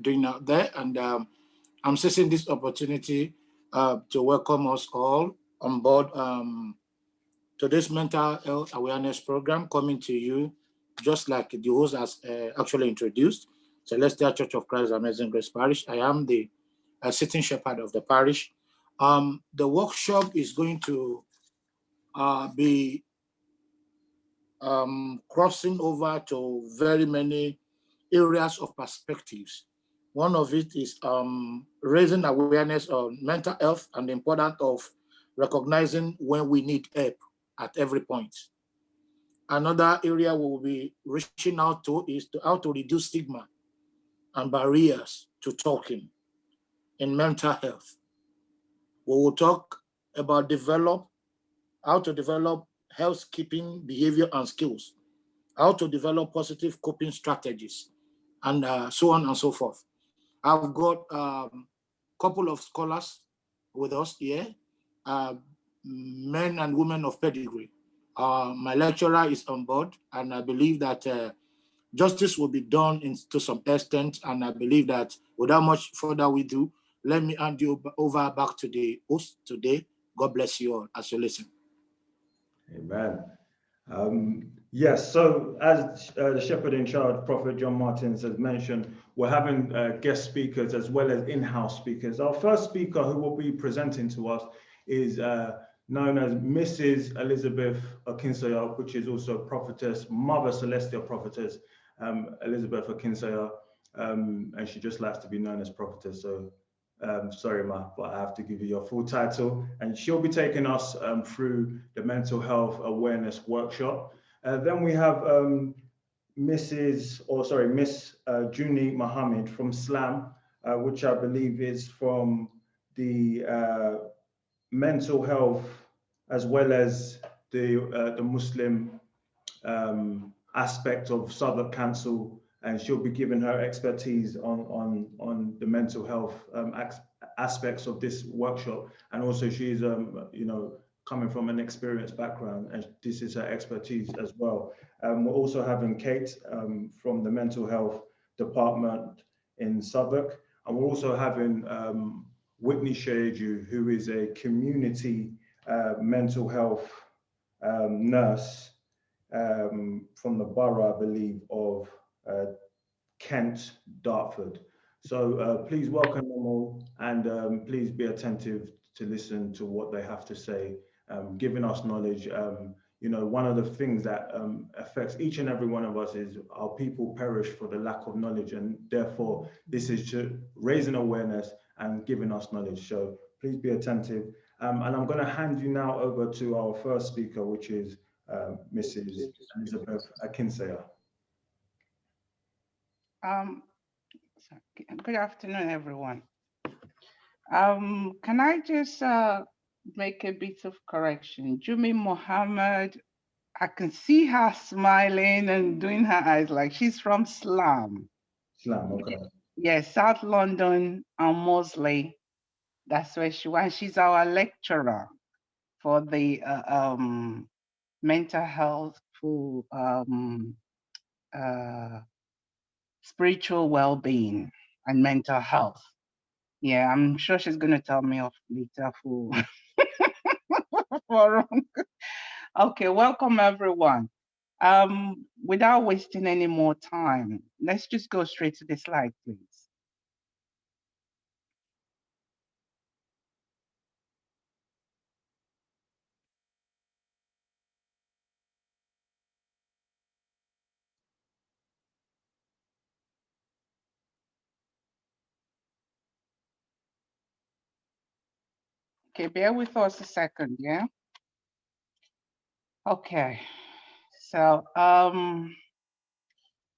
doing out there. And I'm seizing this opportunity to welcome us all on board to this mental health awareness program coming to you, just like the host has actually introduced, Celestial Church of Christ Amazing Grace Parish. I am the sitting shepherd of the parish. The workshop is going to be crossing over to very many areas of perspectives. One of it is raising awareness on mental health and the importance of recognizing when we need help at every point. Another area we will be reaching out to is how to reduce stigma and barriers to talking in mental health. We will talk about how to develop housekeeping behavior and skills, how to develop positive coping strategies, and so on and so forth. I've got a couple of scholars with us here, men and women of pedigree. My lecturer is on board, and I believe that justice will be done to some extent. And I believe that without much further ado, let me hand you over back to the host today. God bless you all as you listen. Amen. Yes, so as the shepherd in charge, Prophet John Martins, has mentioned, we're having guest speakers as well as in-house speakers. Our first speaker who will be presenting to us is known as Mrs. Elizabeth Akinsanya, which is also prophetess, Mother Celestial Prophetess Elizabeth Akinsanya, and she just likes to be known as prophetess. So sorry, Ma, but I have to give you your full title. And she'll be taking us through the mental health awareness workshop. Then we have Miss Juni Mohammed from SLAM, which I believe is from the mental health as well as the Muslim aspect of Southwark Council, and she'll be giving her expertise on the mental health aspects of this workshop. And also she's coming from an experienced background, and this is her expertise as well. We're also having Kate from the mental health department in Southwark, and we're also having Whitney Sheju, who is a community mental health nurse from the borough, I believe, of Kent, Dartford. So please welcome them all, and please be attentive to listen to what they have to say, giving us knowledge. One of the things that affects each and every one of us is our people perish for the lack of knowledge, and therefore this is to raising awareness and giving us knowledge. So please be attentive. And I'm going to hand you now over to our first speaker, which is Mrs. Elizabeth Akinsanya. Good afternoon, everyone. Can I just make a bit of correction? Jumi Mohammed, I can see her smiling and doing her eyes like she's from SLAM. SLAM, okay. Yes, South London and Mosley. That's where she was. She's our lecturer for the mental health, for spiritual well-being and mental health. Yeah, I'm sure she's going to tell me off later for wrong. Okay, welcome everyone. Without wasting any more time, let's just go straight to the slide, please. Okay, bear with us a second, yeah? Okay, so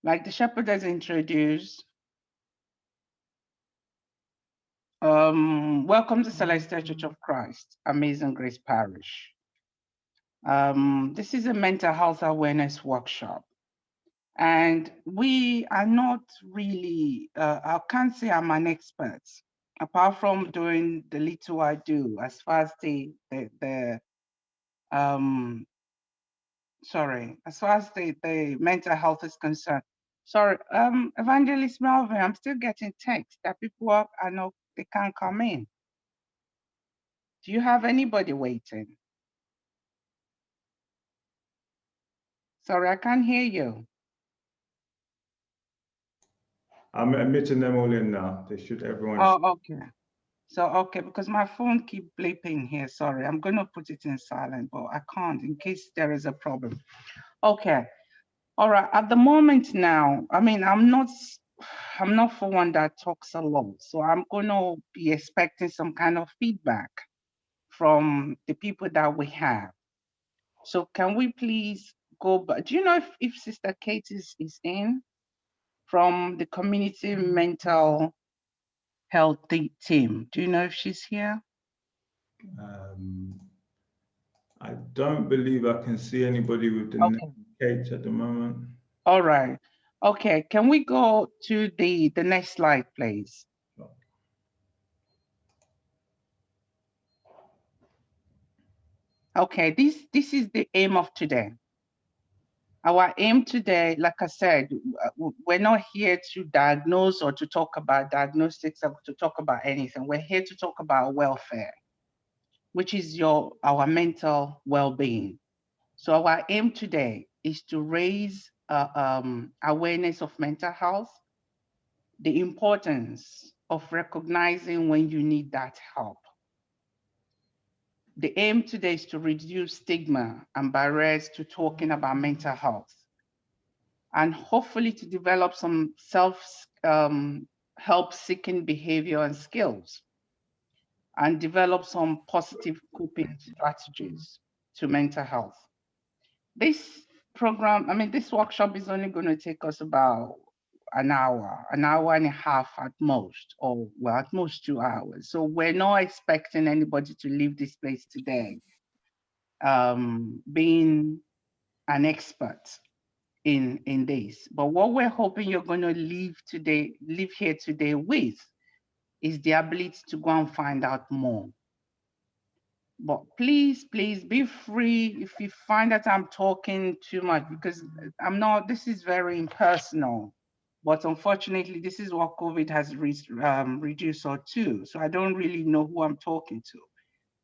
like the shepherd has introduced, welcome to Celestial Church of Christ, Amazing Grace Parish. This is a mental health awareness workshop. And we are not really, I can't say I'm an expert, apart from doing the little I do as far as the mental health is concerned. Sorry, Evangelist Melvin, I'm still getting text that people I know they can't come in. Do you have anybody waiting? Sorry, I can't hear you. I'm admitting them all in now. They should, everyone. Oh, okay. So, okay, because my phone keep bleeping here. Sorry, I'm going to put it in silent, but I can't in case there is a problem. Okay. All right. At the moment now, I mean, I'm not for one that talks a lot. So I'm going to be expecting some kind of feedback from the people that we have. So can we please go back? Do you know if Sister Kate is in from the community mental health team? Do you know if she's here? I don't believe I can see anybody with the name Kate at the moment. All right. Okay. Can we go to the next slide, please? Okay. This is the aim of today. Our aim today, like I said, we're not here to diagnose or to talk about diagnostics or to talk about anything. We're here to talk about welfare, which is our mental well-being. So our aim today is to raise awareness of mental health, the importance of recognizing when you need that help. The aim today is to reduce stigma and barriers to talking about mental health, and hopefully to develop some help seeking behavior and skills, and develop some positive coping strategies to mental health. This program, I mean, this workshop is only going to take us about an hour and a half at most, or well, at most 2 hours. So we're not expecting anybody to leave this place today being an expert in this. But what we're hoping you're going to leave here today with is the ability to go and find out more. But please be free if you find that I'm talking too much, because this is very impersonal. But unfortunately, this is what COVID has reduced us to. So I don't really know who I'm talking to.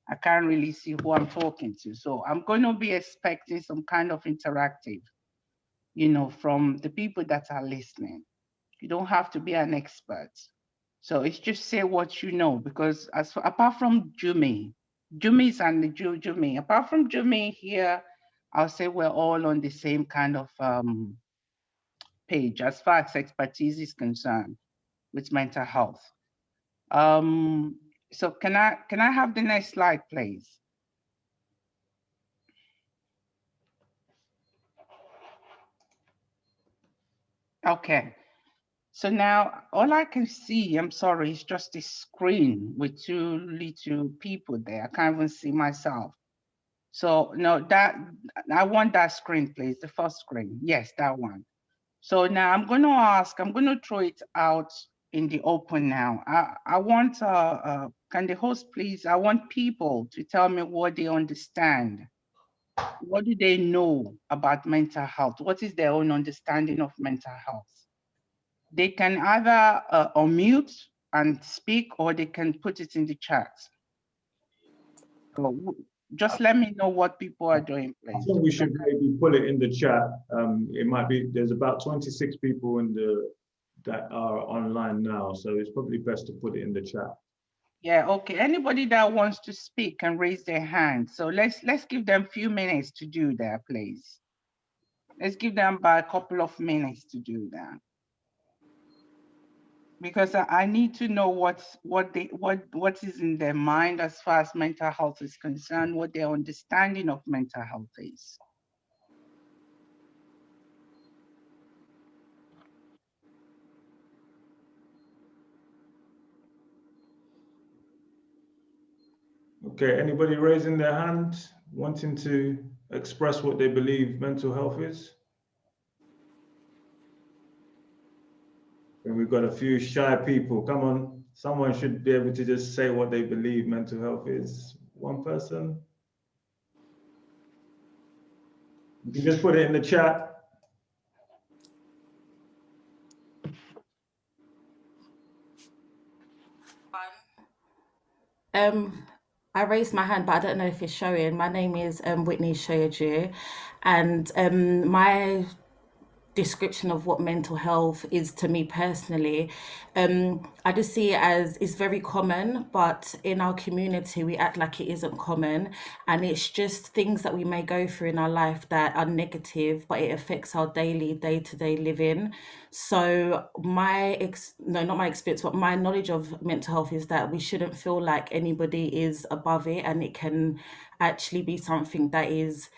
I can't really see who I'm talking to. So I'm going to be expecting some kind of interactive, from the people that are listening. You don't have to be an expert. So it's just say what you know, because apart from Jumi's and the Jumi, apart from Jumi here, I'll say we're all on the same kind of page as far as expertise is concerned with mental health. So can I have the next slide, please? Okay. So now all I can see, I'm sorry, is just this screen with two little people there. I can't even see myself. So no, I want that screen, please, the first screen. Yes, that one. So now I'm going to throw it out in the open now. I want, can the host please, I want people to tell me what they understand. What do they know about mental health? What is their own understanding of mental health? They can either unmute and speak, or they can put it in the chat. So just let me know what people are doing, please. I think we should maybe put it in the chat. It might be, there's about 26 people that are online now, so it's probably best to put it in the chat. Yeah, okay. Anybody that wants to speak can raise their hand. So let's give them a few minutes to do that, please. Let's give them about a couple of minutes to do that, because I need to know what is in their mind as far as mental health is concerned, what their understanding of mental health is. Okay, anybody raising their hand, wanting to express what they believe mental health is? And we've got a few shy people. Come on, someone should be able to just say what they believe mental health is. One person? You can just put it in the chat. I raised my hand, but I don't know if it's showing. My name is Whitney Shoyaju, and my description of what mental health is to me personally, I just see it as it's very common, but in our community we act like it isn't common, and it's just things that we may go through in our life that are negative, but it affects our daily day-to-day living. So no, not my experience, but my knowledge of mental health is that we shouldn't feel like anybody is above it, and it can actually be something that is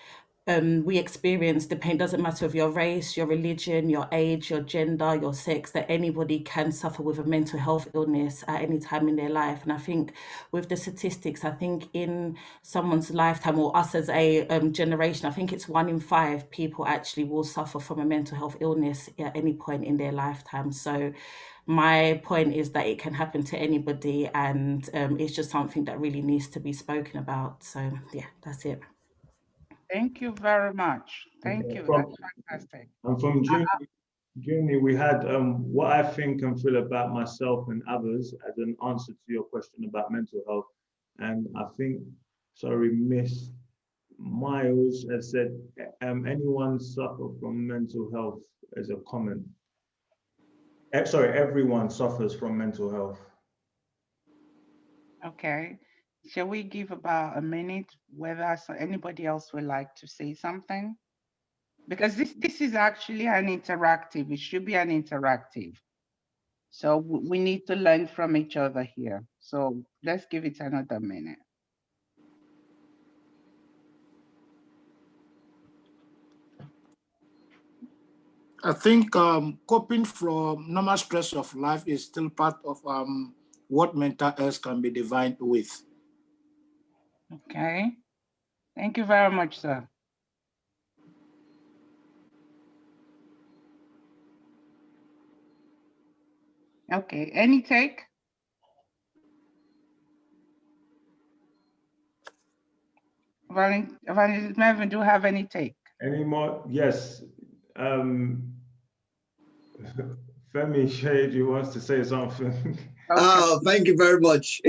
we experience the pain. Doesn't matter of your race, your religion, your age, your gender, your sex, that anybody can suffer with a mental health illness at any time in their life. And I think with the statistics, I think in someone's lifetime, or us as a generation, I think it's 1 in 5 people actually will suffer from a mental health illness at any point in their lifetime. So my point is that it can happen to anybody, and it's just something that really needs to be spoken about. So yeah, that's it. Thank you very much. Thank Okay. you. That's fantastic. And from Juni, we had what I think and feel about myself and others as an answer to your question about mental health. And I think, sorry, Miss Miles has said, anyone suffer from mental health as a comment. Sorry, everyone suffers from mental health. Okay. Shall we give about a minute whether anybody else would like to say something? Because this is actually an interactive. It should be an interactive. So we need to learn from each other here. So let's give it another minute. I think coping from normal stress of life is still part of what mental health can be defined with. Okay. Thank you very much, sir. Okay, any take? Evangelist Melvin, do you have any take? Any more? Yes. Femi Shade, you wants to say something? Okay. Thank you very much.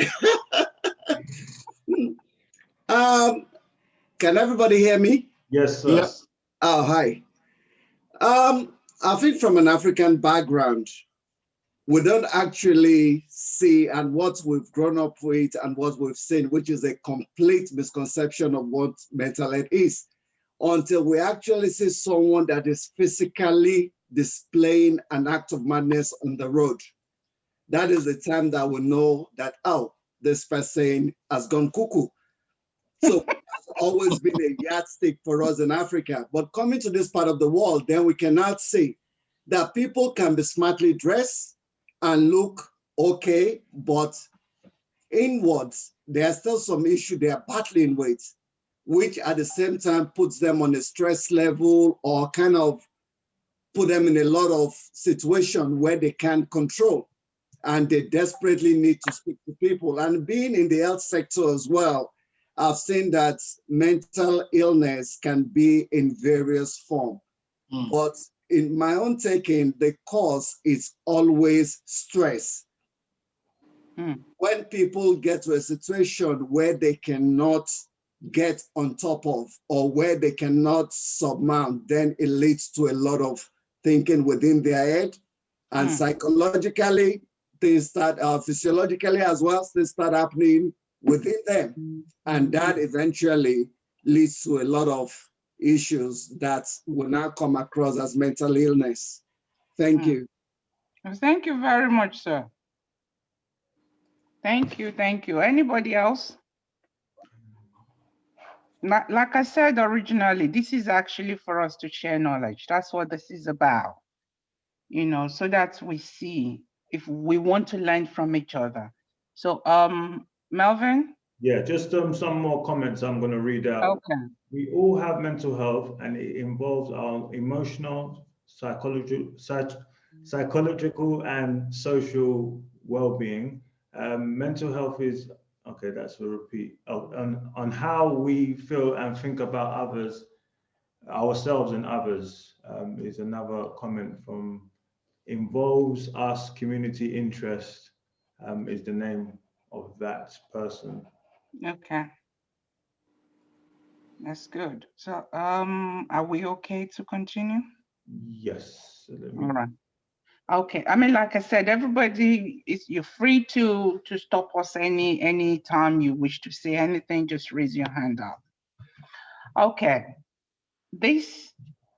Can everybody hear me? Yes, sir. Yes. Oh, hi. I think from an African background, we don't actually see, and what we've grown up with and what we've seen, which is a complete misconception of what mental health is, until we actually see someone that is physically displaying an act of madness on the road. That is the time that we know that, oh, this person has gone cuckoo. So it's always been a yardstick for us in Africa. But coming to this part of the world, then we cannot see that people can be smartly dressed and look okay, but inwards, there's still some issue they are battling with, which at the same time puts them on a stress level or kind of put them in a lot of situation where they can't control, and they desperately need to speak to people. And being in the health sector as well, I've seen that mental illness can be in various forms. But in my own taking, the cause is always stress. When people get to a situation where they cannot get on top of, or where they cannot surmount, then it leads to a lot of thinking within their head. And psychologically, things start, physiologically as well, things start happening within them. And that eventually leads to a lot of issues that will now come across as mental illness. Thank you. Thank you very much, sir. Thank you, thank you. Anybody else? Like I said originally, this is actually for us to share knowledge. That's what this is about, you know, so that we see if we want to learn from each other. So, Melvin? Yeah, just some more comments I'm going to read out. Okay. We all have mental health, and it involves our emotional, psychological, and social well-being. Mental health is, okay, that's a repeat, on how we feel and think about others, ourselves and others, is another comment from involves us, community interest, is the name of that person. Okay. That's good. So, are we okay to continue? Yes. So let me. All right. Okay. I mean, like I said, everybody you're free to stop us any time you wish to say anything. Just raise your hand up. Okay.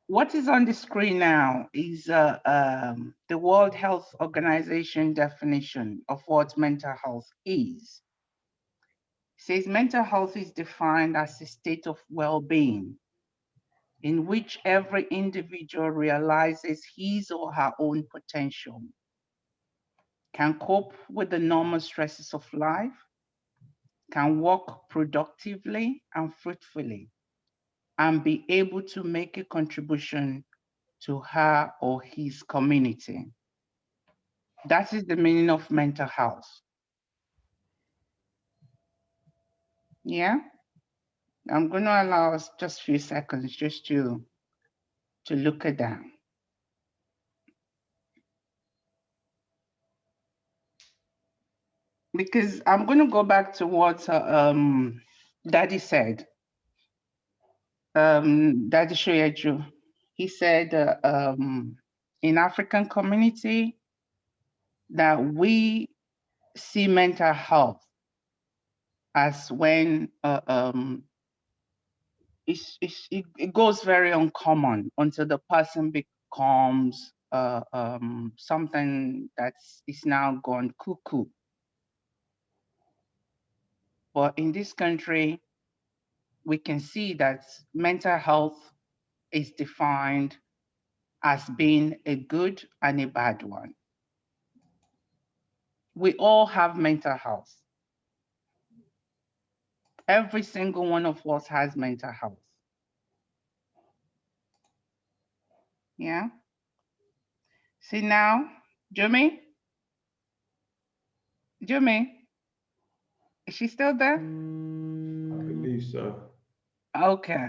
What is on the screen now is the World Health Organization definition of what mental health is. It says mental health is defined as a state of well-being in which every individual realizes his or her own potential, can cope with the normal stresses of life, can work productively and fruitfully, and be able to make a contribution to her or his community. That is the meaning of mental health. Yeah, I'm going to allow us just a few seconds just to look at that. Because I'm going to go back to what Daddy said. Daddy Shoyeju, he said in African community that we see mental health as when it goes very uncommon until the person becomes something that is now gone cuckoo. But in this country, we can see that mental health is defined as being a good and a bad one. We all have mental health. Every single one of us has mental health. Yeah. See now, Jimmy? Jimmy, is she still there? I believe so. Okay.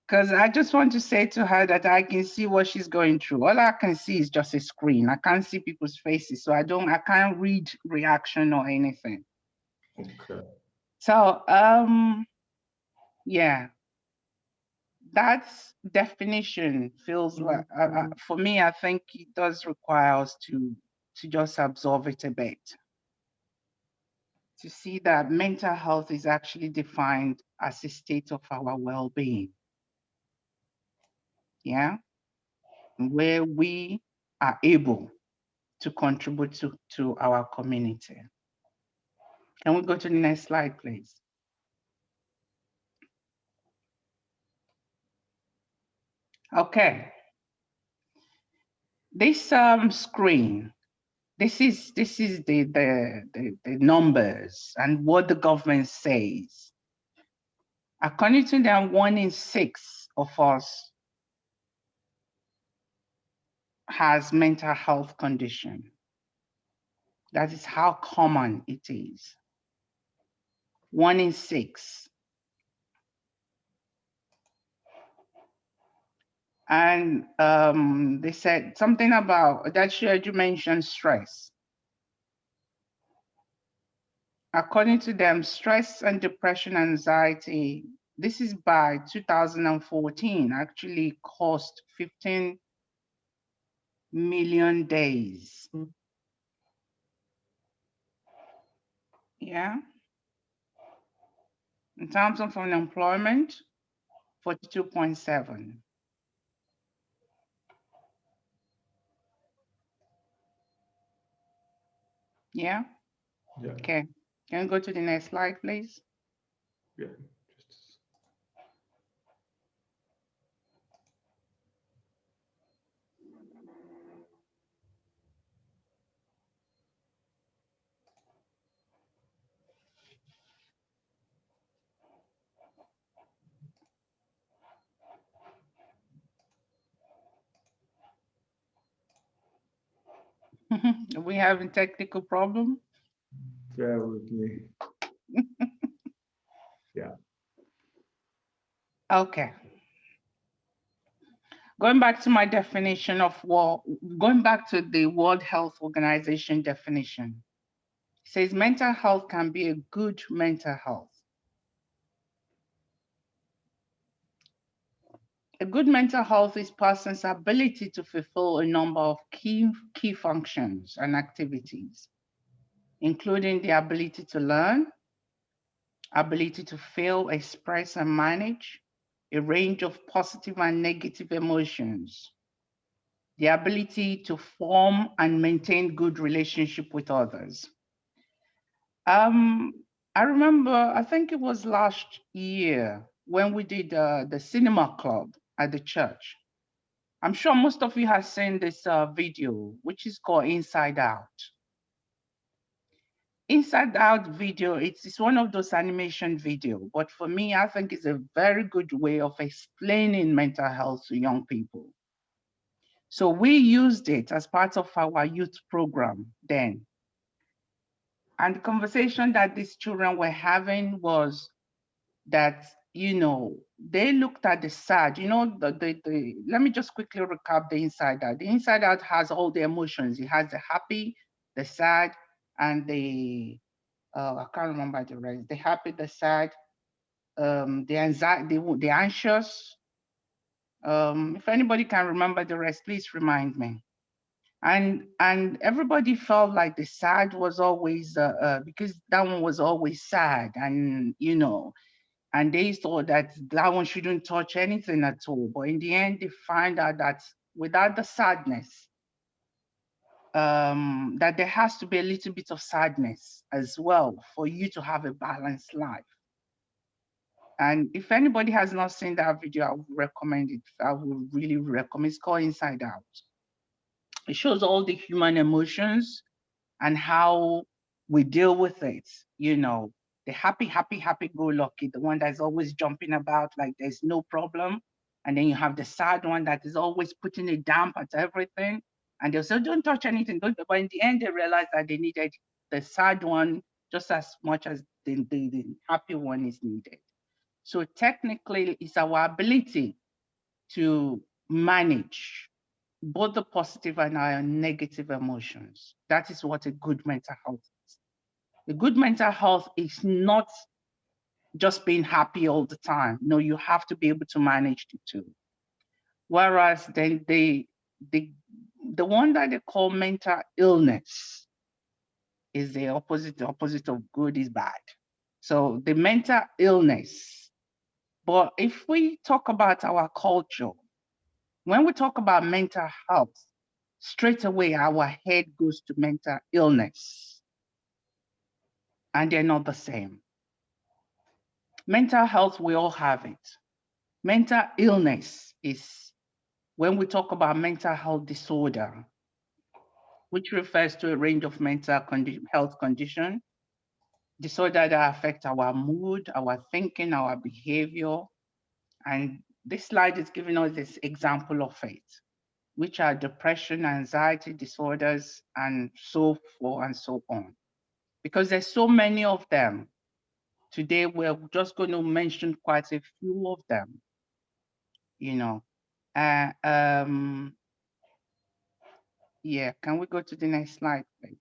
Because I just want to say to her that I can see what she's going through. All I can see is just a screen. I can't see people's faces, so I can't read reaction or anything. Okay. So, yeah, that definition feels like, for me, I think it does require us to just absorb it a bit. To see that mental health is actually defined as a state of our well-being. Yeah, where we are able to contribute to our community. Can we go to the next slide, please? Okay. This screen, this is the numbers and what the government says. According to them, 1 in 6 of us has mental health condition. That is how common it is. 1 in 6. And they said something about that. You mentioned stress. According to them, stress and depression, anxiety, this is by 2014, actually cost 15 million days. Yeah. In terms of unemployment, 42.7. Yeah. Yeah. Okay. Can you go to the next slide, please? Yeah. Are we having technical problem? Bear with me. Yeah. Okay. Going back to my definition of going back to the World Health Organization definition, it says mental health can be a good mental health. A good mental health is person's ability to fulfill a number of key functions and activities, including the ability to learn, ability to feel, express, and manage a range of positive and negative emotions, the ability to form and maintain good relationship with others. I remember, I think it was last year when we did the cinema club at the church. I'm sure most of you have seen this video, which is called Inside Out. Inside Out video, it's one of those animation video, but for me, I think it's a very good way of explaining mental health to young people. So we used it as part of our youth program then. And the conversation that these children were having was that, they looked at the sad, let me just quickly recap the Inside Out. The Inside Out has all the emotions. It has the happy, the sad, and the, I can't remember the rest. The happy, the sad, the anxiety, the anxious. If anybody can remember the rest, please remind me. And everybody felt like the sad was always, because that one was always sad, and and they thought that one shouldn't touch anything at all. But in the end, they find out that without the sadness, that there has to be a little bit of sadness as well for you to have a balanced life. And if anybody has not seen that video, I would recommend it. I would really recommend. It's called Inside Out. It shows all the human emotions and how we deal with it. The happy, go lucky, the one that's always jumping about like there's no problem. And then you have the sad one that is always putting a damp at everything. And they'll say, don't touch anything. But in the end, they realized that they needed the sad one just as much as the happy one is needed. So technically, it's our ability to manage both the positive and our negative emotions. That is what a good mental health is. A good mental health is not just being happy all the time. No, you have to be able to manage the two. Whereas then the one that they call mental illness is the opposite. The opposite of good is bad. So the mental illness. But if we talk about our culture, when we talk about mental health, straight away our head goes to mental illness. And they're not the same. Mental health, we all have it. Mental illness is when we talk about mental health disorder, which refers to a range of mental health conditions, disorder that affect our mood, our thinking, our behavior. And this slide is giving us this example of it, which are depression, anxiety disorders, and so forth and so on. Because there's so many of them. Today, we're just going to mention quite a few of them, Yeah, can we go to the next slide, please?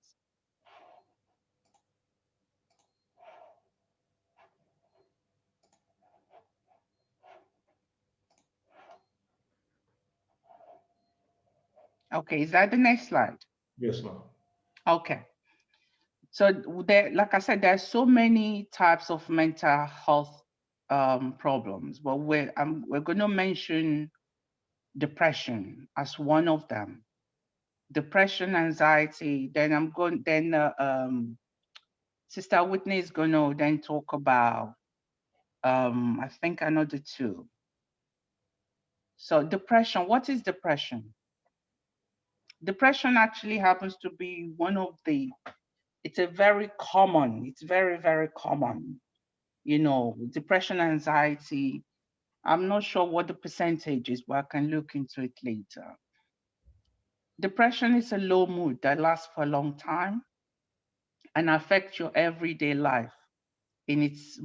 Okay, is that the next slide? Yes, ma'am. Okay. So there, like I said, there's so many types of mental health problems, but we're going to mention depression as one of them. Depression, anxiety. Then Sister Whitney is going to then talk about, I think another two. So depression, what is depression? Depression actually happens to be one of the, it's very, very common, depression, anxiety. I'm not sure what the percentage is, but I can look into it later. Depression is a low mood that lasts for a long time and affects your everyday life in its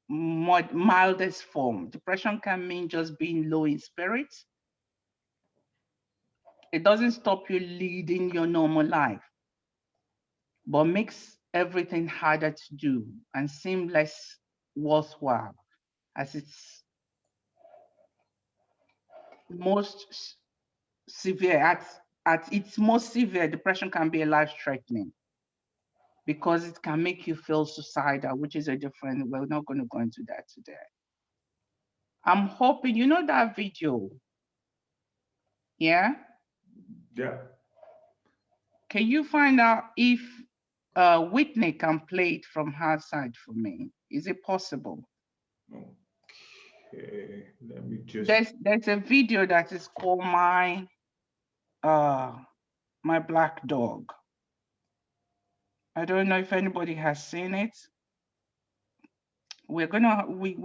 mildest form. Depression can mean just being low in spirits, It doesn't stop you leading your normal life, but makes everything harder to do and seem less worthwhile, as it's most severe. At its most severe, depression can be life-threatening because it can make you feel suicidal, which is a different, we're not going to go into that today. I'm hoping, you know that video? Yeah? Yeah. Can you find out if Whitney can play it from her side for me? Is it possible? Okay, let me just. There's a video that is called my Black Dog. I don't know if anybody has seen it. We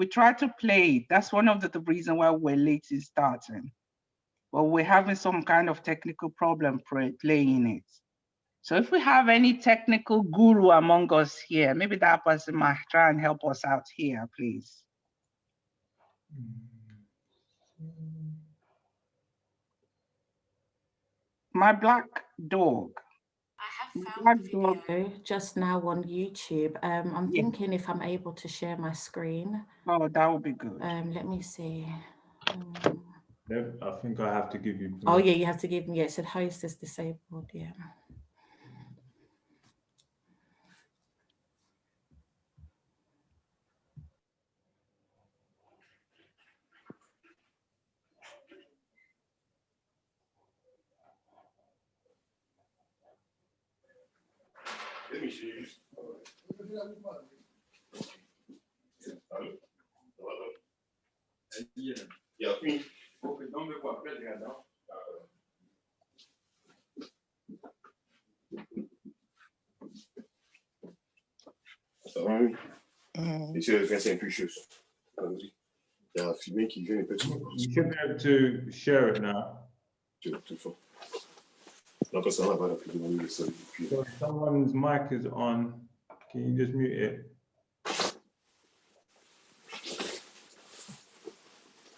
try to play it. That's one of the reasons why we're late in starting. But we're having some kind of technical problem playing it. So if we have any technical guru among us here, maybe that person might try and help us out here, please. My Black Dog. I have found the video just now on YouTube. I'm thinking if I'm able to share my screen. Oh, that would be good. Let me see. I think I have to give you. Oh yeah, you have to give me. It said host is disabled. Yeah. Let me see. Yeah, puis, ça va, oui. Et c'est un peu chose. Il y a un filmé qui vient un peu. You should be able to share it now. Tout fort. Donc, ça va, plus de ça. So someone's mic is on. Can you just mute it?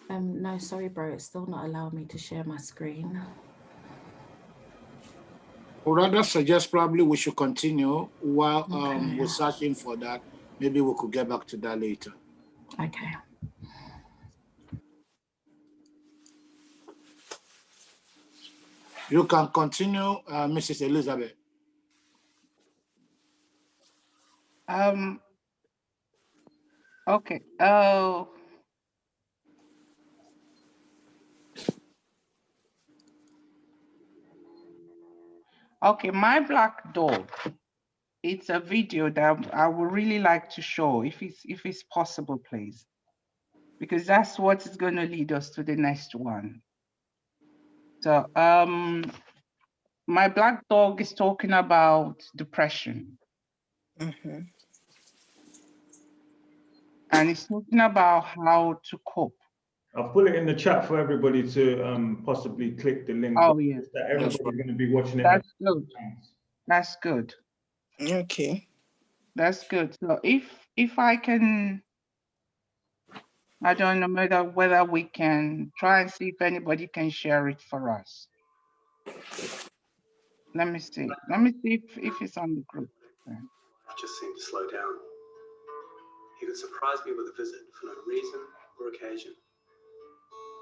No, sorry, bro. It's still not allowing me to share my screen. Or rather suggest probably we should continue while we're searching for that. Maybe we could get back to that later. Okay. You can continue, Mrs. Elizabeth. Okay. Okay, My Black Dog. It's a video that I would really like to show if it's possible, please, because that's what is going to lead us to the next one. So, My Black Dog is talking about depression. And it's talking about how to cope. I'll put it in the chat for everybody to possibly click the link. Oh, yes. That everybody's going to be watching it. That's good. That's good. Okay. That's good. So if I can, I don't know whether we can try and see if anybody can share it for us. Let me see. Let me see if it's on the group. I just seemed to slow down. He could surprise me with a visit for no reason or occasion.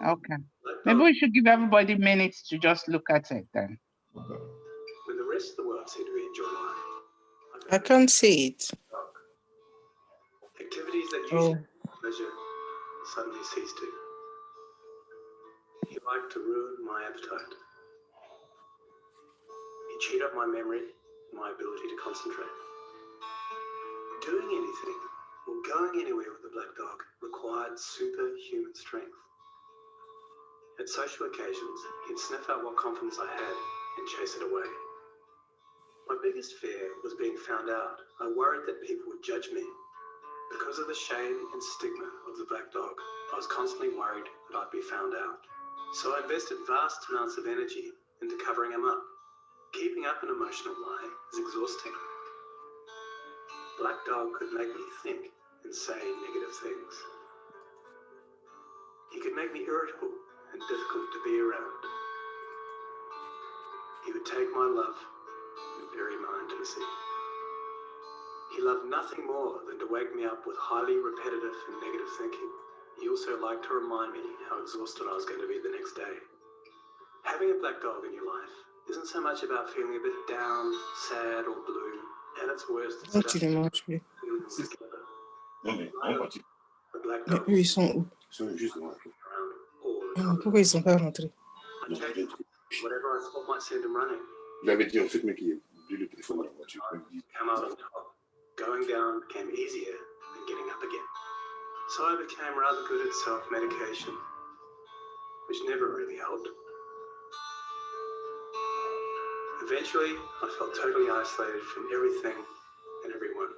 Okay. Maybe we should give everybody minutes to just look at it then. Okay. When the rest of the world seemed to be enjoying life, I can't see it. activities that usually pleasure suddenly ceased to. He liked to ruin my appetite. He chewed up my memory and my ability to concentrate. Doing anything or going anywhere with the Black Dog required superhuman strength. At social occasions, he'd sniff out what confidence I had and chase it away. My biggest fear was being found out. I worried that people would judge me. Because of the shame and stigma of the Black Dog, I was constantly worried that I'd be found out. So I invested vast amounts of energy into covering him up. Keeping up an emotional lie is exhausting. Black Dog could make me think and say negative things. He could make me irritable and difficult to be around. could take my love and bury my intimacy. He loved nothing more than to wake me up with highly repetitive and negative thinking. He also liked to remind me how exhausted I was going to be the next day. Having a black dog in your life isn't so much about feeling a bit down, sad, or blue. At its worst, it's just feeling them together. The black dog is around all the time. I chased whatever I thought might send him running. Come out on top. Going down became easier than getting up again. So I became rather good at self-medication, which never really helped. Eventually, I felt totally isolated from everything and everyone.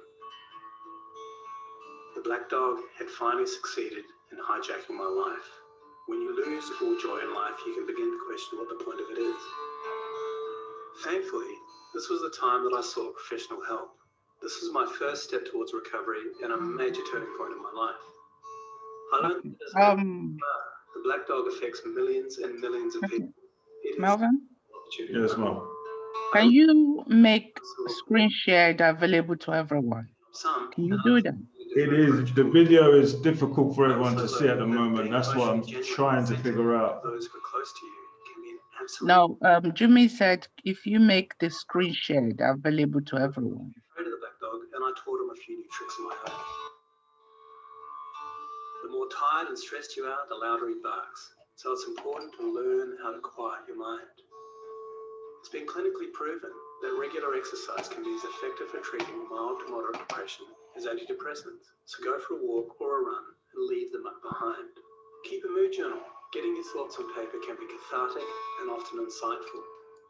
The black dog had finally succeeded in hijacking my life. When you lose all joy in life, you can begin to question what the point of it is. Thankfully, this was the time that I sought professional help. This was my first step towards recovery and a major turning point in my life. I learned that the black dog affects millions and millions of people. Melvin? Yes, ma'am. Can you make a screen shared available to everyone? Can you do that? It is. The video is difficult for everyone to see at the moment. That's what I'm trying to figure out. Those who are close to you can be an absolute. No, Jimmy said if you make the screen shared available to everyone. Afraid of the black dog, and I taught him a few new tricks of my own. The more tired and stressed you are, the louder he barks. So it's important to learn how to quiet your mind. It's been clinically proven that regular exercise can be as effective for treating mild to moderate depression as antidepressants. So go for a walk or a run and leave them behind. Keep a mood journal. Getting your thoughts on paper can be cathartic and often insightful.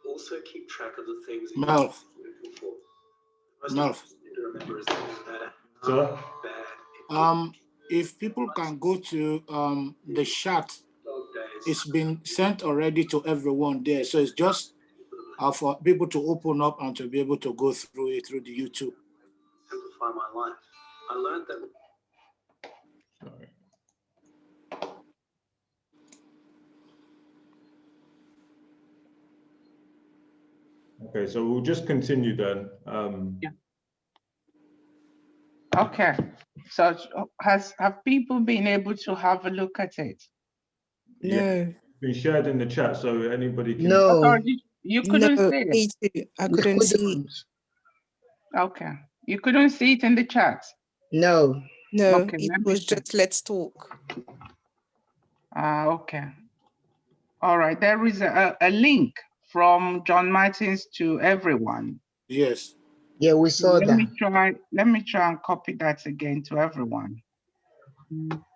Also keep track of the things that you're looking for. Most important to remember is that bad. If people can go to the chat, it's been sent already to everyone there. So it's just for people to open up and to be able to go through it through the YouTube. Simplify my life. I learned that. Okay, so we'll just continue then. Yeah. Okay, so have people been able to have a look at it? No. Yeah, it's been shared in the chat, so anybody can. No. Sorry, you couldn't see it. Me too. I couldn't see it. Okay, you couldn't see it in the chat. No. No, Okay, it was just let's talk. Okay. All right, there is a link from John Martins to everyone. Yes. Yeah, we saw that. Let me try and copy that again to everyone.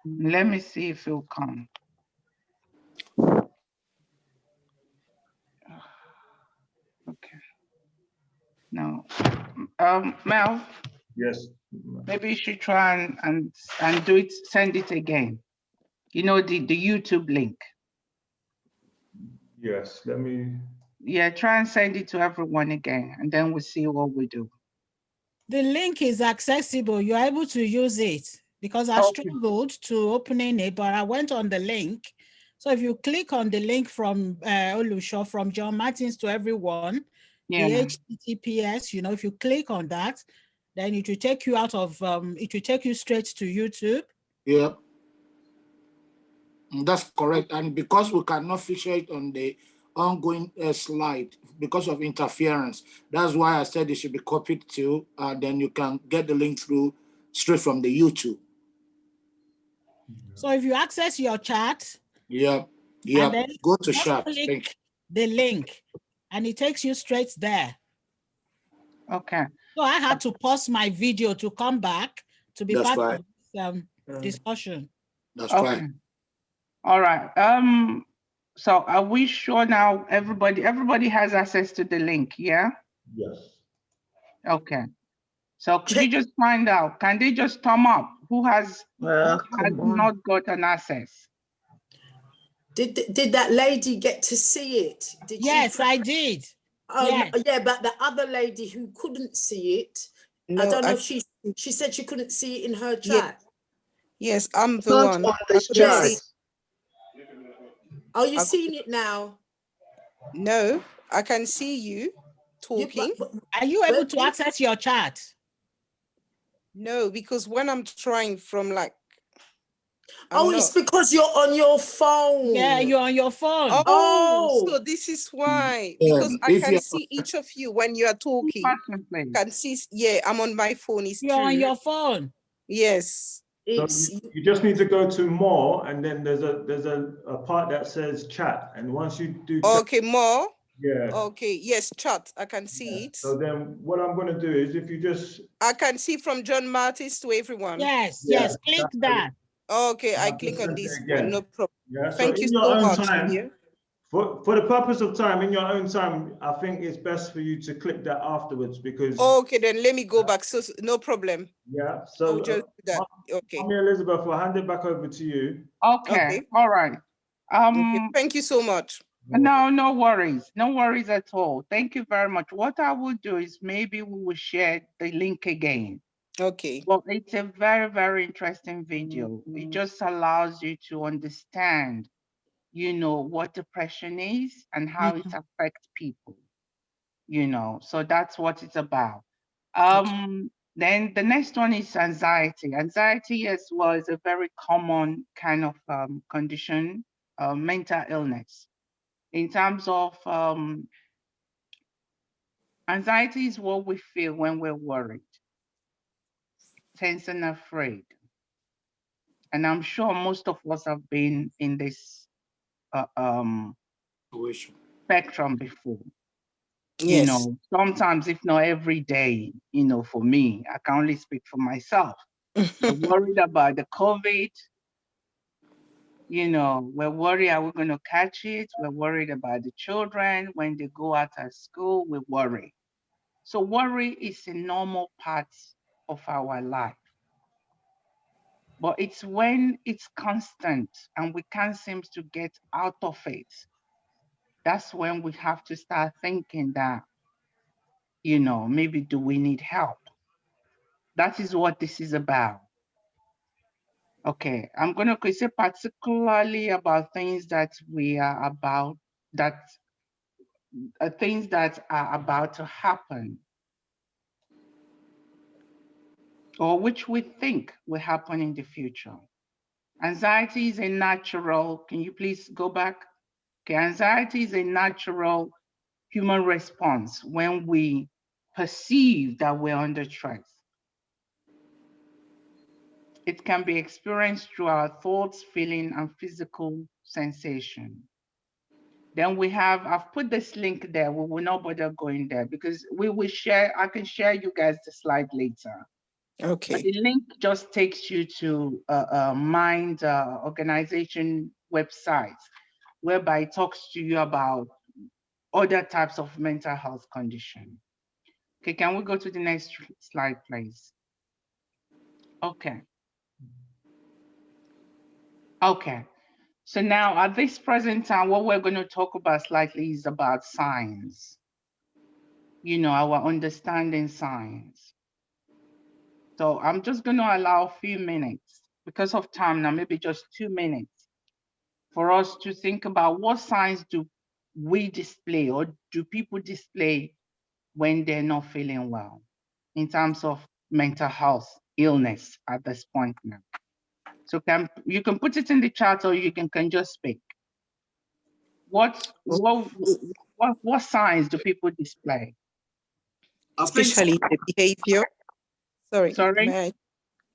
Let me see if it'll come. Okay. No. Mel? Yes. Maybe you should try and do it, send it again. You know, the YouTube link. Yes, let me. Yeah, try and send it to everyone again, and then we'll see what we do. The link is accessible. You're able to use it because I struggled to opening it, but I went on the link. So if you click on the link from Olusho, from John Martins to everyone, the HTTPS, you know, if you click on that, then it will take you out of, it will take you straight to YouTube. Yeah. That's correct. And because we cannot feature it on the ongoing slide because of interference, that's why I said it should be copied to, then you can get the link through straight from the YouTube. So if you access your chat, yeah, go to chat, click the link, and it takes you straight there. Okay. So I had to pause my video to come back to be part of this discussion. That's right. All right. So are we sure now everybody has access to the link, yeah? Yes. Okay. So could you just find out, can they just thumb up who has not got an access? Did that lady get to see it? Yes, I did. Yeah, but the other lady who couldn't see it, no, I don't know if she said she couldn't see it in her chat. Yes, I'm the one. On the chat. Are you seeing it now? No, I can see you talking. Are you able to access your chat? No, because when I'm trying from like, it's because you're on your phone. Yeah, you're on your phone. So this is why, because I can see each of you when you are talking. Can see, yeah, I'm on my phone. It's you're true. on your phone. Yes. So you just need to go to more, and then there's a part that says chat, and once you do chat, okay, more. Yeah. Okay, yes, chat. I can see it. So then what I'm going to do is, if you just... I can see from John Martins to everyone. Yes, yes, click that. Okay, I click on this one, no problem. Yeah, so Thank you in your so own much. time, for the purpose of time, in your own time, I think it's best for you to click that afterwards, because... Okay, then let me go back. So no problem. Yeah, so I'll just do that. Okay. Mommy Elizabeth, I'll hand it back over to you. Okay. All right. Okay. Thank you so much. No worries. No worries at all. Thank you very much. What I will do is maybe we will share the link again. Okay. Well, it's a very, very interesting video. It just allows you to understand, you know, what depression is and how it affects people, you know, so that's what it's about. Then the next one is anxiety. Anxiety as well is a very common kind of condition, mental illness. In terms of anxiety is what we feel when we're worried, tense and afraid. And I'm sure most of us have been in this spectrum before. Yes. You know, sometimes, if not every day, you know, for me, I can only speak for myself. We're worried about the COVID. You know, we're worried, are we going to catch it? We're worried about the children. When they go out of school, we worry. So worry is a normal part of our life. But it's when it's constant and we can't seem to get out of it, that's when we have to start thinking that, you know, maybe do we need help? That is what this is about. Okay, I'm going to say particularly about things that we are about, that things that are about to happen, or which we think will happen in the future. Anxiety is a natural, can you please go back? Okay, anxiety is a natural human response when we perceive that we're under stress. It can be experienced through our thoughts, feeling, and physical sensation. Then we have, I've put this link there. We will not bother going there because we will share, I can share you guys the slide later. Okay. But the link just takes you to Mind organization websites, whereby it talks to you about other types of mental health condition. Okay, can we go to the next slide, please? Okay. Okay. So now at this present time, what we're going to talk about slightly is about science. You know, our understanding science. So I'm just going to allow a few minutes because of time now, maybe just 2 minutes for us to think about what signs do we display or do people display when they're not feeling well in terms of mental health illness at this point now. So you can put it in the chat or you can just speak. What signs do people display? Especially the behavior. Sorry?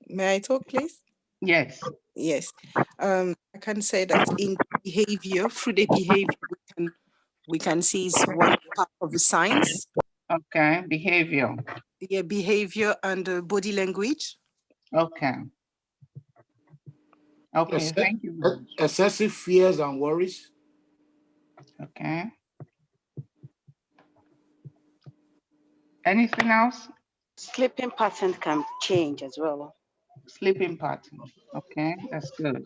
May I talk, please? Yes. Yes. I can say that in behavior, through the behavior, we can see is one part of the signs. Okay, behavior. Yeah, behavior and body language. Okay. Okay, thank you. Excessive fears and worries. Okay. Anything else? Sleeping pattern can change as well. Sleeping pattern. Okay, that's good.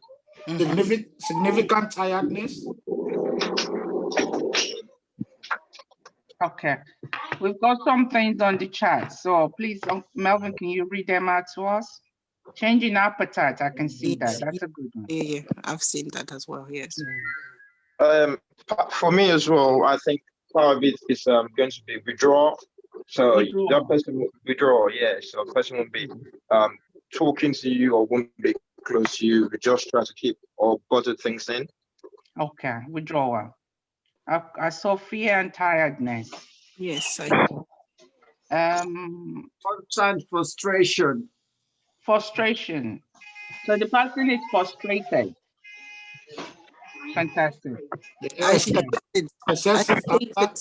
Significant tiredness. Okay, we've got some things on the chat. So please, Melvin, can you read them out to us? Changing appetite, I can see that. That's a good one. Yeah, I've seen that as well, yes. For me as well, I think part of it is going to be withdrawal. So Withdrawal. that person will withdraw, yeah. So the person won't be talking to you or won't be close to you. We just try to keep or bottle things in. Okay, withdrawal. I saw fear and tiredness. Yes, Constant frustration. Frustration. So the person is frustrated. Fantastic. Agitated. Excessive anger.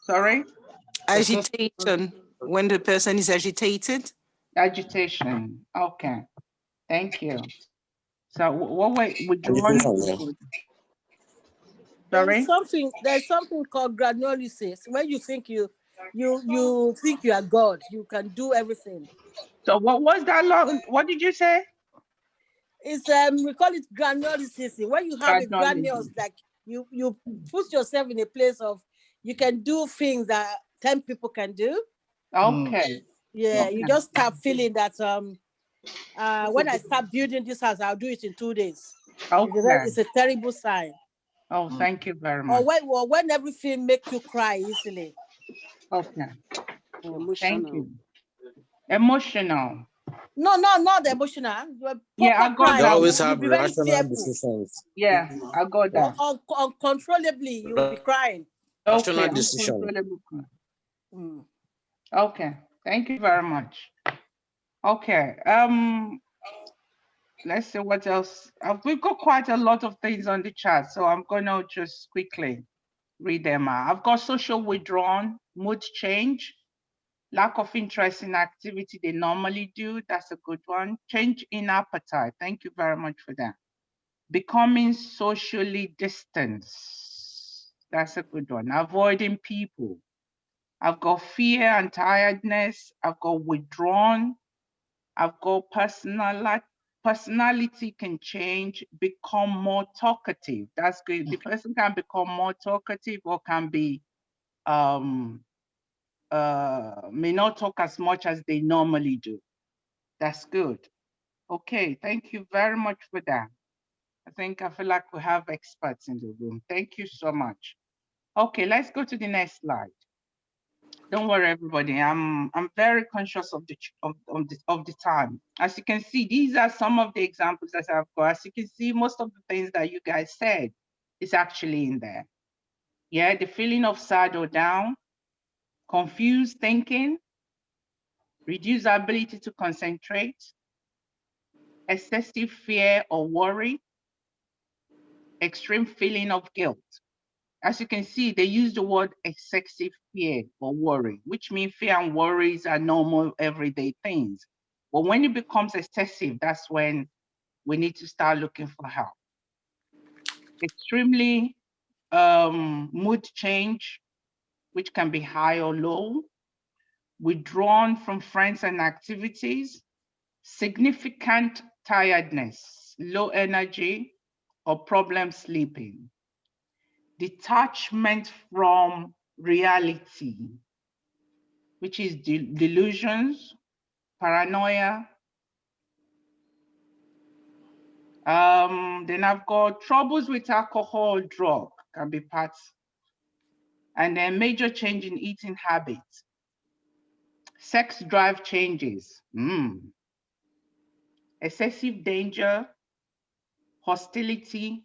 Sorry? Agitation. When the person is agitated. Agitation. Okay. Thank you. So what way withdrawing? Sorry? There's something called granulosis. When you think you think you are God, you can do everything. So what was that long? What did you say? It's we call it granulosis. When you have a granules, like you put yourself in a place of you can do things that 10 people can do. Okay. Yeah, okay. You just start feeling that when I start building this house, I'll do it in 2 days. Okay. It's a terrible sign. Oh, thank you very much. Or when everything makes you cry easily. Okay. Emotional. Thank you. Emotional. No, not emotional. Yeah, I got They that. always have rational decisions. Yeah, I got that. Uncontrollably, you will be crying. Rational decision. Okay, thank you very much. Okay, let's see what else. We've got quite a lot of things on the chat, so I'm gonna just quickly read them out. I've got social withdrawn, mood change, lack of interest in activity they normally do. That's a good one. Change in appetite. Thank you very much for that. Becoming socially distanced. That's a good one. Avoiding people. I've got fear and tiredness. I've got withdrawn. I've got personality can change, become more talkative. That's good. The person can become more talkative or can be, may not talk as much as they normally do. That's good. Okay, thank you very much for that. I feel like we have experts in the room. Thank you so much. Okay, let's go to the next slide. Don't worry, everybody. I'm very conscious of the time. As you can see, these are some of the examples that I've got. As you can see, most of the things that you guys said is actually in there. Yeah, the feeling of sad or down, confused thinking, reduced ability to concentrate, excessive fear or worry, extreme feeling of guilt. As you can see, they use the word excessive fear or worry, which means fear and worries are normal everyday things. But when it becomes excessive, that's when we need to start looking for help. Extremely mood change, which can be high or low, withdrawn from friends and activities, significant tiredness, low energy, or problem sleeping. Detachment from reality, which is delusions, paranoia. Then I've got troubles with alcohol, drug, can be parts. And then major change in eating habits. Sex drive changes. Excessive danger, hostility,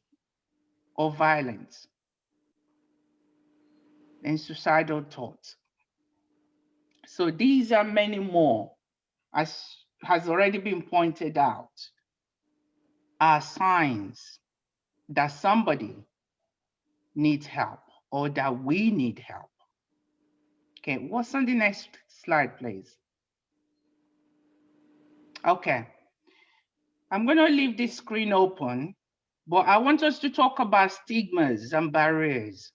or violence. And suicidal thoughts. So these are many more, as has already been pointed out, are signs that somebody needs help or that we need help. Okay, what's on the next slide, please? Okay, I'm gonna leave this screen open, but I want us to talk about stigmas and barriers.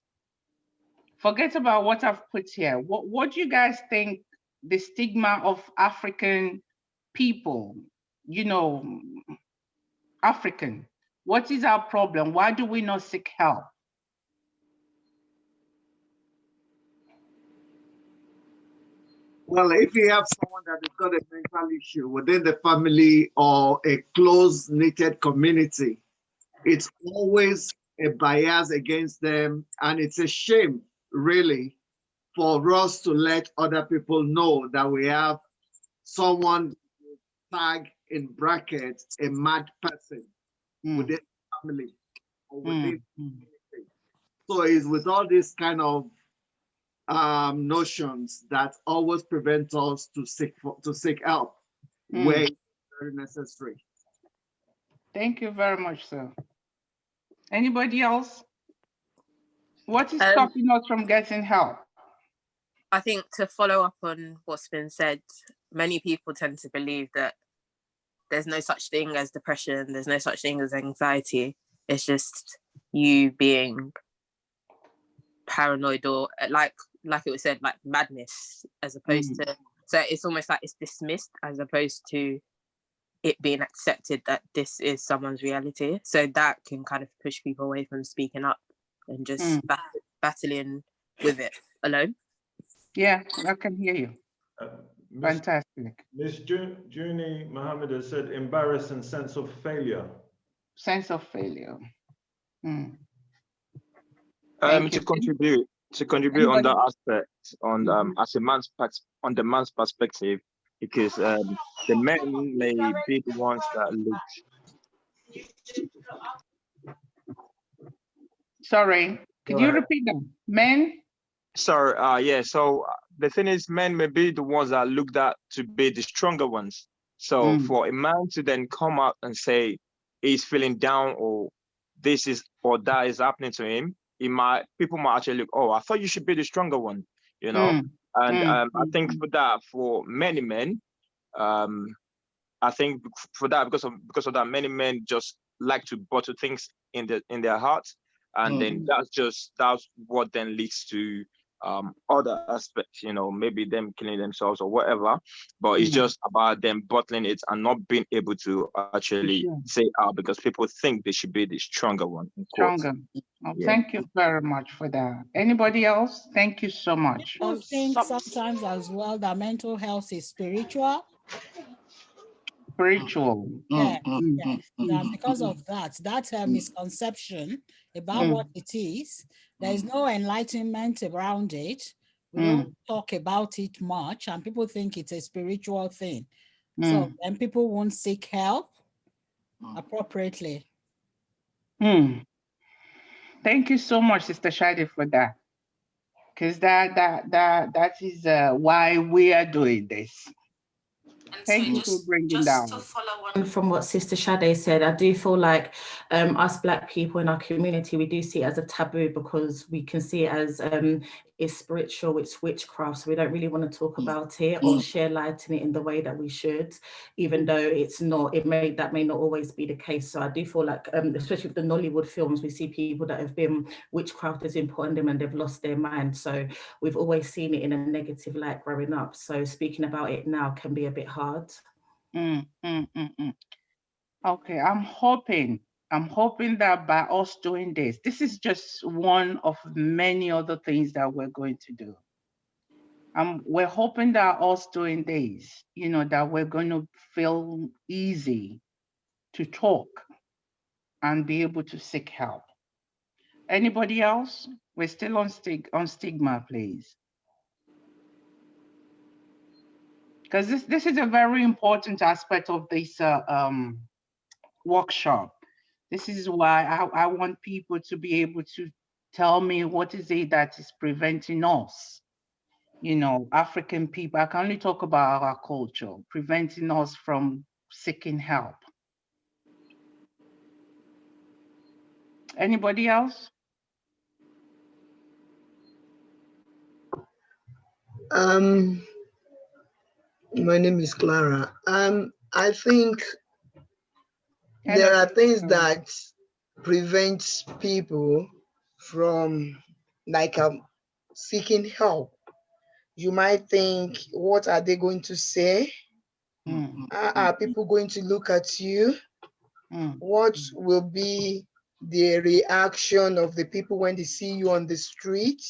Forget about what I've put here. What do you guys think the stigma of African people, African, what is our problem? Why do we not seek help? Well, if you have someone that has got a mental issue within the family or a close-knitted community, it's always a bias against them. And it's a shame, really, for us to let other people know that we have someone tag in brackets a mad person within family or within community. So it's with all these kind of notions that always prevent us to seek help where it's very necessary. Thank you very much, sir. Anybody else? What is stopping us from getting help? I think to follow up on what's been said, many people tend to believe that there's no such thing as depression, there's no such thing as anxiety. It's just you being paranoid or like it was said, like madness, as opposed to, so it's almost like it's dismissed as opposed to it being accepted that this is someone's reality. So that can kind of push people away from speaking up and just battling with it alone. Yeah, I can hear you. Fantastic. Miss Junie Mohammed has said embarrassed and sense of failure. Sense of failure. To contribute on that aspect, on as a man's on the man's perspective, because the men may be the ones that look. Sorry, could you repeat that? Men? Sorry, yeah. So the thing is, men may be the ones that looked at to be the stronger ones. So for a man to then come out and say he's feeling down or this is or that is happening to him, people might actually look, oh, I thought you should be the stronger one, you know. And I think for that, for many men, I think for that because of that, many men just like to bottle things in their hearts, and then that's what then leads to other aspects, you know, maybe them killing themselves or whatever. But it's just about them bottling it and not being able to actually say out because people think they should be the stronger one. Stronger. Oh, thank you very much for that. Anybody else? Thank you so much. I think sometimes as well that mental health is spiritual. Spiritual. Yes, yes. Because of that misconception about what it is, there is no enlightenment around it. We don't talk about it much, and people think it's a spiritual thing. So then people won't seek help appropriately. Thank you so much, Sister Shadi, for that. Because that is why we are doing this. Thank you for bringing that. To follow on from what Sister Shade said, I do feel like us Black people in our community, we do see it as a taboo because we can see it as it's spiritual, it's witchcraft, so we don't really want to talk about it or share light in it in the way that we should, even though it's not, that may not always be the case. So I do feel like, especially with the Nollywood films, we see people that have been, witchcraft has important them and they've lost their mind. So we've always seen it in a negative light growing up. So speaking about it now can be a bit hard. Okay, I'm hoping that by us doing this is just one of many other things that we're going to do. We're hoping that us doing this, you know, that we're going to feel easy to talk and be able to seek help. Anybody else? We're still on stigma, please. Because this is a very important aspect of this workshop. This is why I want people to be able to tell me what is it that is preventing us, you know, African people. I can only talk about our culture, preventing us from seeking help. Anybody else? My name is Clara. I think there are things that prevent people from seeking help. You might think, what are they going to say? Are people going to look at you? What will be the reaction of the people when they see you on the street?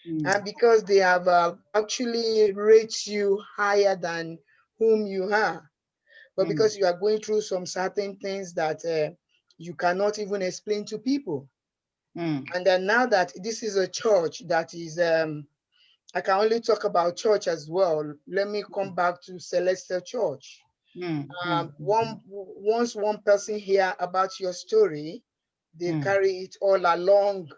And because they have actually rated you higher than whom you are, but because you are going through some certain things that you cannot even explain to people. And then now that this is a church that is, I can only talk about church as well. Let me come back to Celestial Church. Once one person hear about your story, they carry it all along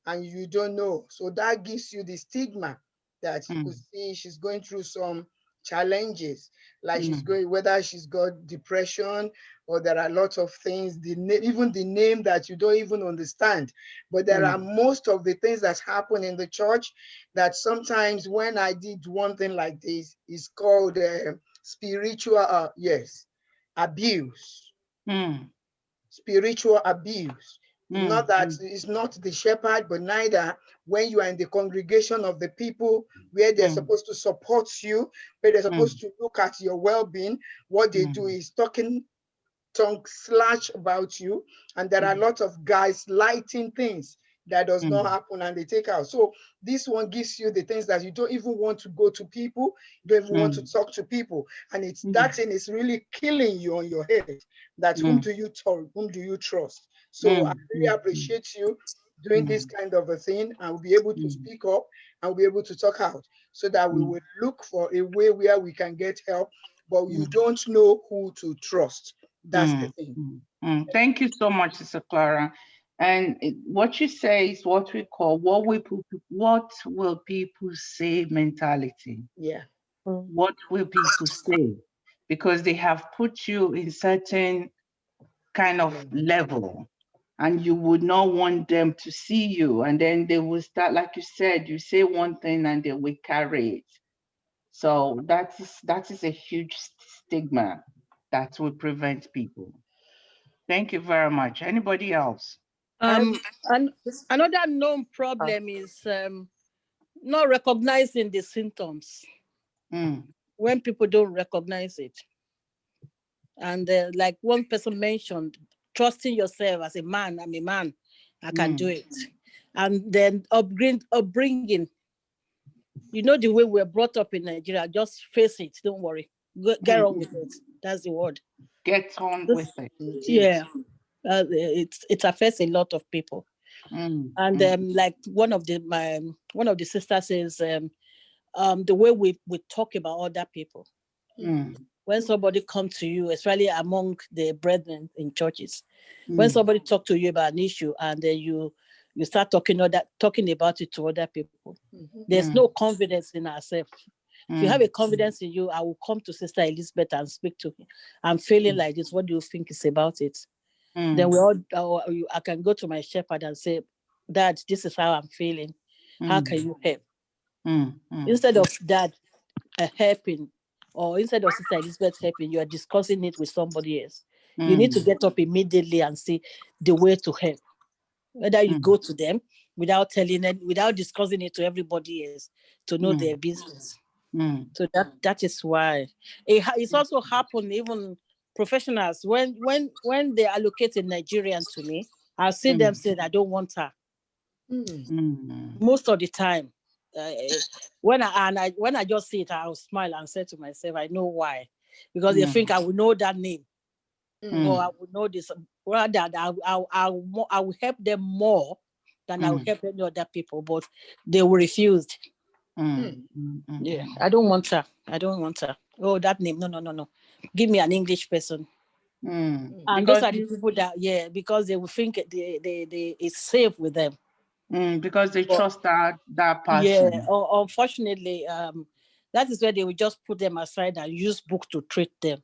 and you don't know. So that gives you the stigma that you could see she's going through some challenges, like she's going, whether she's got depression or there are lots of things, even the name that you don't even understand. But there are most of the things that happen in the church that sometimes when I did one thing like this, it's called spiritual, abuse. Spiritual abuse. Not that it's not the shepherd, but neither when you are in the congregation of the people where they're supposed to support you, where they're supposed to look at your well-being. What they do is tongue slash about you, and there are lots of guys lighting things that does not happen and they take out. So this one gives you the things that you don't even want to go to people, you don't even want to talk to people, and it's that thing is really killing you on your head. That whom do you talk, whom do you trust? So I really appreciate you doing this kind of a thing, and we'll be able to speak up and we'll be able to talk out, so that we will look for a way where we can get help, but you don't know who to trust. That's the thing. Thank you so much, Sister Clara. And what you say is what we call what will people say mentality. Yeah. What will people say? Because they have put you in certain kind of level, and you would not want them to see you. And then they will start, like you said, you say one thing and they will carry it. So that is a huge stigma that will prevent people. Thank you very much. Anybody else? And another known problem is not recognizing the symptoms. When people don't recognize it. And like one person mentioned, trusting yourself as a man. I'm a man, I can do it. And then upbringing. You know the way we're brought up in Nigeria, just face it, don't worry. Get on with it. That's the word. Get on with it. Yeah. It affects a lot of people. And like one of the sisters says, the way we talk about other people. When somebody comes to you, especially among the brethren in churches, when somebody talks to you about an issue and then you start talking about it to other people, there's no confidence in ourselves. If you have a confidence in you, I will come to Sister Elizabeth and speak to her. I'm feeling like this. What do you think is about it? Then I can go to my shepherd and say, Dad, this is how I'm feeling. How can you help? Instead of Dad helping, or instead of Sister Elizabeth helping, you are discussing it with somebody else. You need to get up immediately and see the way to help. Whether you go to them without telling them, without discussing it to everybody else, to know their business. So that is why it's also happened. Even professionals, when they allocate a Nigerian to me, I'll see them say, I don't want her. Most of the time, when I just see it, I'll smile and say to myself, I know why, because they think I will know that name, or I will know this. Rather, I will help them more than I will help any other people, but they will refuse. Yeah, I don't want her. Oh, that name, no. Give me an English person. And because those are the people that, because they will think it's safe with them. Because they trust that person. Yeah, unfortunately, that is where they will just put them aside and use book to treat them.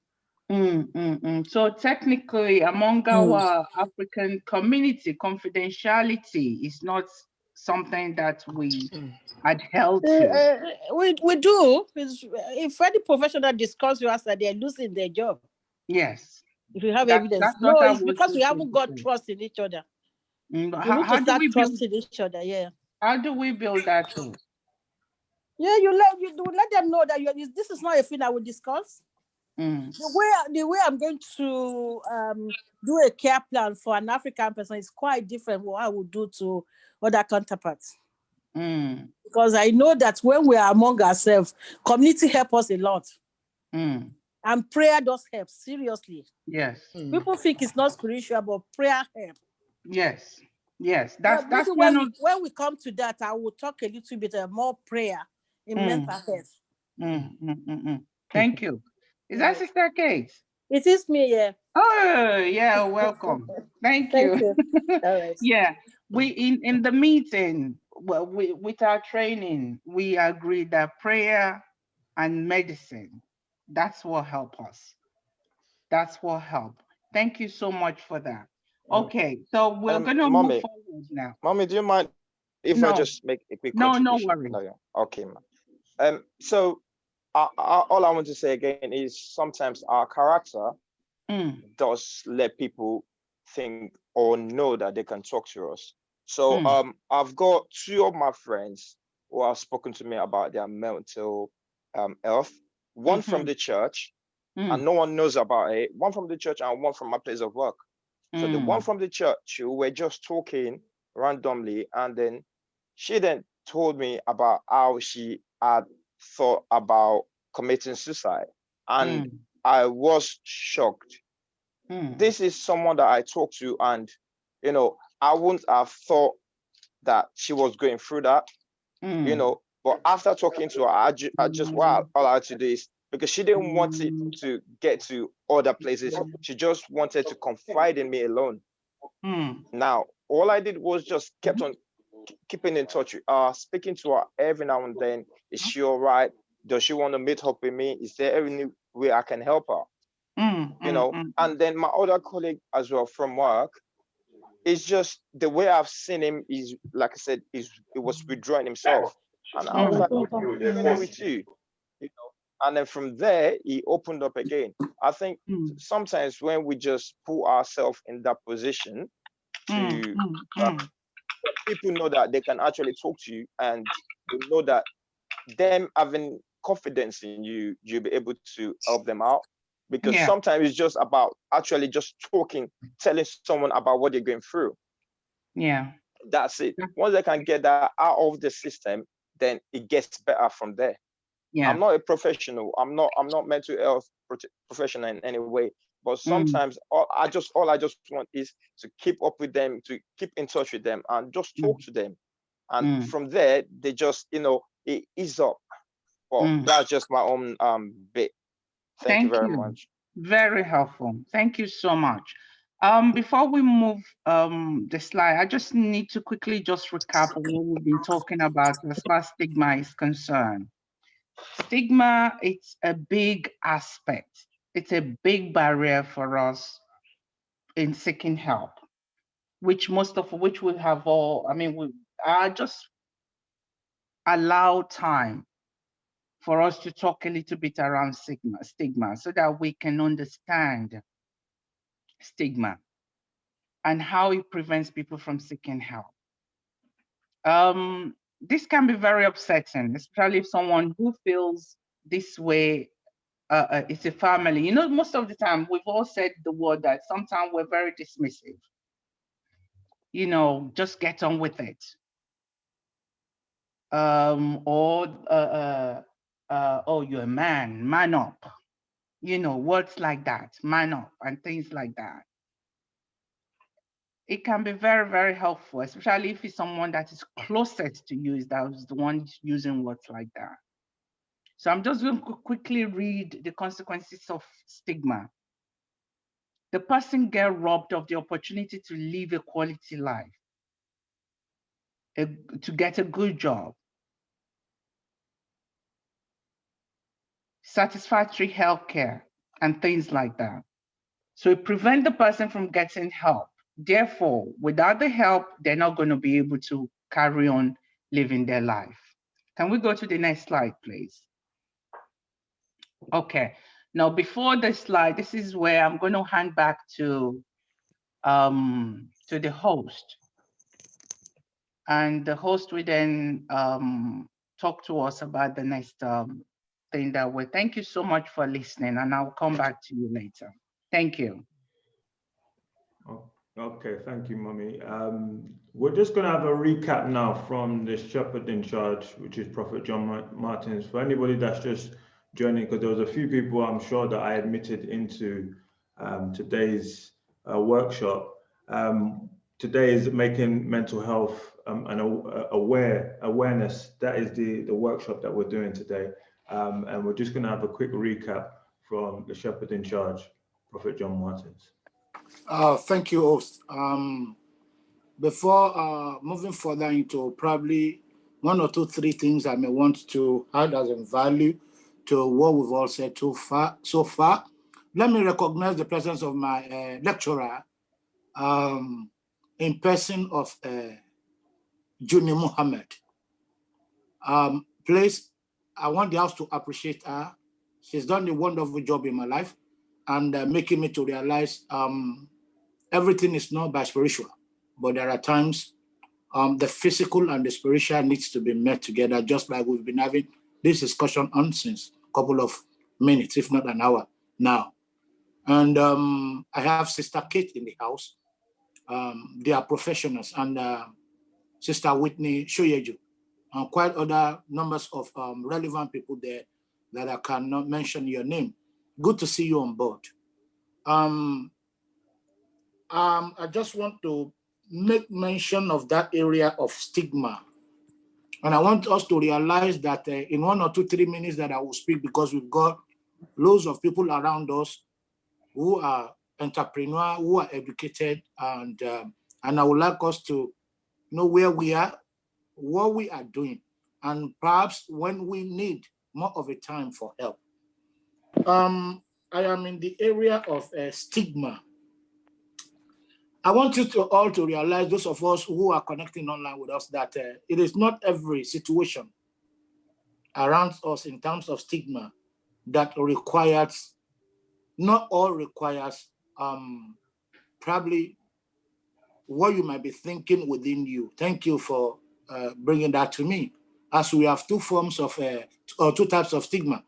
So technically, among our African community, confidentiality is not something that we adhere to. We do. If any professional discuss you outside, they're losing their job. Yes. If you have evidence. No, it's because we haven't got trust in each other. How do we trust in each other? Yeah. How do we build that trust? Yeah, you let them know that this is not a thing I will discuss. The way I'm going to do a care plan for an African person is quite different from what I would do to other counterparts. Because I know that when we are among ourselves, community help us a lot. And prayer does help, seriously. Yes. People think it's not spiritual, but prayer help. Yes. Yes, that's maybe one of. when we come to that, I will talk a little bit more prayer in mental health. Thank you. Is that Sister Kate? It is me, yeah. Oh, yeah, welcome. Thank you. Thank you. All right. Yeah, we in the meeting, well, with our training, we agreed that prayer and medicine, that's what help us. That's what help. Thank you so much for that. Okay, so we're gonna move forward now. Mommy, do you mind if I just make a quick contribution? No worries. No, okay, man. So all I want to say again is sometimes our character does let people think or know that they can talk to us. So I've got 2 of my friends who have spoken to me about their mental health. One from the church, and no one knows about it. One from the church and one from my place of work. So the one from the church, we were just talking randomly, and then she then told me about how she had thought about committing suicide, and I was shocked. This is someone that I talked to, and you know, I wouldn't have thought that she was going through that, you know. But after talking to her, I just all I had to do is, because she didn't want it to get to other places, she just wanted to confide in me alone. Now, all I did was just kept on keeping in touch with her, speaking to her every now and then. Is she all right? Does she want to meet up with me? Is there any way I can help her? You know, and then my other colleague as well from work, it's just the way I've seen him is, like I said, it was withdrawing himself. And I was like, what's with you? You know, and then from there, he opened up again. I think sometimes when we just put ourselves in that position to people know that they can actually talk to you, and you know that them having confidence in you, you'll be able to help them out. Because sometimes it's just about actually just talking, telling someone about what they're going through. Yeah. That's it. Once they can get that out of the system, then it gets better from there. Yeah. I'm not a professional. I'm not mental health professional in any way. But sometimes all I just want is to keep up with them, to keep in touch with them, and just talk to them. And from there, they just, you know, it is up. But that's just my own bit. Thank you very much. Very helpful. Thank you so much. Before we move the slide, I just need to quickly just recap what we've been talking about as far as stigma is concerned. Stigma, it's a big aspect. It's a big barrier for us in seeking help, which most of which we have all, I mean, we are just allow time for us to talk a little bit around stigma so that we can understand stigma and how it prevents people from seeking help. This can be very upsetting, especially if someone who feels this way, it's a family. You know, most of the time we've all said the word that sometimes we're very dismissive. You know, just get on with it. Oh, you're a man up. You know, words like that, man up and things like that. It can be very, very helpful, especially if it's someone that is closest to you, that is the one using words like that. So I'm just going to quickly read the consequences of stigma. The person gets robbed of the opportunity to live a quality life, to get a good job, satisfactory healthcare, and things like that. So it prevents the person from getting help. Therefore, without the help, they're not going to be able to carry on living their life. Can we go to the next slide, please? Okay. Now, before the slide, this is where I'm going to hand back to the host. And the host will then talk to us about the next thing that we. Thank you so much for listening, and I'll come back to you later. Thank you. Okay, thank you, Mommy. We're just going to have a recap now from the shepherd in charge, which is Prophet John Martins. For anybody that's just joining, because there was a few people I'm sure that I admitted into today's workshop. today is making mental health an awareness. That is the workshop that we're doing today. And we're just going to have a quick recap from the shepherd in charge, Prophet John Martins. Thank you, host. Before moving further into probably 1 or 2, 3 things I may want to add as in value to what we've all said so far, let me recognize the presence of my lecturer in person of Juni Muhammad. Please, I want the house to appreciate her. She's done a wonderful job in my life and making me to realize everything is not by spiritual, but there are times the physical and the spiritual needs to be met together, just like we've been having this discussion on since a couple of minutes, if not an hour now. And I have Sister Kate in the house. They are professionals, and Sister Whitney Shoyeju, and quite other numbers of relevant people there that I cannot mention your name. Good to see you on board. I just want to make mention of that area of stigma. And I want us to realize that in 1 or 2, 3 minutes that I will speak, because we've got loads of people around us who are entrepreneurs, who are educated, and I would like us to know where we are, what we are doing, and perhaps when we need more of a time for help. I am in the area of stigma. I want you to all to realize, those of us who are connecting online with us, that it is not every situation around us in terms of stigma that requires, not all requires probably what you might be thinking within you. Thank you for bringing that to me, as we have 2 forms of, or 2 types of stigma.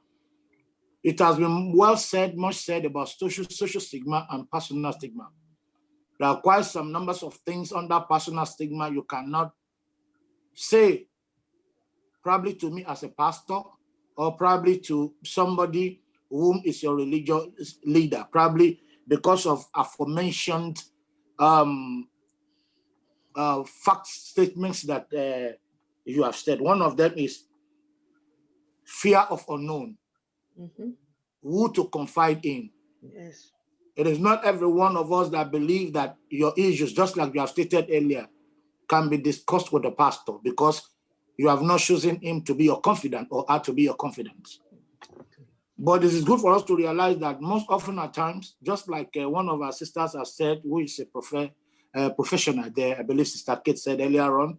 It has been well said, much said about social stigma and personal stigma. There are quite some numbers of things under personal stigma you cannot say, probably to me as a pastor, or probably to somebody whom is your religious leader, probably because of aforementioned fact statements that you have said. One of them is fear of unknown, who to confide in. Yes. It is not every one of us that believe that your issues, just like you have stated earlier, can be discussed with the pastor, because you have not chosen him to be your confidant or her to be your confidant. But it is good for us to realize that most often at times, just like one of our sisters has said, who is a professional there, I believe Sister Kate said earlier on,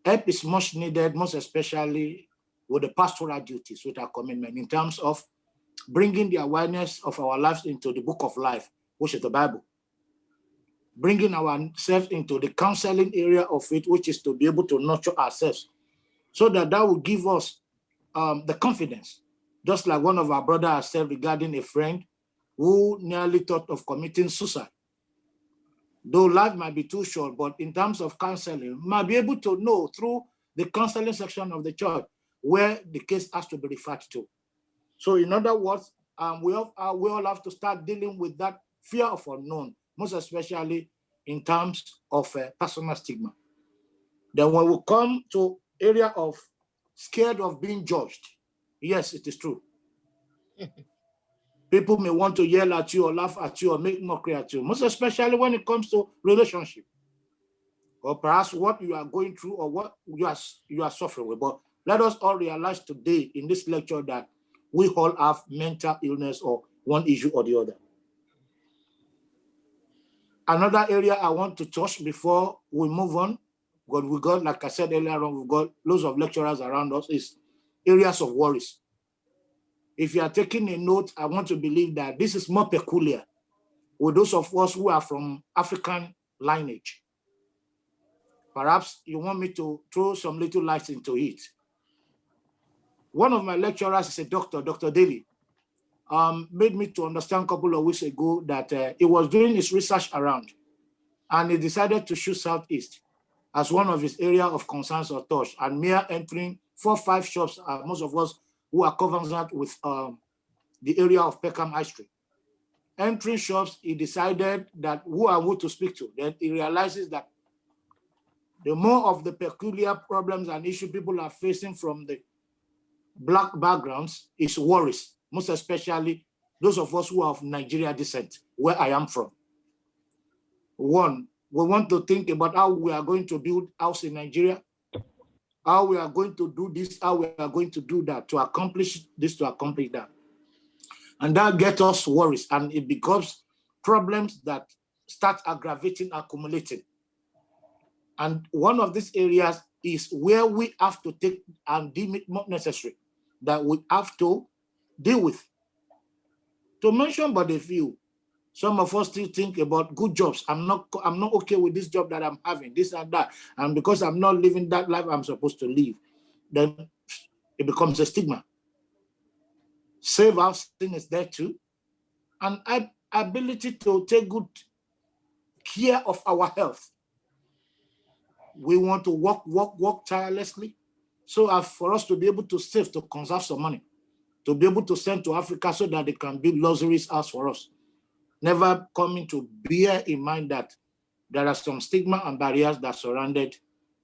help is much needed, most especially with the pastoral duties, with our commitment in terms of bringing the awareness of our lives into the book of life, which is the Bible. Bringing ourselves into the counseling area of it, which is to be able to nurture ourselves, so that will give us the confidence. Just like one of our brothers has said regarding a friend who nearly thought of committing suicide. Though life might be too short, but in terms of counseling, might be able to know through the counseling section of the church where the case has to be referred to. So in other words, we all have to start dealing with that fear of unknown, most especially in terms of personal stigma. Then when we come to area of scared of being judged, yes, it is true. People may want to yell at you or laugh at you or make mockery at you, most especially when it comes to relationship, or perhaps what you are going through or what you are suffering with. But let us all realize today in this lecture that we all have mental illness or one issue or the other. Another area I want to touch before we move on, because we got, like I said earlier on, we've got loads of lecturers around us, is areas of worries. If you are taking a note, I want to believe that this is more peculiar with those of us who are from African lineage. Perhaps you want me to throw some little light into it. One of my lecturers is a doctor, Dr. Daly, made me to understand a couple of weeks ago that he was doing his research around, and he decided to choose Southeast as one of his area of concerns or touch, and mere entering 4 or 5 shops, most of us who are conversant with the area of Peckham High Street. entering shops, he decided that who I want to speak to. Then he realizes that the more of the peculiar problems and issues people are facing from the Black backgrounds is worries, most especially those of us who are of Nigeria descent, where I am from. One, we want to think about how we are going to build house in Nigeria, how we are going to do this, how we are going to do that, to accomplish this, to accomplish that. And that gets us worries, and it becomes problems that start aggravating, accumulating. And one of these areas is where we have to take and deem it not necessary, that we have to deal with. To mention but a few, some of us still think about good jobs. I'm not okay with this job that I'm having, this and that. And because I'm not living that life I'm supposed to live, then it becomes a stigma. Save housing is there too. And ability to take good care of our health. We want to work tirelessly. So as for us to be able to save, to conserve some money, to be able to send to Africa so that they can build luxurious house for us. Never coming to bear in mind that there are some stigma and barriers that surrounded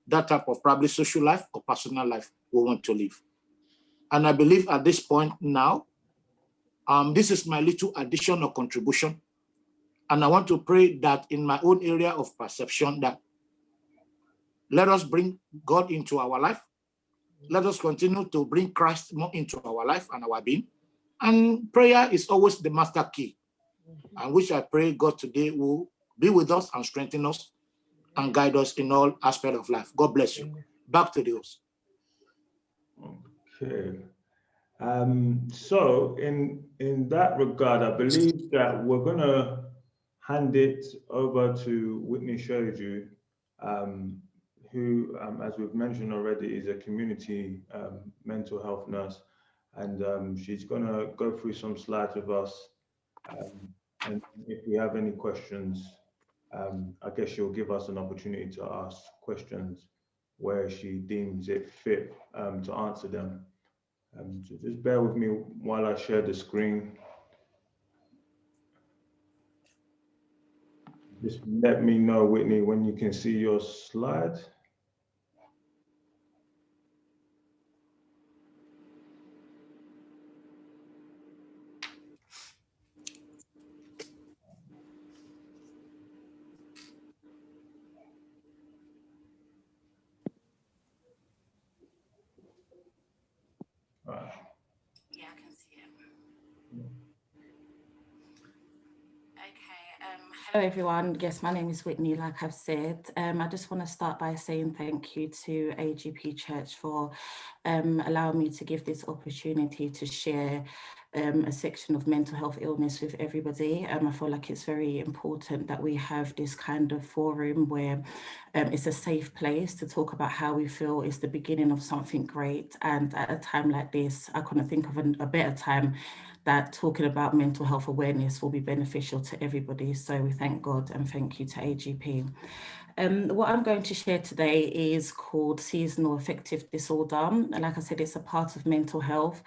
that type of probably social life or personal life we want to live. And I believe at this point now, this is my little addition or contribution. And I want to pray that in my own area of perception, that let us bring God into our life. Let us continue to bring Christ more into our life and our being. And prayer is always the master key. And which I pray God today will be with us and strengthen us and guide us in all aspects of life. God bless you. Back to the host. Okay. So in that regard, I believe that we're going to hand it over to Whitney Shoju, who, as we've mentioned already, is a community mental health nurse. And she's going to go through some slides with us. And if we have any questions, I guess she'll give us an opportunity to ask questions where she deems it fit to answer them. So just bear with me while I share the screen. Just let me know, Whitney, when you can see your slide. Right. Yeah, I can see it. Okay. Hello, everyone. Yes, my name is Whitney, like I've said. I just want to start by saying thank you to AGP Church for allowing me to give this opportunity to share a section of mental health illness with everybody. I feel like it's very important that we have this kind of forum where it's a safe place to talk about how we feel is the beginning of something great. And at a time like this, I couldn't think of a better time that talking about mental health awareness will be beneficial to everybody. So we thank God and thank you to AGP. What I'm going to share today is called seasonal affective disorder. And like I said, it's a part of mental health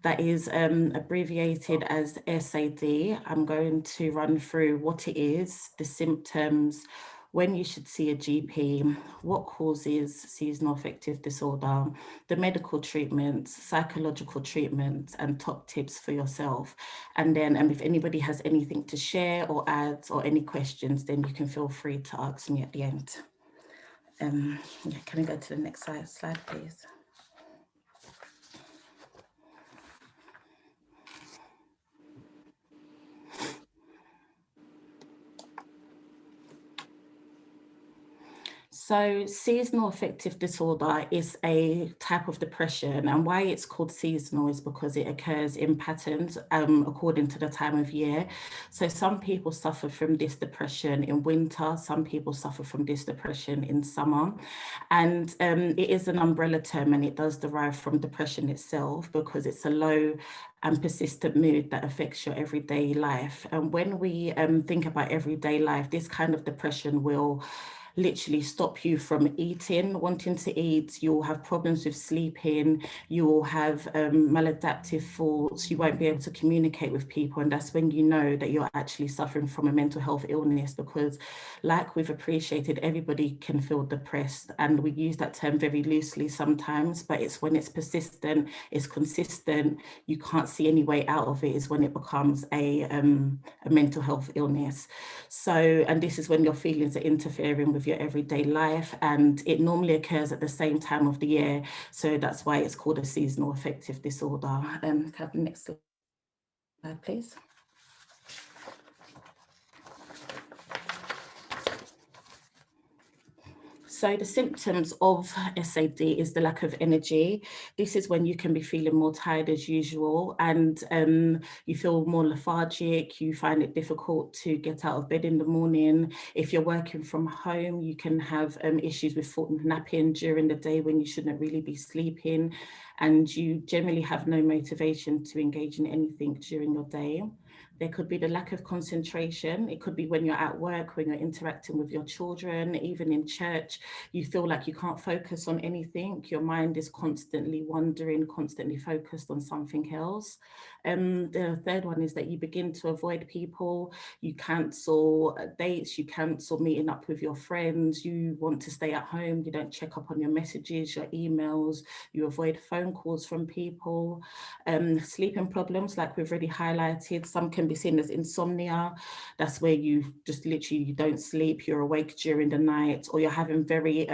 that is abbreviated as SAD. I'm going to run through what it is, the symptoms, when you should see a GP, what causes seasonal affective disorder, the medical treatments, psychological treatments, and top tips for yourself. And then if anybody has anything to share or add or any questions, then you can feel free to ask me at the end. Yeah, can we go to the next slide, please? So seasonal affective disorder is a type of depression, and why it's called seasonal is because it occurs in patterns according to the time of year. So some people suffer from this depression in winter, some people suffer from this depression in summer, and it is an umbrella term, and it does derive from depression itself because it's a low and persistent mood that affects your everyday life. And when we think about everyday life, this kind of depression will literally stop you from eating, wanting to eat. You'll have problems with sleeping. You will have maladaptive thoughts. You won't be able to communicate with people. And that's when you know that you're actually suffering from a mental health illness, because like we've appreciated, everybody can feel depressed. And we use that term very loosely sometimes, but it's when it's persistent, it's consistent, you can't see any way out of it, is when it becomes a mental health illness. So, and this is when your feelings are interfering with your everyday life, and it normally occurs at the same time of the year. So that's why it's called a seasonal affective disorder. Can I have the next slide, please? So the symptoms of SAD is the lack of energy. This is when you can be feeling more tired as usual, and you feel more lethargic. You find it difficult to get out of bed in the morning. If you're working from home, you can have issues with napping during the day when you shouldn't really be sleeping, and you generally have no motivation to engage in anything during your day. There could be the lack of concentration. It could be when you're at work, when you're interacting with your children, even in church, you feel like you can't focus on anything. Your mind is constantly wandering, constantly focused on something else. The third one is that you begin to avoid people. You cancel dates, you cancel meeting up with your friends. You want to stay at home. You don't check up on your messages, your emails. You avoid phone calls from people. Sleeping problems, like we've already highlighted, some can be seen as insomnia. That's where you just literally, you don't sleep, you're awake during the night, or you're having very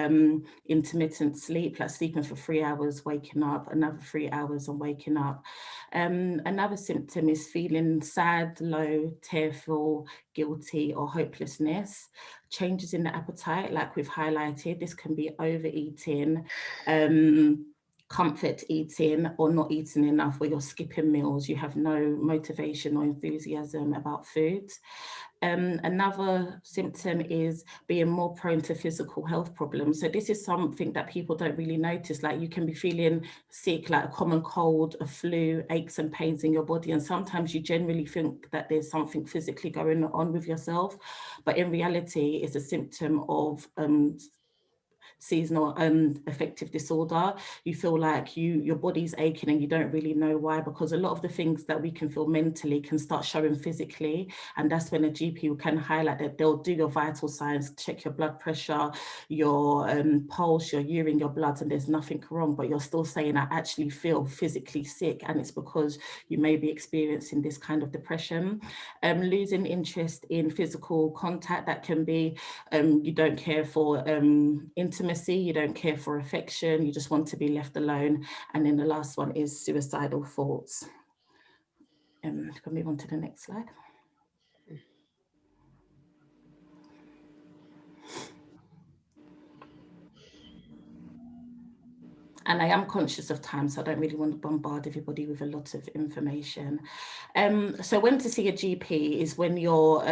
intermittent sleep, like sleeping for 3 hours, waking up, another 3 hours and waking up. Another symptom is feeling sad, low, tearful, guilty, or hopelessness. Changes in the appetite, like we've highlighted, this can be overeating, comfort eating, or not eating enough, where you're skipping meals, you have no motivation or enthusiasm about food. Another symptom is being more prone to physical health problems. So this is something that people don't really notice. Like you can be feeling sick, like a common cold, a flu, aches and pains in your body. And sometimes you generally think that there's something physically going on with yourself. But in reality, it's a symptom of seasonal affective disorder. You feel like your body's aching and you don't really know why, because a lot of the things that we can feel mentally can start showing physically, and that's when a GP can highlight that. They'll do your vital signs, check your blood pressure, your pulse, your urine, your blood, and there's nothing wrong, but you're still saying I actually feel physically sick, and it's because you may be experiencing this kind of depression. Losing interest in physical contact, that can be you don't care for intimacy, you don't care for affection, you just want to be left alone. And then the last one is suicidal thoughts. Can we move on to the next slide? And I am conscious of time, so I don't really want to bombard everybody with a lot of information. So when to see a GP is when your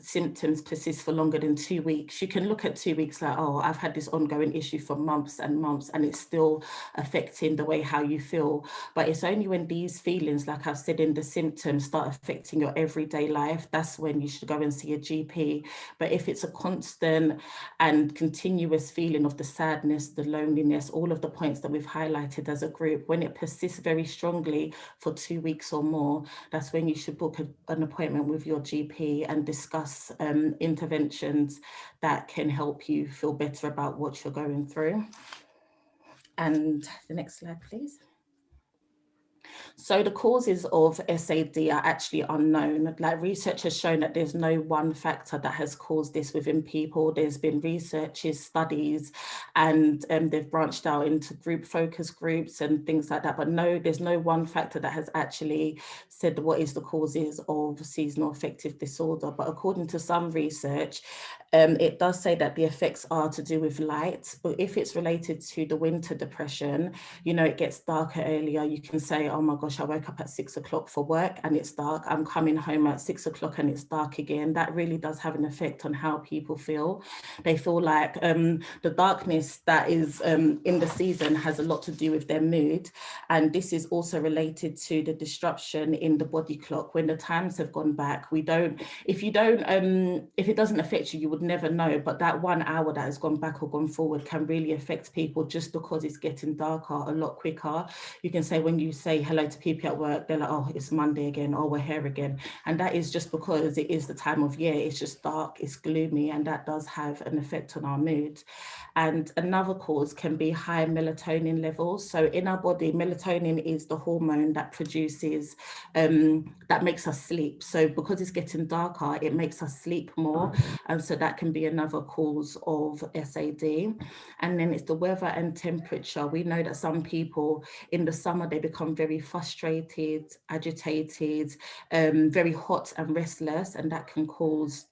symptoms persist for longer than 2 weeks. You can look at 2 weeks like, oh, I've had this ongoing issue for months and months, and it's still affecting the way how you feel. But it's only when these feelings, like I've said in the symptoms, start affecting your everyday life, that's when you should go and see a GP. But if it's a constant and continuous feeling of the sadness, the loneliness, all of the points that we've highlighted as a group, when it persists very strongly for 2 weeks or more, that's when you should book an appointment with your GP and discuss interventions that can help you feel better about what you're going through. And the next slide, please. So the causes of SAD are actually unknown. Like research has shown that there's no one factor that has caused this within people. There's been researches, studies, and they've branched out into group focus groups and things like that. But no, there's no one factor that has actually said what is the causes of seasonal affective disorder. But according to some research, it does say that the effects are to do with light. But if it's related to the winter depression, you know, it gets darker earlier. You can say, oh my gosh, I woke up at 6 o'clock for work and it's dark. I'm coming home at 6 o'clock and it's dark again. That really does have an effect on how people feel. They feel like the darkness that is in the season has a lot to do with their mood. And this is also related to the disruption in the body clock. When the times have gone back, if it doesn't affect you, you would never know, but that 1 hour that has gone back or gone forward can really affect people just because it's getting darker a lot quicker. You can say, when you say hello to people at work, they're like, oh, it's Monday again, oh, we're here again. And that is just because it is the time of year. It's just dark, it's gloomy, and that does have an effect on our mood. And another cause can be high melatonin levels. So in our body, melatonin is the hormone that produces, that makes us sleep. So because it's getting darker, it makes us sleep more. And so that can be another cause of SAD. And then it's the weather and temperature. We know that some people in the summer, they become very frustrated, agitated, very hot and restless, and that can cause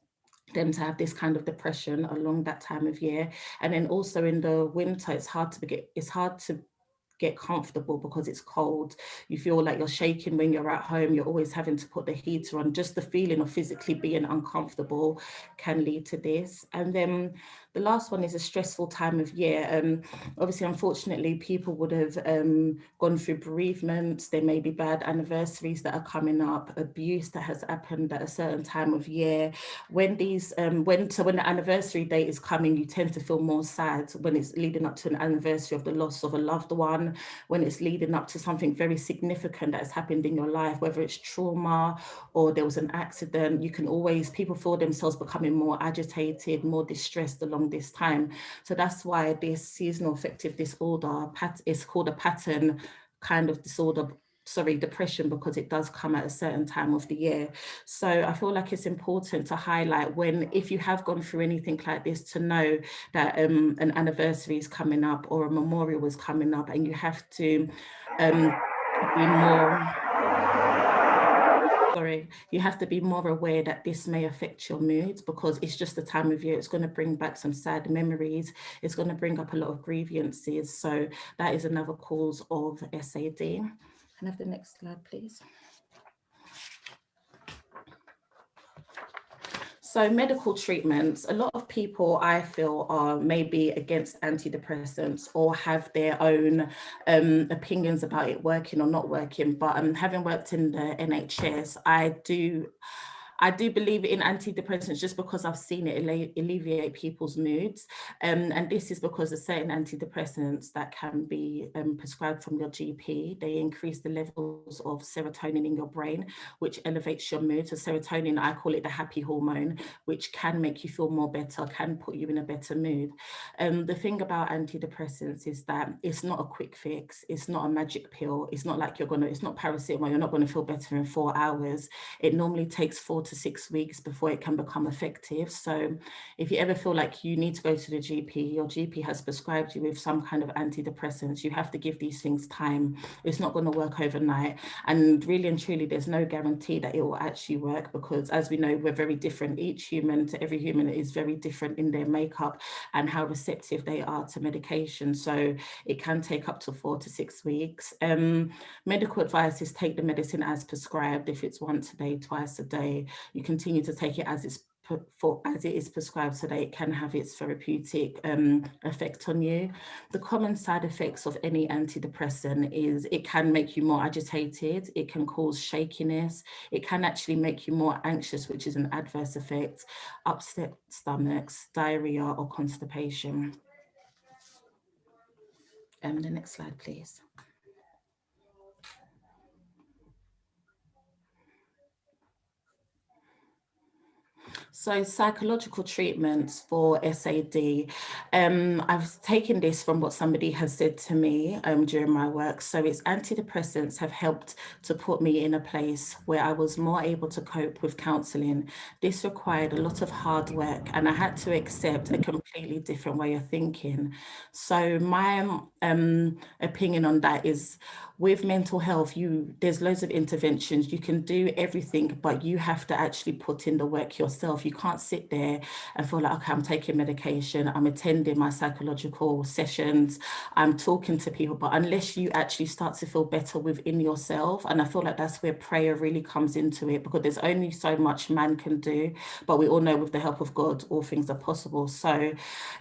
them to have this kind of depression along that time of year. And then also in the winter, it's hard to get comfortable because it's cold. You feel like you're shaking when you're at home. You're always having to put the heater on. Just the feeling of physically being uncomfortable can lead to this. And then the last one is a stressful time of year. Obviously, unfortunately, people would have gone through bereavements. There may be bad anniversaries that are coming up, abuse that has happened at a certain time of year. When these, when the anniversary date is coming, you tend to feel more sad when it's leading up to an anniversary of the loss of a loved one, when it's leading up to something very significant that has happened in your life, whether it's trauma or there was an accident. You can always, people feel themselves becoming more agitated, more distressed along this time. So that's why this seasonal affective disorder is called a pattern kind of disorder, depression, because it does come at a certain time of the year. So I feel like it's important to highlight if you have gone through anything like this, to know that an anniversary is coming up or a memorial is coming up, and you have to be more, you have to be more aware that this may affect your moods, because it's just the time of year. It's going to bring back some sad memories. It's going to bring up a lot of grievances. So that is another cause of SAD. Can I have the next slide, please? So medical treatments, a lot of people, I feel, are maybe against antidepressants or have their own opinions about it working or not working. But having worked in the NHS, I do believe in antidepressants just because I've seen it alleviate people's moods. And this is because of certain antidepressants that can be prescribed from your GP. They increase the levels of serotonin in your brain, which elevates your mood. So serotonin, I call it the happy hormone, which can make you feel more better, can put you in a better mood. The thing about antidepressants is that it's not a quick fix. It's not a magic pill. It's not like it's not paracetamol. You're not going to feel better in 4 hours. It normally takes 4 to 6 weeks before it can become effective. So if you ever feel like you need to go to the GP, your GP has prescribed you with some kind of antidepressants, you have to give these things time. It's not going to work overnight. And really and truly, there's no guarantee that it will actually work, because as we know, we're very different. Each human to every human is very different in their makeup and how receptive they are to medication. So it can take up to 4 to 6 weeks. Medical advice is take the medicine as prescribed. If it's once a day, twice a day, you continue to take it as it is prescribed, so that it can have its therapeutic effect on you. The common side effects of any antidepressant is it can make you more agitated, it can cause shakiness, it can actually make you more anxious, which is an adverse effect, upset stomachs, diarrhea or constipation. The next slide, please. So psychological treatments for SAD, I've taken this from what somebody has said to me during my work. So it's antidepressants have helped to put me in a place where I was more able to cope with counselling. This required a lot of hard work, and I had to accept a completely different way of thinking. So my opinion on that is, with mental health, there's loads of interventions. You can do everything, but you have to actually put in the work yourself. You can't sit there and feel like, okay, I'm taking medication, I'm attending my psychological sessions, I'm talking to people, but unless you actually start to feel better within yourself, and I feel like that's where prayer really comes into it, because there's only so much man can do, but we all know with the help of God, all things are possible. So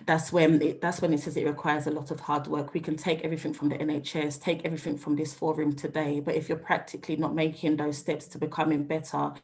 that's when it says it requires a lot of hard work. We can take everything from the NHS, take everything from this forum today, but if you're practically not making those steps to becoming better,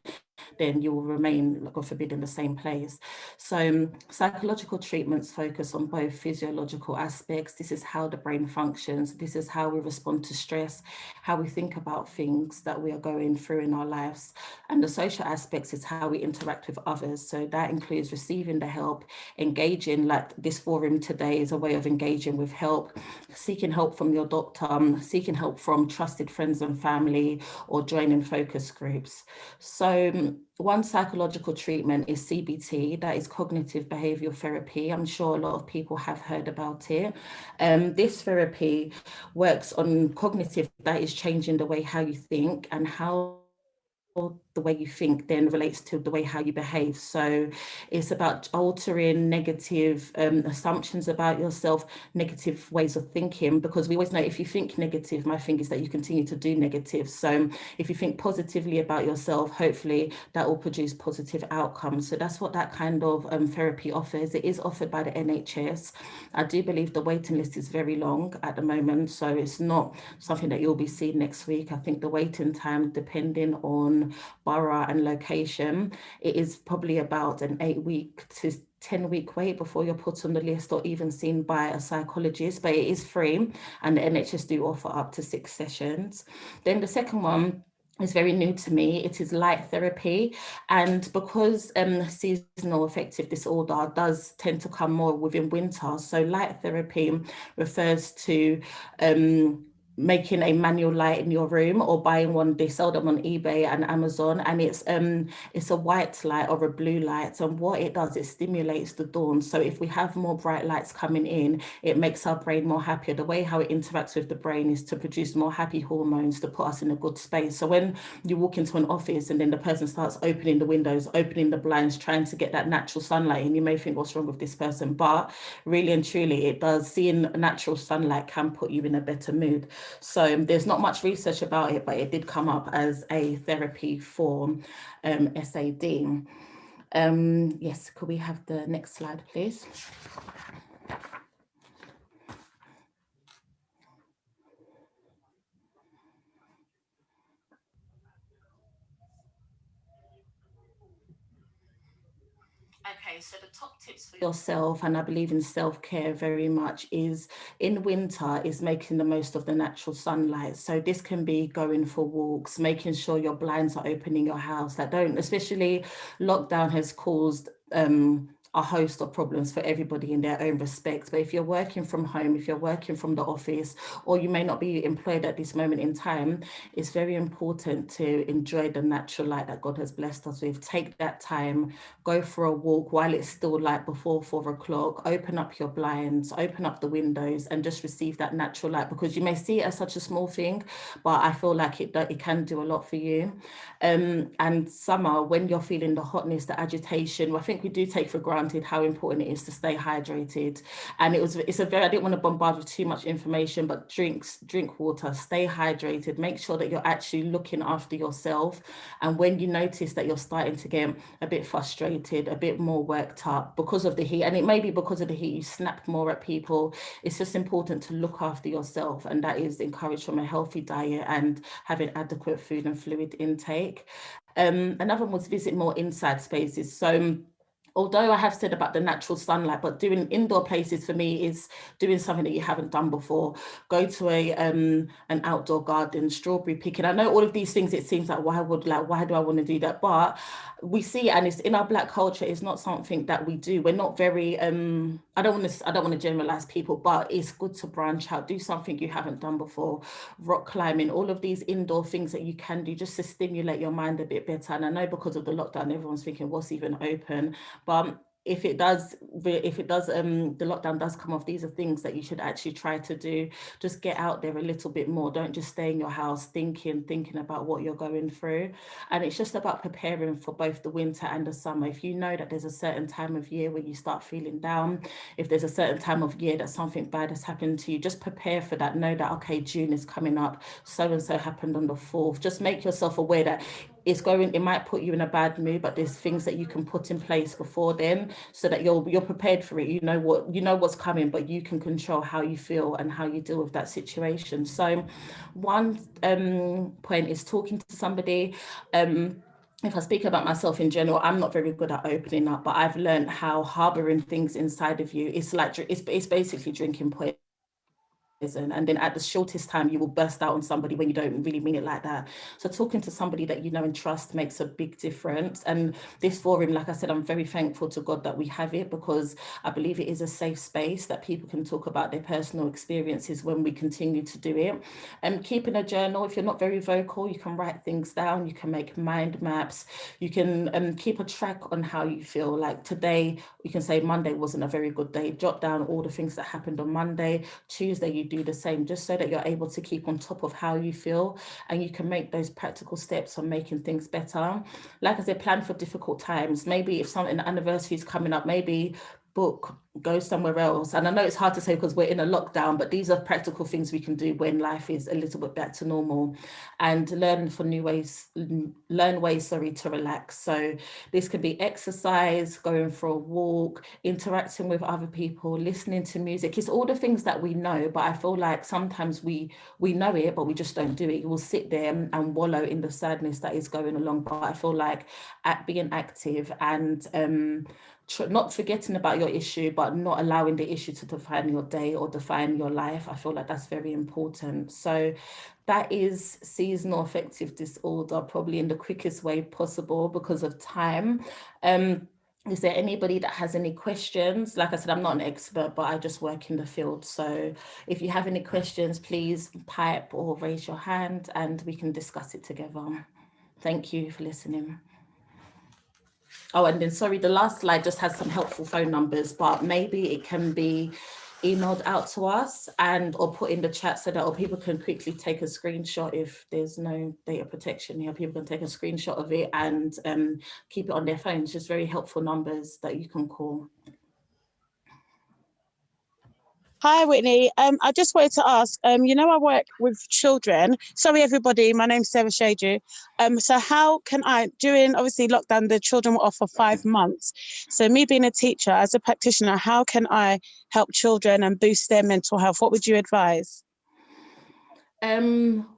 then you will remain, God forbid, in the same place. So psychological treatments focus on both physiological aspects. This is how the brain functions. This is how we respond to stress, how we think about things that we are going through in our lives. And the social aspects is how we interact with others. So that includes receiving the help, engaging, like this forum today is a way of engaging with help, seeking help from your doctor, seeking help from trusted friends and family, or joining focus groups. So one psychological treatment is CBT, that is cognitive behavioral therapy. I'm sure a lot of people have heard about it. This therapy works on cognitive, that is changing the way how you think, and how the way you think then relates to the way how you behave. So it's about altering negative assumptions about yourself, negative ways of thinking, because we always know if you think negative, my thing is that you continue to do negative. So if you think positively about yourself, hopefully that will produce positive outcomes. So that's what that kind of therapy offers. It is offered by the NHS. I do believe the waiting list is very long at the moment, so it's not something that you'll be seeing next week. I think the waiting time, depending on borough and location, it is probably about an 8-week to 10-week wait before you're put on the list or even seen by a psychologist, but it is free, and the NHS do offer up to 6 sessions. Then the second one is very new to me. It is light therapy, and because seasonal affective disorder does tend to come more within winter, so light therapy refers to making a manual light in your room or buying one. They sell them on eBay and Amazon, and it's a white light or a blue light, and what it does, it stimulates the dawn. So if we have more bright lights coming in, it makes our brain more happier. The way how it interacts with the brain is to produce more happy hormones to put us in a good space. So when you walk into an office and then the person starts opening the windows, opening the blinds, trying to get that natural sunlight, and you may think, what's wrong with this person? But really and truly, it does. Seeing natural sunlight can put you in a better mood. So there's not much research about it, but it did come up as a therapy for SAD. Yes, could we have the next slide, please? Okay, so the top tips for yourself, and I believe in self-care very much, is in winter is making the most of the natural sunlight. So this can be going for walks, making sure your blinds are open in your house. That don't, especially lockdown has caused a host of problems for everybody in their own respect. But if you're working from home, if you're working from the office, or you may not be employed at this moment in time, it's very important to enjoy the natural light that God has blessed us with. Take that time, go for a walk while it's still light before 4 o'clock, open up your blinds, open up the windows, and just receive that natural light, because you may see it as such a small thing, but I feel like it can do a lot for you. And summer, when you're feeling the hotness, the agitation, I think we do take for granted how important it is to stay hydrated. And I didn't want to bombard with too much information, but drink water, stay hydrated, make sure that you're actually looking after yourself. And when you notice that you're starting to get a bit frustrated, a bit more worked up because of the heat, and it may be because of the heat, you snap more at people, it's just important to look after yourself, and that is encouraged from a healthy diet and having adequate food and fluid intake. Another one was visit more inside spaces. So although I have said about the natural sunlight, but doing indoor places for me is doing something that you haven't done before. Go to an outdoor garden, strawberry picking. I know all of these things, it seems like, why do I want to do that? But we see, and it's in our Black culture, it's not something that we do. We're not very, I don't want to generalize people, but it's good to branch out, do something you haven't done before. Rock climbing, all of these indoor things that you can do just to stimulate your mind a bit better. And I know because of the lockdown, everyone's thinking, what's even open? But if it does, the lockdown does come off, these are things that you should actually try to do. Just get out there a little bit more. Don't just stay in your house thinking about what you're going through. And it's just about preparing for both the winter and the summer. If you know that there's a certain time of year where you start feeling down, if there's a certain time of year that something bad has happened to you, just prepare for that. Know that, okay, June is coming up, so-and-so happened on the 4th. Just make yourself aware that it might put you in a bad mood, but there's things that you can put in place before then so that you're prepared for it. You know what's coming, but you can control how you feel and how you deal with that situation. So one point is talking to somebody. if I speak about myself in general, I'm not very good at opening up, but I've learned how harboring things inside of you, it's like, it's basically drinking poison. And then at the shortest time, you will burst out on somebody when you don't really mean it like that. So talking to somebody that you know and trust makes a big difference. And this forum, like I said, I'm very thankful to God that we have it, because I believe it is a safe space that people can talk about their personal experiences when we continue to do it. And keeping a journal, if you're not very vocal, you can write things down, you can make mind maps, you can keep a track on how you feel. Like today, you can say Monday wasn't a very good day. Jot down all the things that happened on Monday. Tuesday, you do the same, just so that you're able to keep on top of how you feel, and you can make those practical steps on making things better. Like I said, plan for difficult times. Maybe if an anniversary is coming up, maybe book, go somewhere else. And I know it's hard to say because we're in a lockdown, but these are practical things we can do when life is a little bit back to normal, and learn ways to relax. So this could be exercise, going for a walk, interacting with other people, listening to music. It's all the things that we know, but I feel like sometimes we know it, but we just don't do it. You will sit there and wallow in the sadness that is going along. But I feel like being active and not forgetting about your issue, but not allowing the issue to define your day or define your life. I feel like that's very important. So that is seasonal affective disorder, probably in the quickest way possible because of time. Is there anybody that has any questions? Like I said, I'm not an expert, but I just work in the field. So if you have any questions, please pipe or raise your hand and we can discuss it together. Thank you for listening. Oh, and then sorry, the last slide just has some helpful phone numbers, but maybe it can be emailed out to us or put in the chat so that people can quickly take a screenshot. If there's no data protection here, people can take a screenshot of it and keep it on their phones. Just very helpful numbers that you can call. Hi, Whitney. I just wanted to ask, you know, I work with children. Sorry, everybody. My name's Sarah Shadu. So how can during obviously lockdown, the children were off for 5 months. So me being a teacher, as a practitioner, how can I help children and boost their mental health? What would you advise?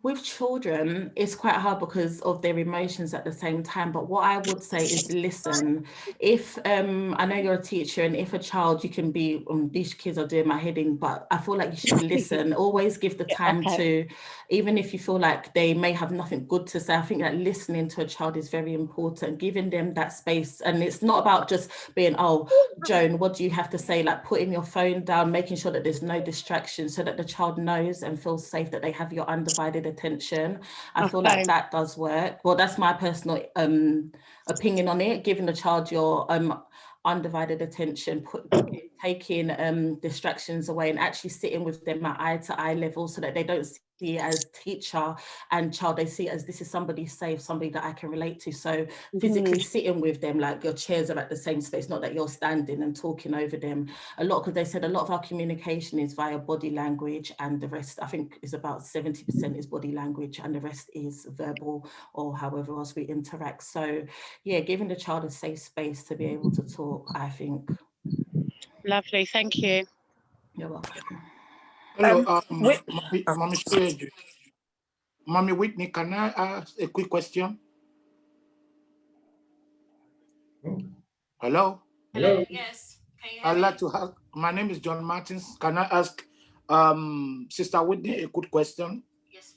With children, it's quite hard because of their emotions at the same time. But what I would say is listen. If I know you're a teacher, and if a child, you can be, these kids are doing my head in, but I feel like you should listen. Always give the time to, even if you feel like they may have nothing good to say. I think that listening to a child is very important, giving them that space. And it's not about just being, oh, Joan, what do you have to say? Like putting your phone down, making sure that there's no distractions so that the child knows and feels safe that they have your undivided attention. I feel like that does work. Well, that's my personal opinion on it. Giving the child your undivided attention, taking distractions away, and actually sitting with them at eye-to-eye level so that they don't see it as teacher and child, they see it as this is somebody safe, somebody that I can relate to. So physically sitting with them, like your chairs are at the same space, not that you're standing and talking over them a lot, because they said a lot of our communication is via body language, and the rest, I think, is about 70% is body language and the rest is verbal or however else we interact. So yeah, giving the child a safe space to be able to talk, I think. Lovely, thank you. You're welcome. Hello, Mommy Whitney, can I ask a quick question? Hello? Hello, yes. I'd like to ask, my name is John Martins. Can I ask Sister Whitney a good question? Yes.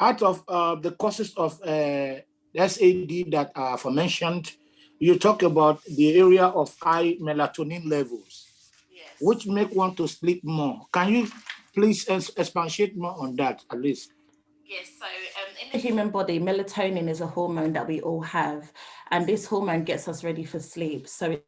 Out of the causes of SAD that are aforementioned, you talk about the area of high melatonin levels, yes, which make one to sleep more. Can you please expatiate more on that, at least? Yes, so in the human body, melatonin is a hormone that we all have, and this hormone gets us ready for sleep. So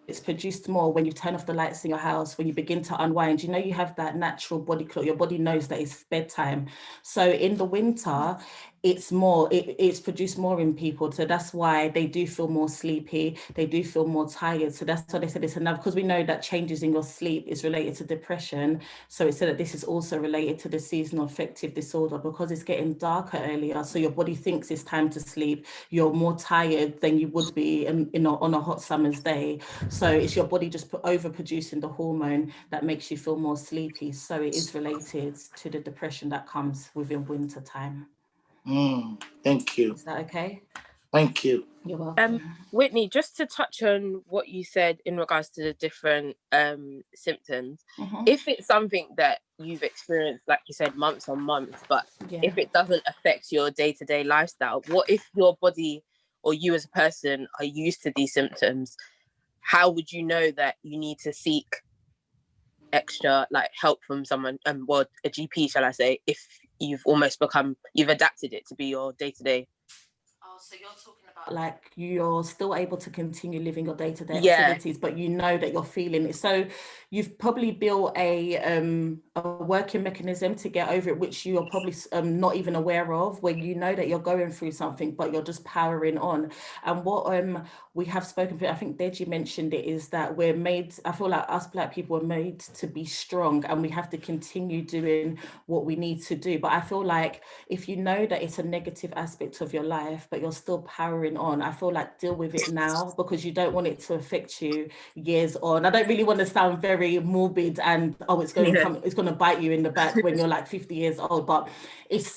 it's produced more when you turn off the lights in your house, when you begin to unwind. You know, you have that natural body clock. Your body knows that it's bedtime. So in the winter, it's more, it's produced more in people. So that's why they do feel more sleepy. They do feel more tired. So that's why they said it's enough, because we know that changes in your sleep is related to depression. So it said that this is also related to the seasonal affective disorder, because it's getting darker earlier. So your body thinks it's time to sleep. You're more tired than you would be on a hot summer's day. So it's your body just overproducing the hormone that makes you feel more sleepy. So it is related to the depression that comes within winter time. Thank you. Is that okay? Thank you. You're welcome. Whitney, just to touch on what you said in regards to the different symptoms, if it's something that you've experienced, like you said, months on months, but if it doesn't affect your day-to-day lifestyle, what if your body or you as a person are used to these symptoms? How would you know that you need to seek extra help from someone, well, a GP, shall I say, if you've adapted it to be your day-to-day? Oh, so you're talking about like you're still able to continue living your day-to-day activities, but you know that you're feeling it. So you've probably built a working mechanism to get over it, which you're probably not even aware of, where you know that you're going through something, but you're just powering on. And what we have spoken to, I think Deji mentioned it, is that we're made, I feel like us Black people are made to be strong, and we have to continue doing what we need to do. But I feel like if you know that it's a negative aspect of your life, but you're still powering on, I feel like deal with it now, because you don't want it to affect you years on. I don't really want to sound very morbid and it's going to come, it's going to bite you in the back when you're like 50 years old, but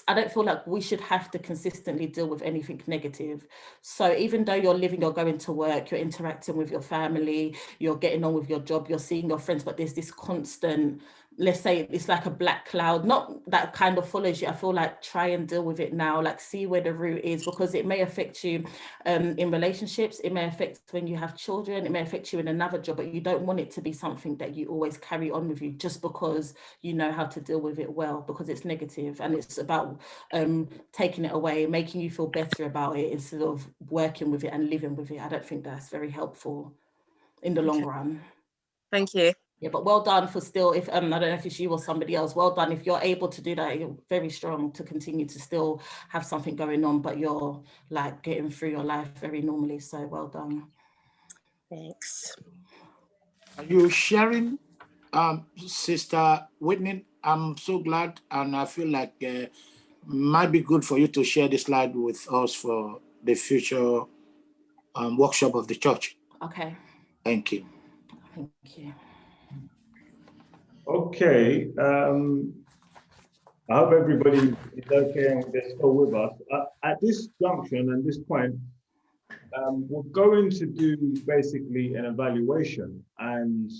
I don't feel like we should have to consistently deal with anything negative. So even though you're going to work, you're interacting with your family, you're getting on with your job, you're seeing your friends, but there's this constant, let's say it's like a black cloud, not that kind of follows you. I feel like try and deal with it now, like see where the root is, because it may affect you in relationships, it may affect when you have children, it may affect you in another job, but you don't want it to be something that you always carry on with you just because you know how to deal with it well, because it's negative, and it's about taking it away, making you feel better about it instead of working with it and living with it. I don't think that's very helpful in the long run. Thank you. Yeah, but well done for still, if I don't know if it's you or somebody else, well done. If you're able to do that, you're very strong to continue to still have something going on, but you're like getting through your life very normally. So well done. Thanks. Are you sharing, Sister Whitney? I'm so glad, and I feel like might be good for you to share this slide with us for the future workshop of the church. Okay. Thank you. Thank you. Okay. I hope everybody is okay and they're still with us. At this junction and this point, we're going to do basically an evaluation, and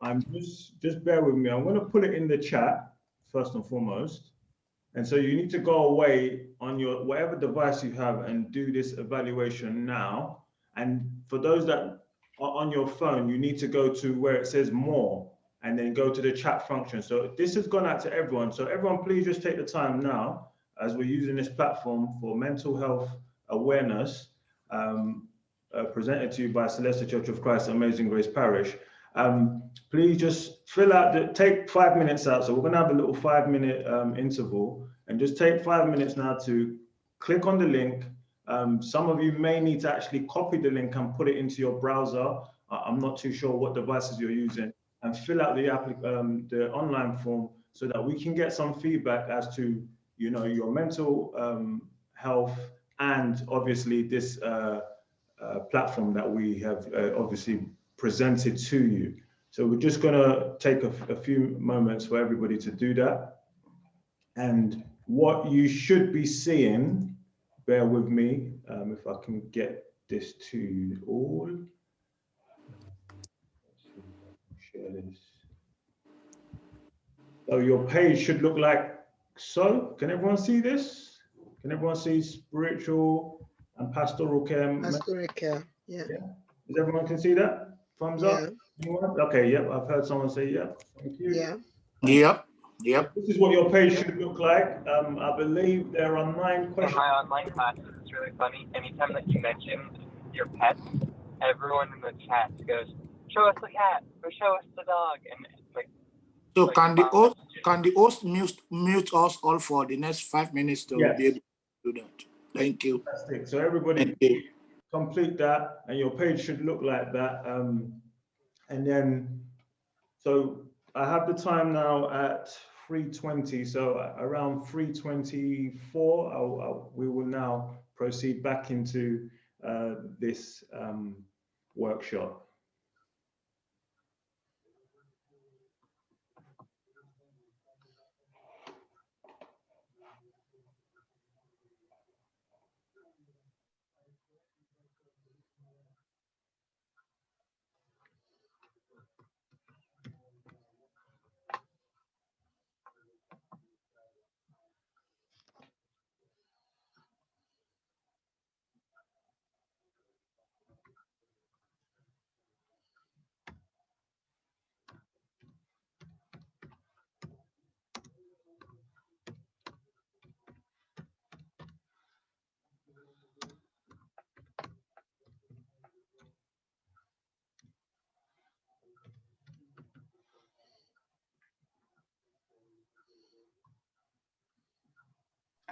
I'm just bear with me. I'm going to put it in the chat first and foremost. And so you need to go away on your whatever device you have and do this evaluation now. And for those that are on your phone, you need to go to where it says more and then go to the chat function. So this has gone out to everyone. So everyone, please just take the time now, as we're using this platform for mental health awareness, presented to you by Celestial Church of Christ, Amazing Grace Parish. Please just fill out, take 5 minutes out. So we're gonna have a little 5-minute interval, and just take 5 minutes now to click on the link. Some of you may need to actually copy the link and put it into your browser. I'm not too sure what devices you're using, and fill out the online form so that we can get some feedback as to your mental health, and obviously this platform that we have obviously presented to you. So we're just going to take a few moments for everybody to do that. And what you should be seeing, bear with me, if I can get this to you all. Let's see if I can share this. So your page should look like so. Can everyone see this? Can everyone see spiritual and pastoral care? Pastoral care, yeah. Does everyone can see that? Thumbs up? Anyone? Okay, yep, I've heard someone say yep. Thank you. Yeah. Yep. This is what your page should look like. I believe there are 9 questions. In my online classes, it's really funny. Anytime that you mention your pets, everyone in the chat goes, "Show us the cat," or "Show us the dog," and it's like. So can the host mute us all for the next 5 minutes to be able to do that? Thank you. Fantastic. So everybody complete that, and your page should look like that. And then, so I have the time now at 3:20. So around 3:24, we will now proceed back into this workshop.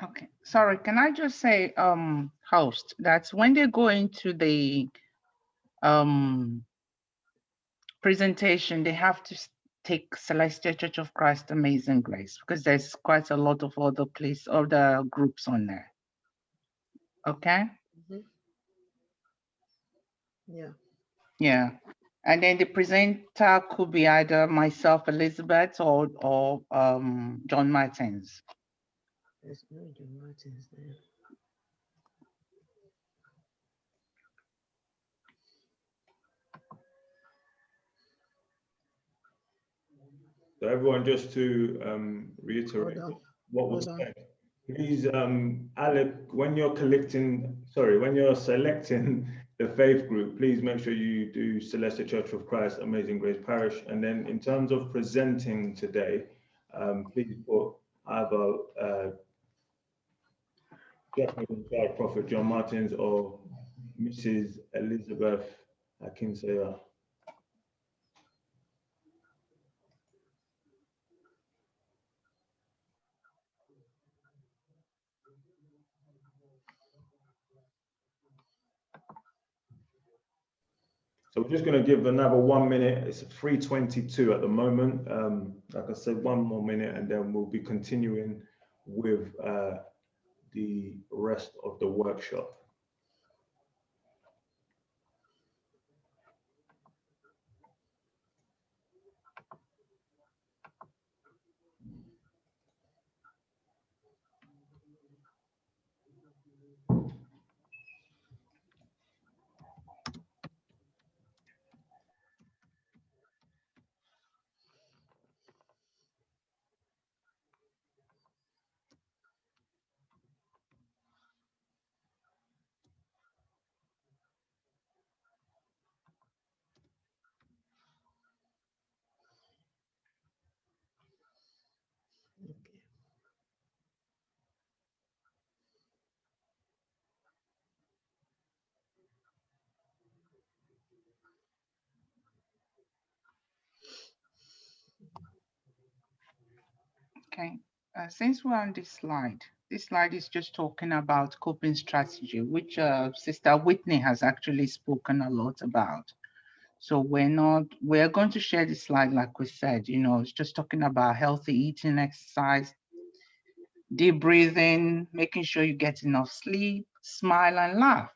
Okay, sorry, can I just say, host, that's when they go into the presentation, they have to take Celestial Church of Christ Amazing Grace, because there's quite a lot of other groups on there. Okay? Yeah. Yeah. And then the presenter could be either myself, Elizabeth, or John Martins. There's no John Martins there. So everyone, just to reiterate what was said, please, Alec, when you're selecting the faith group, please make sure you do Celestial Church of Christ Amazing Grace Parish. And then in terms of presenting today, please put either Prophet John Martins or Mrs. Elizabeth Akinsaya. So we're just going to give another 1 minute. It's 3:22 at the moment. Like I said, 1 more minute, and then we'll be continuing with the rest of the workshop. Okay, since we're on this slide is just talking about coping strategy, which Sister Whitney has actually spoken a lot about. So we're going to share this slide, like we said, it's just talking about healthy eating, exercise, deep breathing, making sure you get enough sleep, smile and laugh,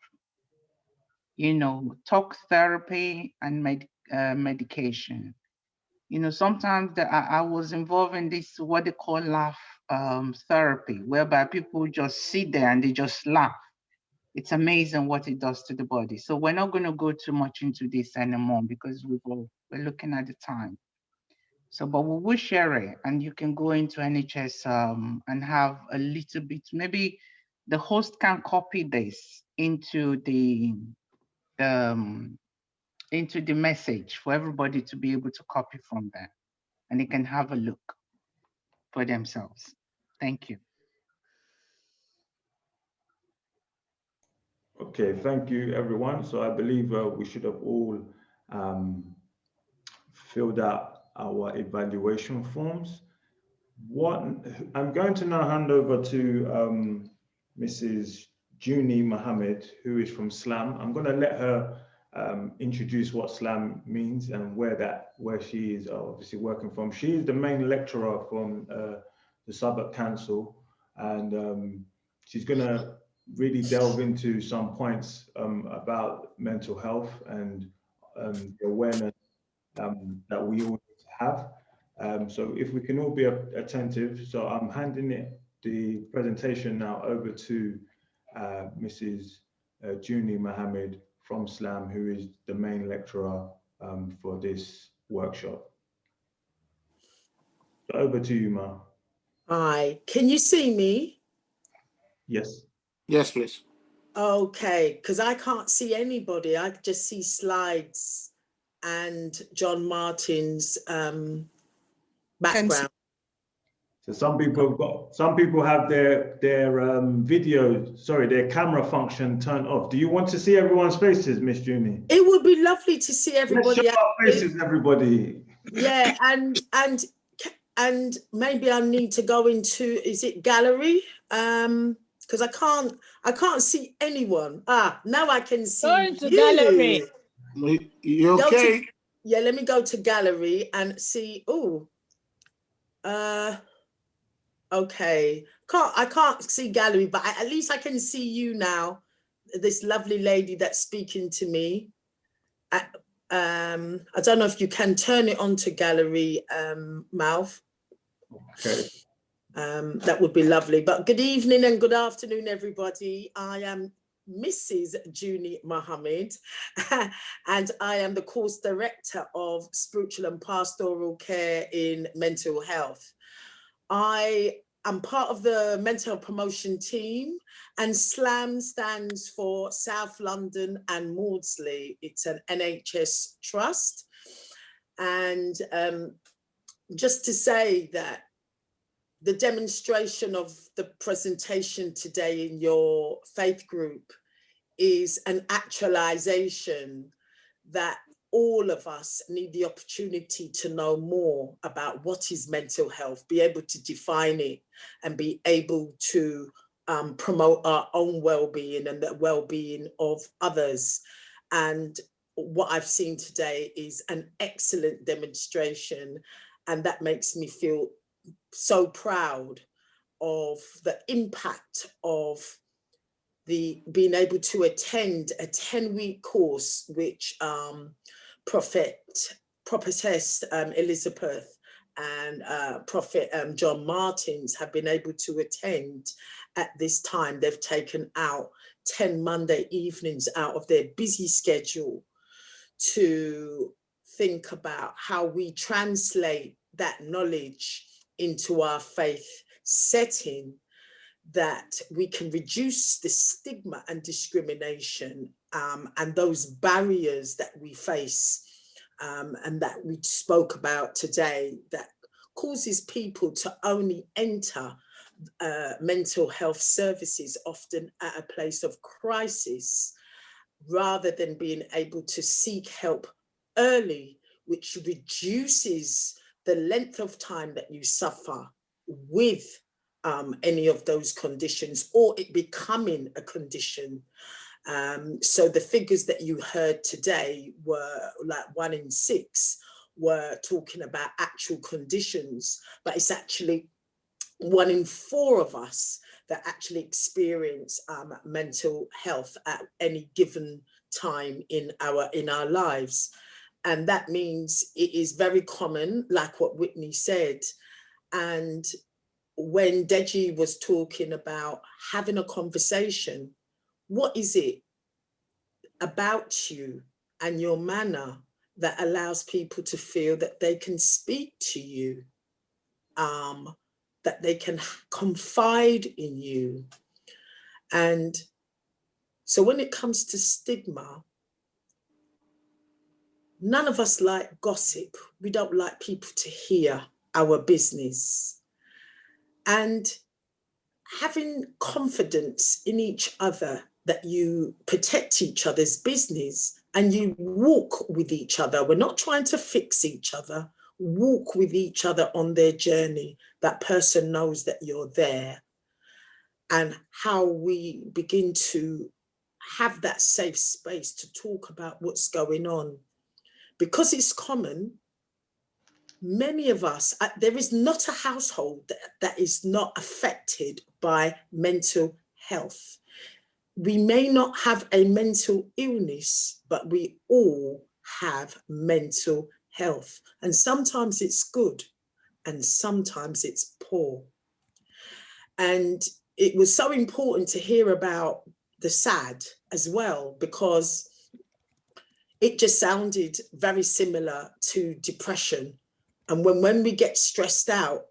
talk therapy and medication. Sometimes I was involved in this, what they call laugh therapy, whereby people just sit there and they just laugh. It's amazing what it does to the body. So we're not going to go too much into this anymore because we're looking at the time. So, but we will share it, and you can go into NHS and have a little bit, maybe the host can copy this into the message for everybody to be able to copy from there, and they can have a look for themselves. Thank you. Okay, thank you, everyone. So I believe we should have all filled out our evaluation forms. I'm going to now hand over to Mrs. Junie Mohammed, who is from SLAM. I'm going to let her introduce what SLAM means and where she is obviously working from. She is the main lecturer from the Southwark Council, and she's going to really delve into some points about mental health and the awareness that we all need to have. So if we can all be attentive. So I'm handing the presentation now over to Mrs. Junie Mohammed from SLAM, who is the main lecturer for this workshop. So over to you, Ma. Hi, can you see me? Yes. Yes, please. Okay, because I can't see anybody. I just see slides and John Martin's background. So some people have their their camera function turned off. Do you want to see everyone's faces, Miss Junie? It would be lovely to see everybody. Let's show our faces, everybody. Yeah, and and maybe I need to go into, is it gallery? Because I can't see anyone. Now I can see Go into you. gallery. You okay? Yeah, let me go to gallery and see. Okay. I can't see gallery, but at least I can see you now. This lovely lady that's speaking to me. I don't know if you can turn it on to gallery, Mouth. Okay. That would be lovely. But good evening and good afternoon, everybody. I am Mrs. Junie Mohammed, and I am the course director of spiritual and pastoral care in mental health. I am part of the mental health promotion team, and SLAM stands for South London and Maudsley. It's an NHS trust. And just to say that the demonstration of the presentation today in your faith group is an actualization that all of us need the opportunity to know more about what is mental health, be able to define it, and be able to promote our own well-being and the well-being of others. And what I've seen today is an excellent demonstration, and that makes me feel so proud of the impact of being able to attend a 10-week course, which Prophetess Elizabeth and Prophet John Martins have been able to attend at this time. They've taken out 10 Monday evenings out of their busy schedule to think about how we translate that knowledge into our faith setting, that we can reduce the stigma and discrimination and those barriers that we face and that we spoke about today, that causes people to only enter mental health services often at a place of crisis, rather than being able to seek help early, which reduces the length of time that you suffer with any of those conditions, or it becoming a condition. So the figures that you heard today were like 1 in 6 were talking about actual conditions, but it's actually 1 in 4 of us that actually experience mental health at any given time in our lives. And that means it is very common, like what Whitney said. And when Deji was talking about having a conversation, what is it about you and your manner that allows people to feel that they can speak to you, that they can confide in you? And so when it comes to stigma, none of us like gossip. We don't like people to hear our business. And having confidence in each other, that you protect each other's business and you walk with each other. We're not trying to fix each other. Walk with each other on their journey. That person knows that you're there. And how we begin to have that safe space to talk about what's going on. Because it's common, many of us, there is not a household that is not affected by mental health. We may not have a mental illness, but we all have mental health. And sometimes it's good and sometimes it's poor. And it was so important to hear about the SAD as well, because it just sounded very similar to depression. And when we get stressed out,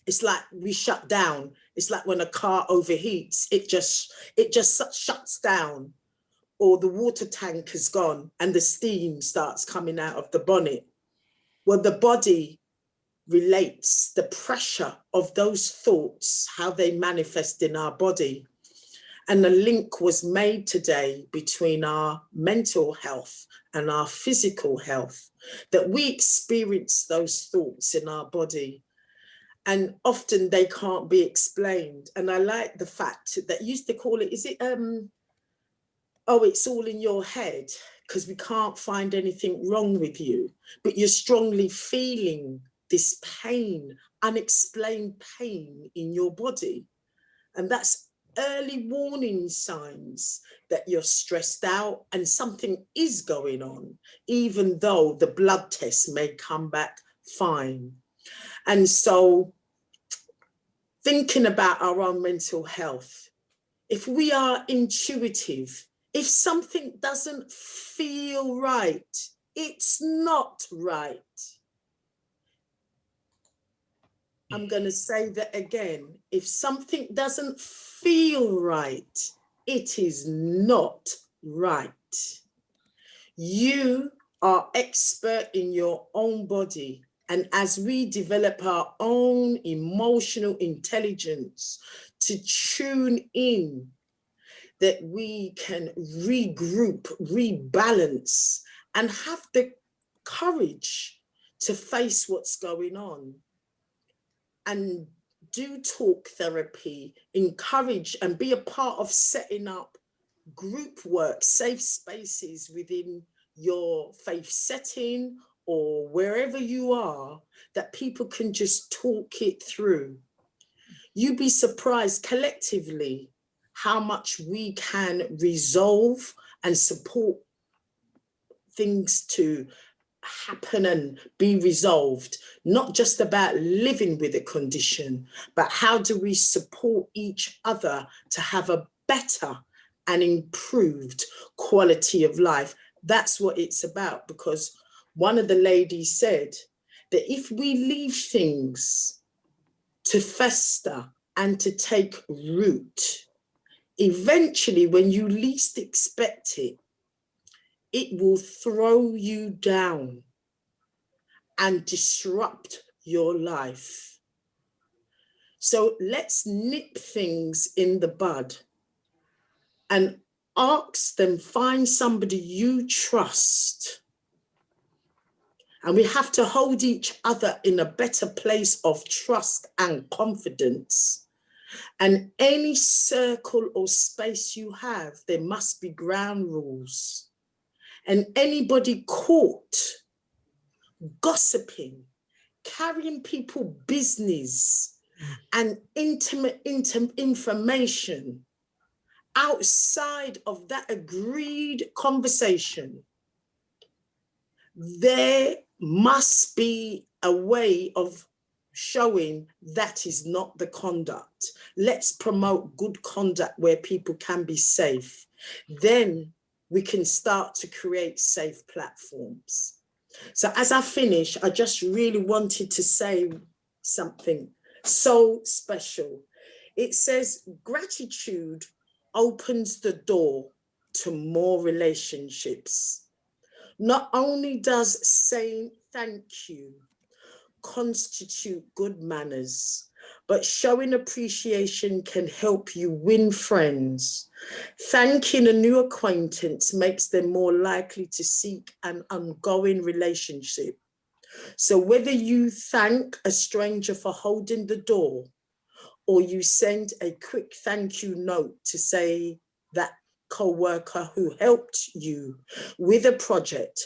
it's like we shut down. It's like when a car overheats, it just shuts down, or the water tank is gone and the steam starts coming out of the bonnet. Well, the body relates the pressure of those thoughts, how they manifest in our body. And the link was made today between our mental health and our physical health, that we experience those thoughts in our body. and often they can't be explained. And I like the fact that you used to call it, is it, oh, it's all in your head, because we can't find anything wrong with you, but you're strongly feeling this pain, unexplained pain in your body. And that's early warning signs that you're stressed out and something is going on, even though the blood test may come back fine. And so thinking about our own mental health, if we are intuitive, if something doesn't feel right, it's not right. I'm going to say that again. If something doesn't feel right, it is not right. You are expert in your own body. And as we develop our own emotional intelligence to tune in, that we can regroup, rebalance, and have the courage to face what's going on. And do talk therapy, encourage and be a part of setting up group work, safe spaces within your faith setting or wherever you are, that people can just talk it through. You'd be surprised collectively how much we can resolve and support things to happen and be resolved, not just about living with a condition, but how do we support each other to have a better and improved quality of life. That's what it's about, because one of the ladies said that if we leave things to fester and to take root, eventually when you least expect it, it will throw you down and disrupt your life. So let's nip things in the bud and ask them, find somebody you trust. And we have to hold each other in a better place of trust and confidence. And any circle or space you have, there must be ground rules. And anybody caught gossiping, carrying people business and intimate information outside of that agreed conversation, there must be a way of showing that is not the conduct. Let's promote good conduct where people can be safe. Then we can start to create safe platforms. So as I finish, I just really wanted to say something so special. It says gratitude opens the door to more relationships. Not only does saying thank you constitute good manners, but showing appreciation can help you win friends. Thanking a new acquaintance makes them more likely to seek an ongoing relationship. So whether you thank a stranger for holding the door, or you send a quick thank you note to say that co-worker who helped you with a project,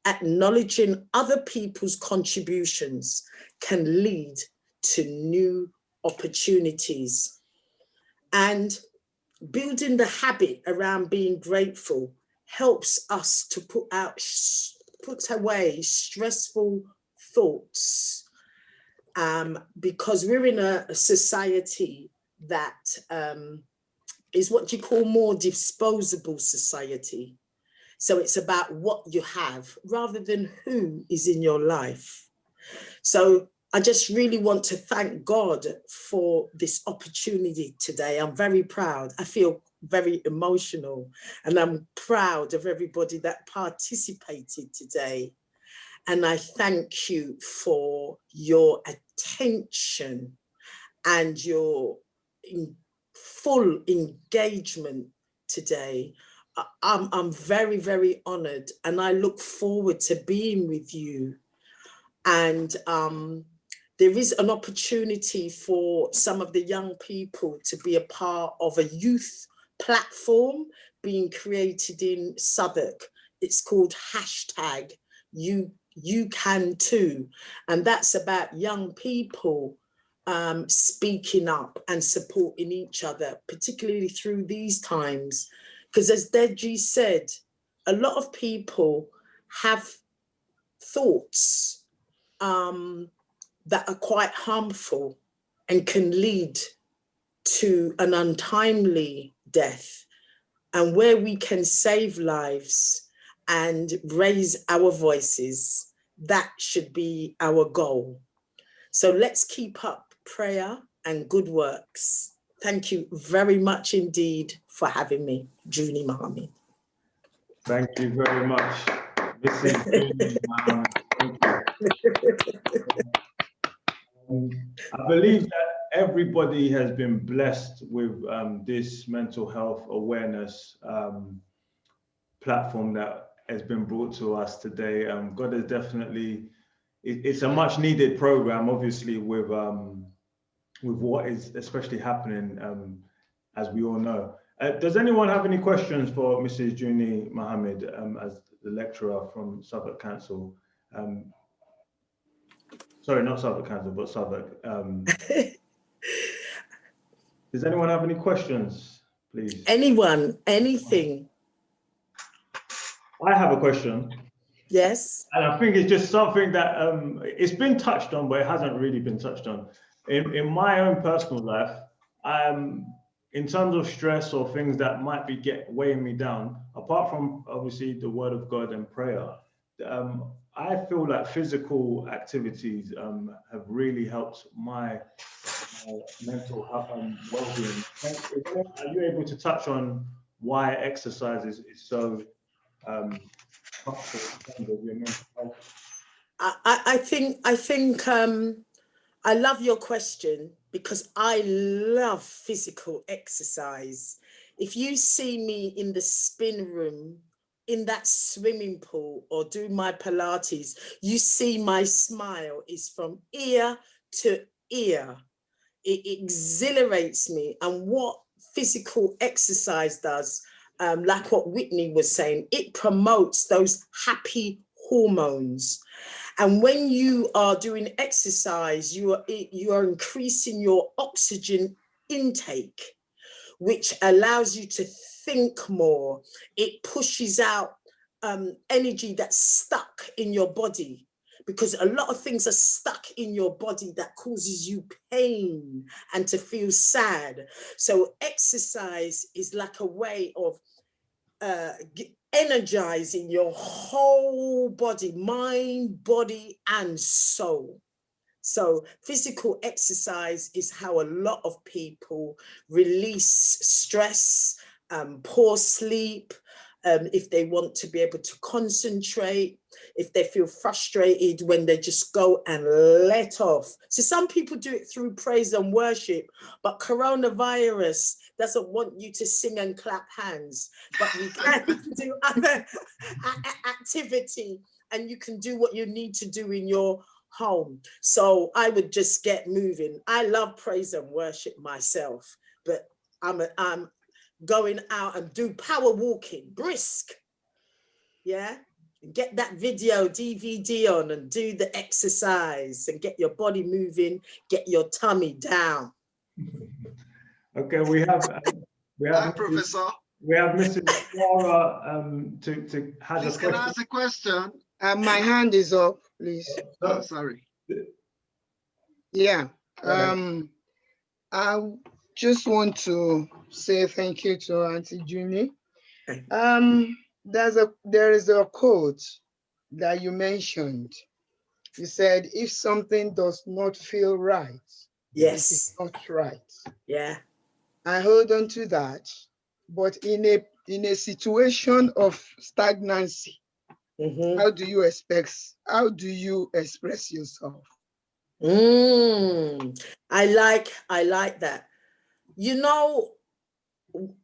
acknowledging other people's contributions can lead to new opportunities. And building the habit around being grateful helps us to put away stressful thoughts, because we're in a society that is what you call more disposable society. So it's about what you have rather than who is in your life. So I just really want to thank God for this opportunity today. I'm very proud. I feel very emotional, and I'm proud of everybody that participated today. And I thank you for your attention and your full engagement today. I'm very, very honored, and I look forward to being with you and there is an opportunity for some of the young people to be a part of a youth platform being created in Southwark. It's called #You Can Too. And that's about young people speaking up and supporting each other, particularly through these times. Because as Deji said, a lot of people have thoughts that are quite harmful and can lead to an untimely death. And where we can save lives and raise our voices, that should be our goal. So let's keep up prayer and good works. Thank you very much indeed for having me, Junie Mohammed. Thank you very much, Mrs. Junie Mohammed. I believe that everybody has been blessed with this mental health awareness platform that has been brought to us today. God has definitely, it's a much needed program, obviously, with what is especially happening, as we all know. Does anyone have any questions for Mrs. Junie Mohammed as the lecturer from Southwark Council? Sorry, not Southwark Council, but Southwark. Does anyone have any questions, please? Anyone, anything? I have a question. Yes. And I think it's just something that it's been touched on, but it hasn't really been touched on. In my own personal life, in terms of stress or things that might be weighing me down, apart from obviously the word of God and prayer, I feel like physical activities have really helped my mental health and well-being. Are you able to touch on why exercise is so helpful in terms of your mental health? I think I love your question because I love physical exercise. If you see me in the spin room, in that swimming pool, or do my Pilates, you see my smile is from ear to ear. It exhilarates me. And what physical exercise does, like what Whitney was saying, it promotes those happy hormones. And when you are doing exercise, you are increasing your oxygen intake, which allows you to think more. It pushes out energy that's stuck in your body, because a lot of things are stuck in your body that causes you pain and to feel sad. So exercise is like a way of energizing your whole body, mind, body, and soul. So physical exercise is how a lot of people release stress, poor sleep, if they want to be able to concentrate, if they feel frustrated, when they just go and let off. So some people do it through praise and worship, but coronavirus doesn't want you to sing and clap hands, but we can do other activity, and you can do what you need to do in your home. So I would just get moving. I love praise and worship myself, but I'm going out and do power walking, brisk. Yeah, get that video DVD on and do the exercise and get your body moving, get your tummy down. Okay, we have Professor. We have Mrs. Clara to have Please, a question. can I ask a question? My hand is up, please. Oh. Sorry. Yeah. I just want to say thank you to Auntie Junie. There is a quote that you mentioned. You said, if something does not feel right, yes, it is not right. Yeah. I hold on to that. But in a situation of stagnancy, how do you express yourself? I like that. You know,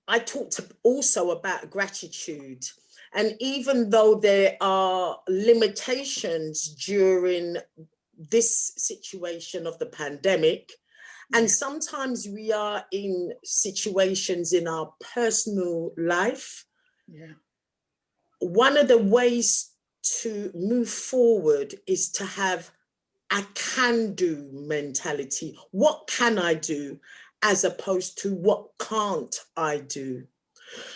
I talked also about gratitude. And even though there are limitations during this situation of the pandemic. And sometimes we are in situations in our personal life. Yeah. One of the ways to move forward is to have a can-do mentality. What can I do, as opposed to what can't I do?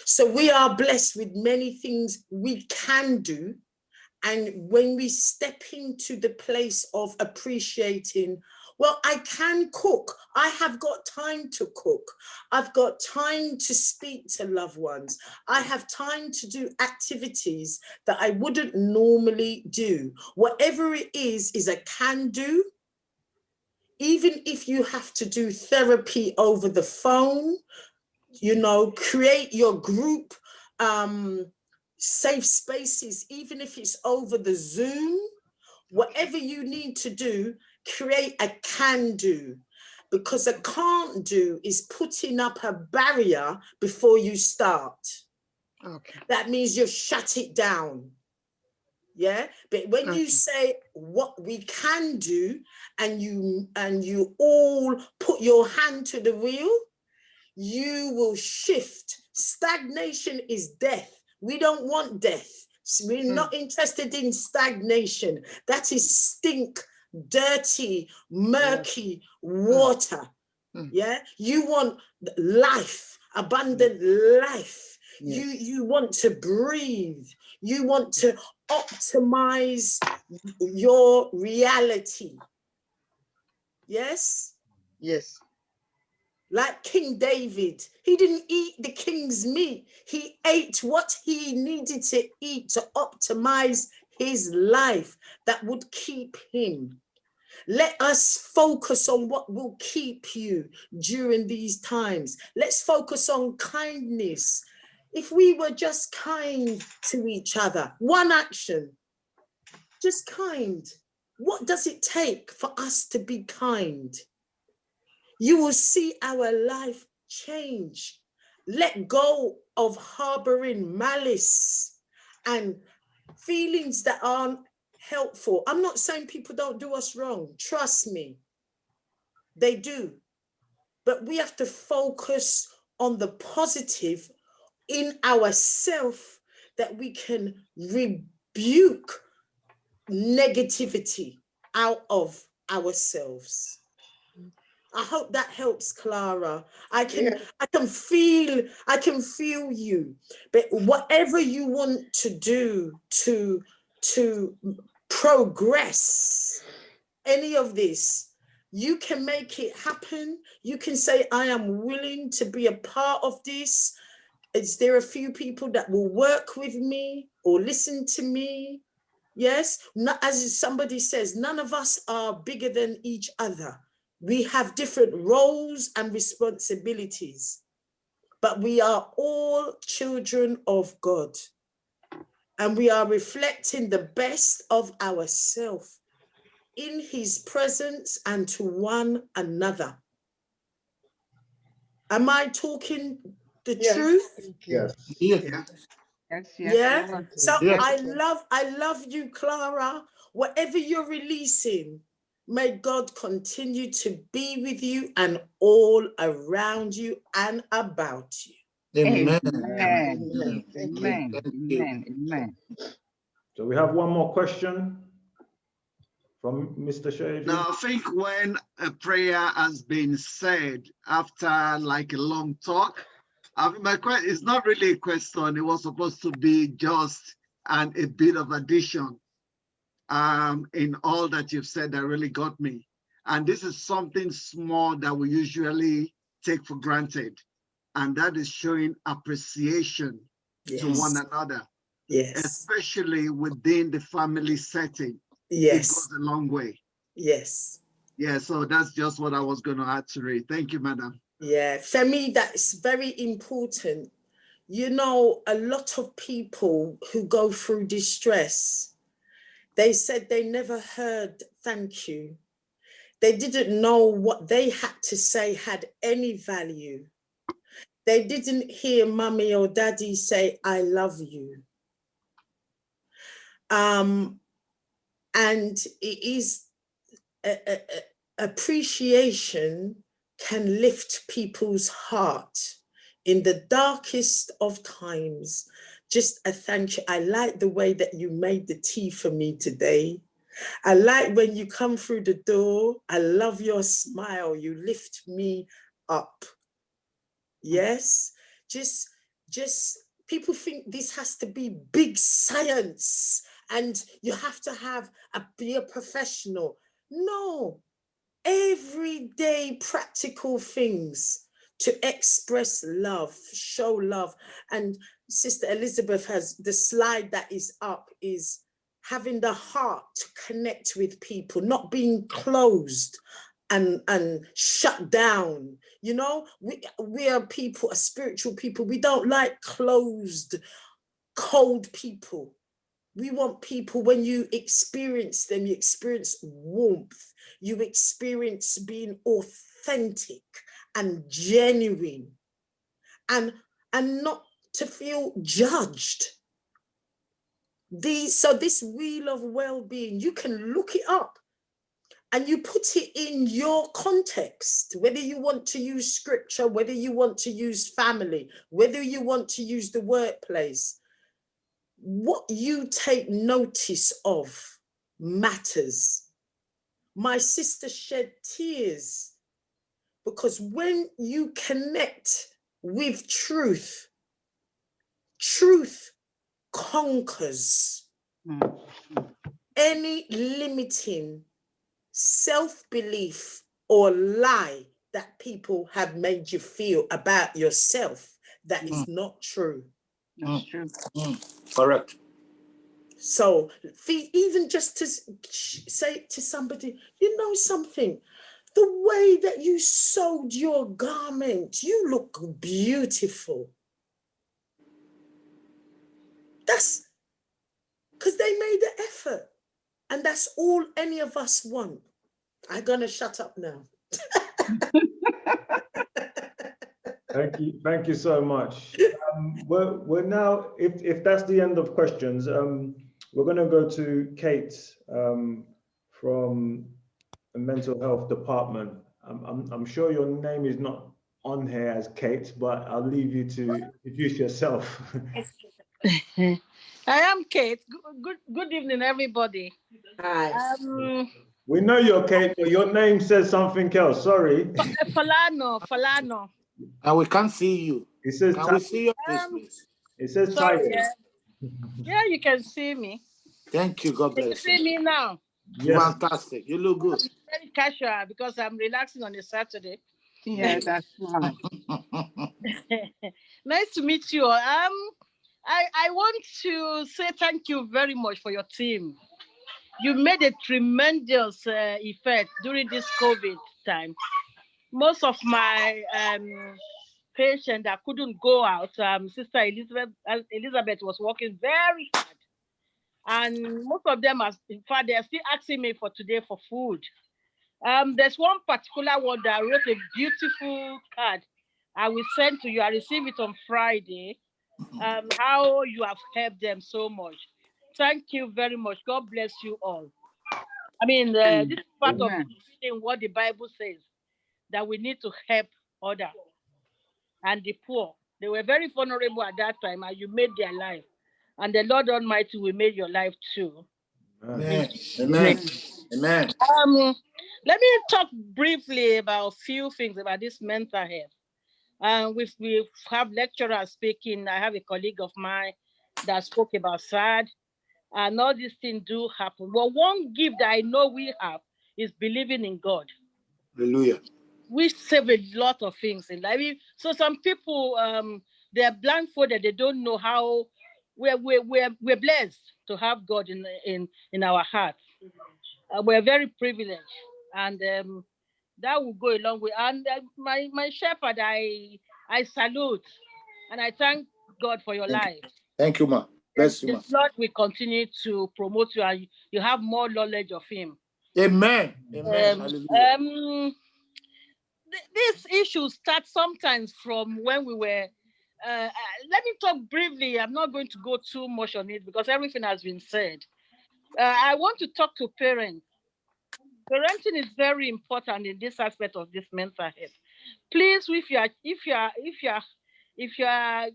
So we are blessed with many things we can do. And when we step into the place of appreciating, well, I can cook. I have got time to cook. I've got time to speak to loved ones. I have time to do activities that I wouldn't normally do. Whatever it is a can do. Even if you have to do therapy over the phone, you know, create your group safe spaces, even if it's over the Zoom, whatever you need to do, create a can do, because a can't do is putting up a barrier before you start. Okay. That means you've shut it down. Yeah, but when you say what we can do, and you all put your hand to the wheel, you will shift. Stagnation is death. We don't want death. We're not interested in stagnation. That is stink, dirty, murky water. Yeah, you want life, abundant life. Yes. You want to breathe. You want to optimize your reality. Yes? Yes. Like King David, he didn't eat the king's meat. He ate what he needed to eat to optimize his life that would keep him. Let us focus on what will keep you during these times. Let's focus on kindness. If we were just kind to each other, one action, just kind. What does it take for us to be kind? You will see our life change. Let go of harboring malice and feelings that aren't helpful. I'm not saying people don't do us wrong. Trust me, they do. But we have to focus on the positive in ourselves, that we can rebuke negativity out of ourselves. I hope that helps, Clara. I can feel you. But whatever you want to do to progress any of this, you can make it happen. You can say, I am willing to be a part of this. Is there a few people that will work with me or listen to me? Yes, not, as somebody says, none of us are bigger than each other. We have different roles and responsibilities, but we are all children of God, and we are reflecting the best of ourselves in his presence and to one another. Am I talking the truth? Yes. Yeah. So I love you, Clara. Whatever you're releasing, may God continue to be with you and all around you and about you. Amen. Amen. Amen. Amen. Amen. So we have one more question from Mr. Shaji. Now, I think when a prayer has been said after like a long talk, my question is not really a question. It was supposed to be just a bit of addition in all that you've said that really got me. And this is something small that we usually take for granted. And that is showing appreciation to one another. Yes. Especially within the family setting. Yes. It goes a long way. Yes. Yeah, so that's just what I was going to add to it. Thank you, madam. Yeah, for me, that's very important. You know, a lot of people who go through distress, they said they never heard thank you. They didn't know what they had to say had any value. They didn't hear mommy or daddy say, I love you. And it is appreciation can lift people's heart in the darkest of times. Just a thank you. I like the way that you made the tea for me today. I like when you come through the door. I love your smile. You lift me up. Yes, just people think this has to be big science and you have to be a professional. No, everyday practical things to express love, show love. And Sister Elizabeth has the slide that is up is having the heart to connect with people, not being closed and shut down. You know, we are people, a spiritual people. We don't like closed, cold people. We want people, when you experience them, you experience warmth, you experience being authentic and genuine, and not to feel judged. So this wheel of well-being, you can look it up and you put it in your context, whether you want to use scripture, whether you want to use family, whether you want to use the workplace. What you take notice of matters. My sister shed tears because when you connect with truth, truth conquers any limiting self-belief or lie that people have made you feel about yourself that is not true. That's true. Correct. So even just to say to somebody, you know something, the way that you sewed your garment, you look beautiful. That's because they made the effort. And that's all any of us want. I'm gonna shut up now. Thank you so much. We're now, if that's the end of questions, we're going to go to Kate from the mental health department. I'm sure your name is not on here as Kate, but I'll leave you to introduce yourself. I am Kate. Good evening, everybody. Hi. We know you're Kate, but your name says something else. Sorry. Falano. And we can't see you. It says. Can we see your face, please? It says sorry, tired. yeah, you can see me. Thank you. God bless you. Can you see me now? Yes. Fantastic. You look good. Very casual because I'm relaxing on a Saturday. Yeah, that's right. Nice to meet you all. I want to say thank you very much for your team. You made a tremendous effect during this COVID time. Most of my patients that couldn't go out, Sister Elizabeth was working very hard. And most of them, in fact, they're still asking me for today for food. There's one particular one that wrote a beautiful card. I will send to you. I received it on Friday. How you have helped them so much. Thank you very much. God bless you all. I mean, this is part of reading what the Bible says, that we need to help others and the poor. They were very vulnerable at that time, and you made their life. And the Lord Almighty will make your life too. Amen. Amen. Amen. Let me talk briefly about a few things about this mental health. We have lecturers speaking. I have a colleague of mine that spoke about SAD, and all these things do happen. Well, one gift that I know we have is believing in God. Hallelujah. We save a lot of things in life. So some people, they're blindfolded. They don't know how we're blessed to have God in our heart. We're very privileged, and that will go a long way. And my shepherd, I salute, and I thank God for your life. Thank you, ma. Bless you, ma. The Lord will continue to promote you, and you have more knowledge of Him. Amen. Amen. Hallelujah. These issues start sometimes from when we were. Let me talk briefly. I'm not going to go too much on it because everything has been said. I want to talk to parents parenting is very important in this aspect of this mental health. Please, if you are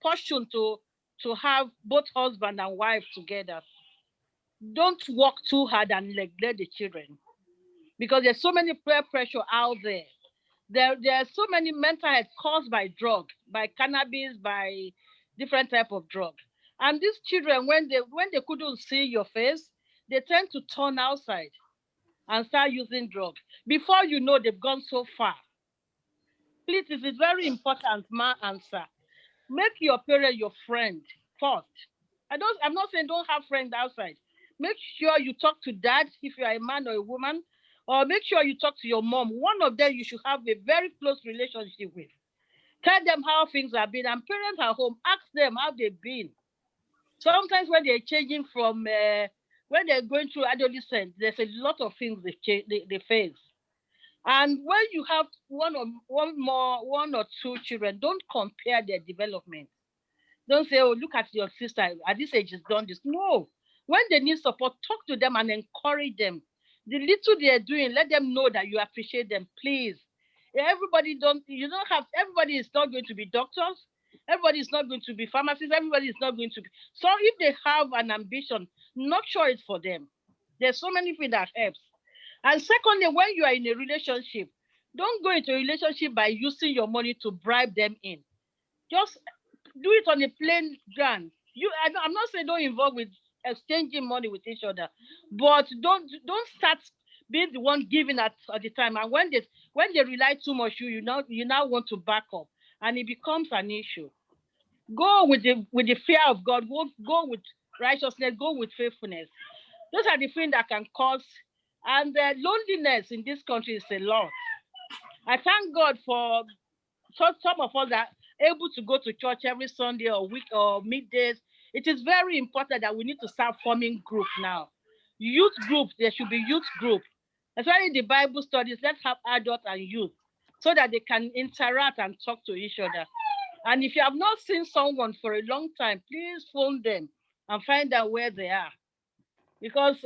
portioned to have both husband and wife together, don't work too hard and neglect the children, because there's so many peer pressure out there. There are so many mental health caused by drug, by cannabis, by different type of drug. And these children, when they couldn't see your face, they tend to turn outside and start using drugs. Before you know, they've gone so far. Please, it is very important, ma and sir. Make your parent your friend first. I'm not saying don't have friends outside. Make sure you talk to dad if you are a man or a woman, or make sure you talk to your mom. One of them you should have a very close relationship with. Tell them how things have been, and parents at home, ask them how they've been. Sometimes when they're changing from, when they're going through adolescence, there's a lot of things they face. And when you have one or two children, don't compare their development. Don't say, oh, look at your sister, at this age she's done this. No. When they need support, talk to them and encourage them. The little they are doing, let them know that you appreciate them, please. Everybody is not going to be doctors. Everybody is not going to be pharmacists. Everybody is not going to be. So if they have an ambition, nurture it for them. There's so many things that helps. And secondly, when you are in a relationship, don't go into a relationship by using your money to bribe them in. Just do it on a plain ground. I'm not saying don't involve with exchanging money with each other, but don't start being the one giving at the time. And when they rely too much, you now want to back up, and it becomes an issue. Go with the fear of God. Go with righteousness. Go with faithfulness. Those are the things that can cause. And loneliness in this country is a lot. I thank God for some of us that are able to go to church every Sunday or week or middays. It is very important that we need to start forming groups now. Youth group, there should be youth group. Especially the Bible studies, let's have adults and youth so that they can interact and talk to each other. And if you have not seen someone for a long time, please phone them and find out where they are. Because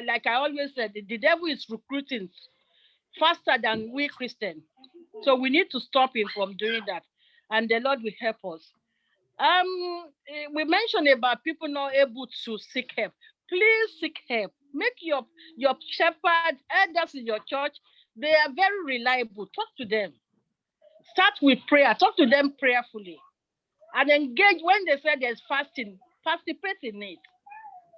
like I always said, the devil is recruiting faster than we Christians. So we need to stop him from doing that. And the Lord will help us. We mentioned about people not able to seek help. Please seek help. Make your shepherd, elders in your church, they are very reliable. Talk to them. Start with prayer. Talk to them prayerfully. And engage when they say there's fasting. Participate in it.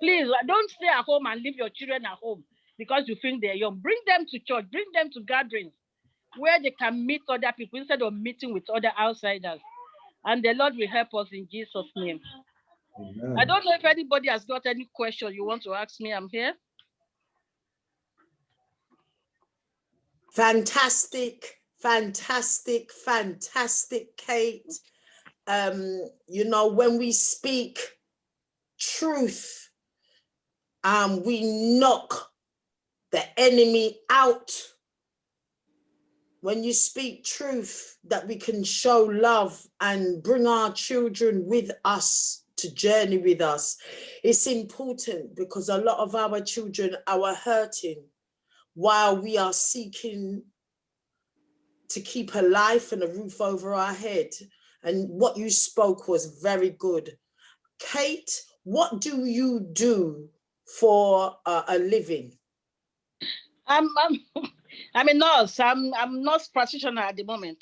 Please, don't stay at home and leave your children at home because you think they're young. Bring them to church. Bring them to gatherings where they can meet other people instead of meeting with other outsiders. And the Lord will help us in Jesus' name. Amen. I don't know if anybody has got any question you want to ask me. I'm here. Fantastic, fantastic, fantastic, Kate. When we speak truth, we knock the enemy out. When you speak truth, that we can show love and bring our children with us to journey with us. It's important because a lot of our children are hurting while we are seeking to keep a life and a roof over our head. And what you spoke was very good. Kate, what do you do for a living? I'm a nurse. I'm nurse practitioner at the moment.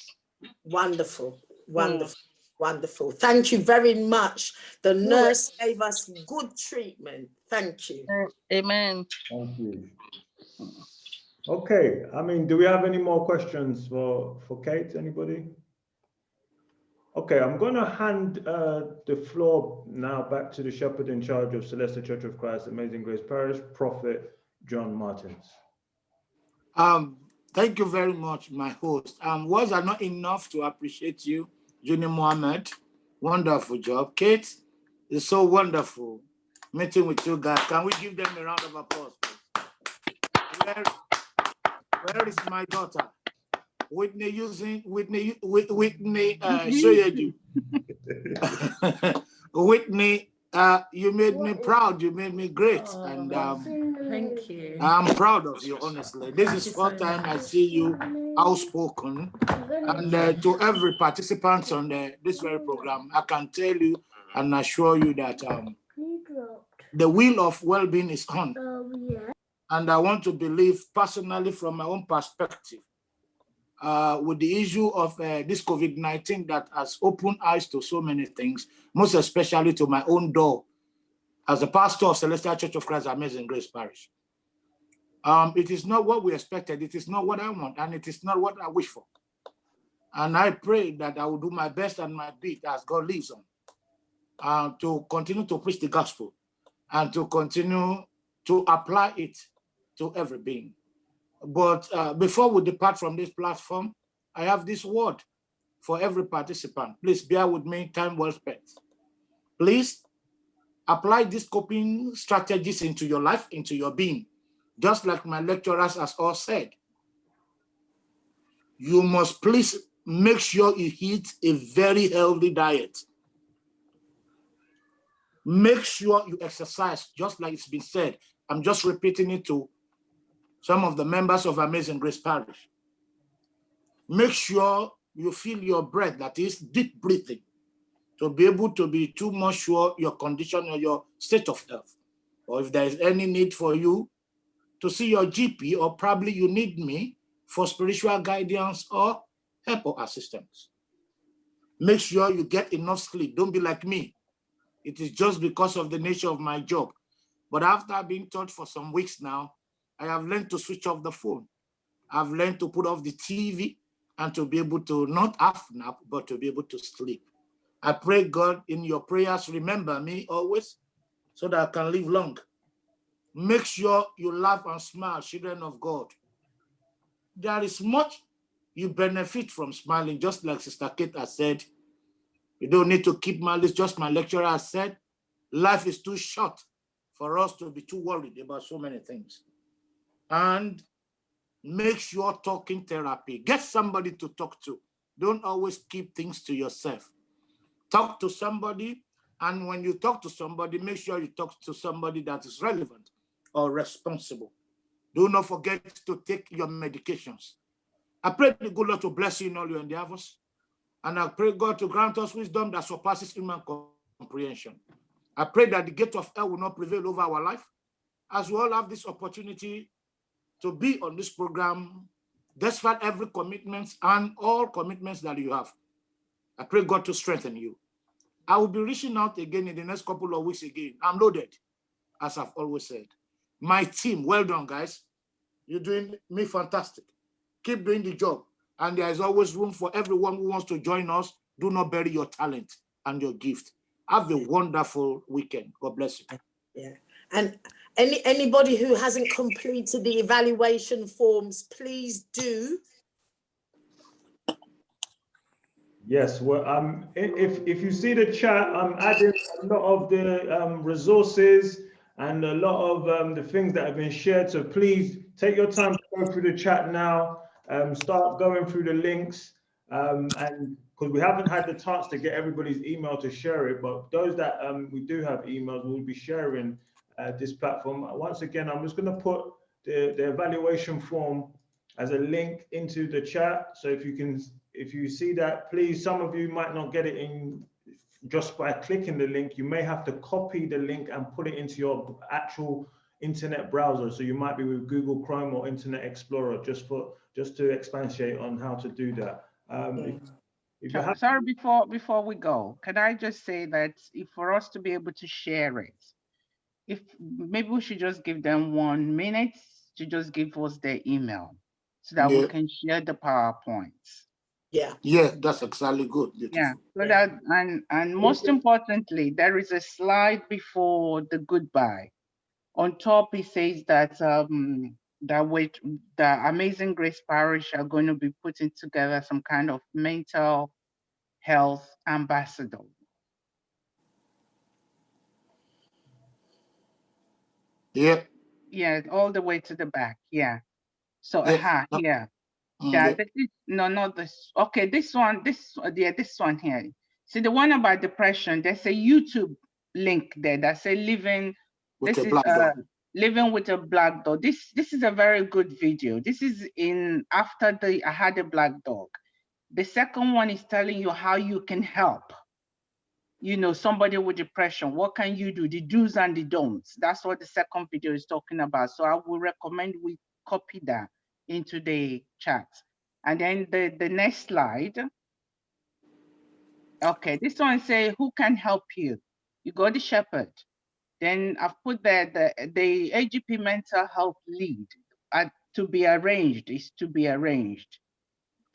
Wonderful, wonderful, wonderful. Thank you very much. The nurse gave us good treatment. Thank you. Amen. Thank you. Okay, do we have any more questions for Kate? Anybody? Okay, I'm going to hand the floor now back to the shepherd in charge of Celestial Church of Christ, Amazing Grace Parish, Prophet John Martins. Thank you very much, my host. Words are not enough to appreciate you, Juni Mohammed. Wonderful job. Kate, it's so wonderful meeting with you guys. Can we give them a round of applause, please? Where is my daughter? Whitney Shoyeju. Whitney You made me proud. You made me great, and Thank you. I'm proud of you. Honestly, this is first time I see you outspoken, and to every participant on this very program, I can tell you and assure you that the wheel of well-being is on, and I want to believe personally from my own perspective. With the issue of this COVID-19 that has opened eyes to so many things, most especially to my own door as a pastor of Celestial Church of Christ Amazing Grace Parish. It is not what we expected, it is not what I want, and it is not what I wish for. And I pray that I will do my best and my bit as God lives on, to continue to preach the gospel and to continue to apply it to every being. But before we depart from this platform, I have this word for every participant. Please bear with me, time well spent. Please apply these coping strategies into your life, into your being. Just like my lecturers has all said, you must please make sure you eat a very healthy diet. Make sure you exercise, just like it's been said. I'm just repeating it to some of the members of Amazing Grace Parish. Make sure you feel your breath, that is deep breathing, to be able to be too much sure your condition or your state of health. Or if there is any need for you to see your GP, or probably you need me for spiritual guidance or help or assistance. Make sure you get enough sleep. Don't be like me. It is just because of the nature of my job. But after being taught for some weeks now, I have learned to switch off the phone. I've learned to put off the TV and to be able to not have nap, but to be able to sleep. I pray God in your prayers, remember me always so that I can live long. Make sure you laugh and smile, children of God. There is much you benefit from smiling, just like Sister Kate has said. You don't need to keep malice, just my lecturer has said. Life is too short for us to be too worried about so many things. And make sure talking therapy. Get somebody to talk to. Don't always keep things to yourself. Talk to somebody, and when you talk to somebody, make sure you talk to somebody that is relevant or responsible. Do not forget to take your medications. I pray the good Lord to bless you in all your endeavors, and I pray God to grant us wisdom that surpasses human comprehension. I pray that the gate of hell will not prevail over our life, as we all have this opportunity to be on this program, despite every commitment and all commitments that you have. I pray God to strengthen you. I will be reaching out again in the next couple of weeks again. I'm loaded, as I've always said. My team, well done, guys. You're doing me fantastic. Keep doing the job. And there is always room for everyone who wants to join us. Do not bury your talent and your gift. Have a wonderful weekend. God bless you. Yeah. And anybody who hasn't completed the evaluation forms, please do. Yes, well, if you see the chat, I'm adding a lot of the resources and a lot of the things that have been shared. So please take your time to go through the chat now. Start going through the links, and because we haven't had the chance to get everybody's email to share it, but those that we do have emails, we'll be sharing this platform. Once again, I'm just going to put the evaluation form as a link into the chat. So if you see that, please, some of you might not get it in just by clicking the link. You may have to copy the link and put it into your actual internet browser. So you might be with Google Chrome or Internet Explorer, just to expatiate on how to do that. Sorry, before we go, can I just say that if for us to be able to share it, if maybe we should just give them 1 minute to just give us their email so that we can share the PowerPoints. Yeah, that's exactly good. Beautiful. Yeah, so that and most importantly, there is a slide before the goodbye. On top, it says that the Amazing Grace Parish are going to be putting together some kind of mental health ambassador. Yeah. Yeah, all the way to the back. Yeah. So yeah. Yeah, this is, no, not this. Okay, this one here. See the one about depression, there's a YouTube link there that say living. With a black dog. Living with a black dog. This is a very good video. This is in after I had a black dog. The second one is telling you how you can help. You know, somebody with depression. What can you do? The do's and the don'ts. That's what the second video is talking about. So I would recommend we copy that into the chat. And then the next slide. Okay, this one say who can help you? You got the shepherd. Then I've put there the AGP mental health lead to be arranged is to be arranged.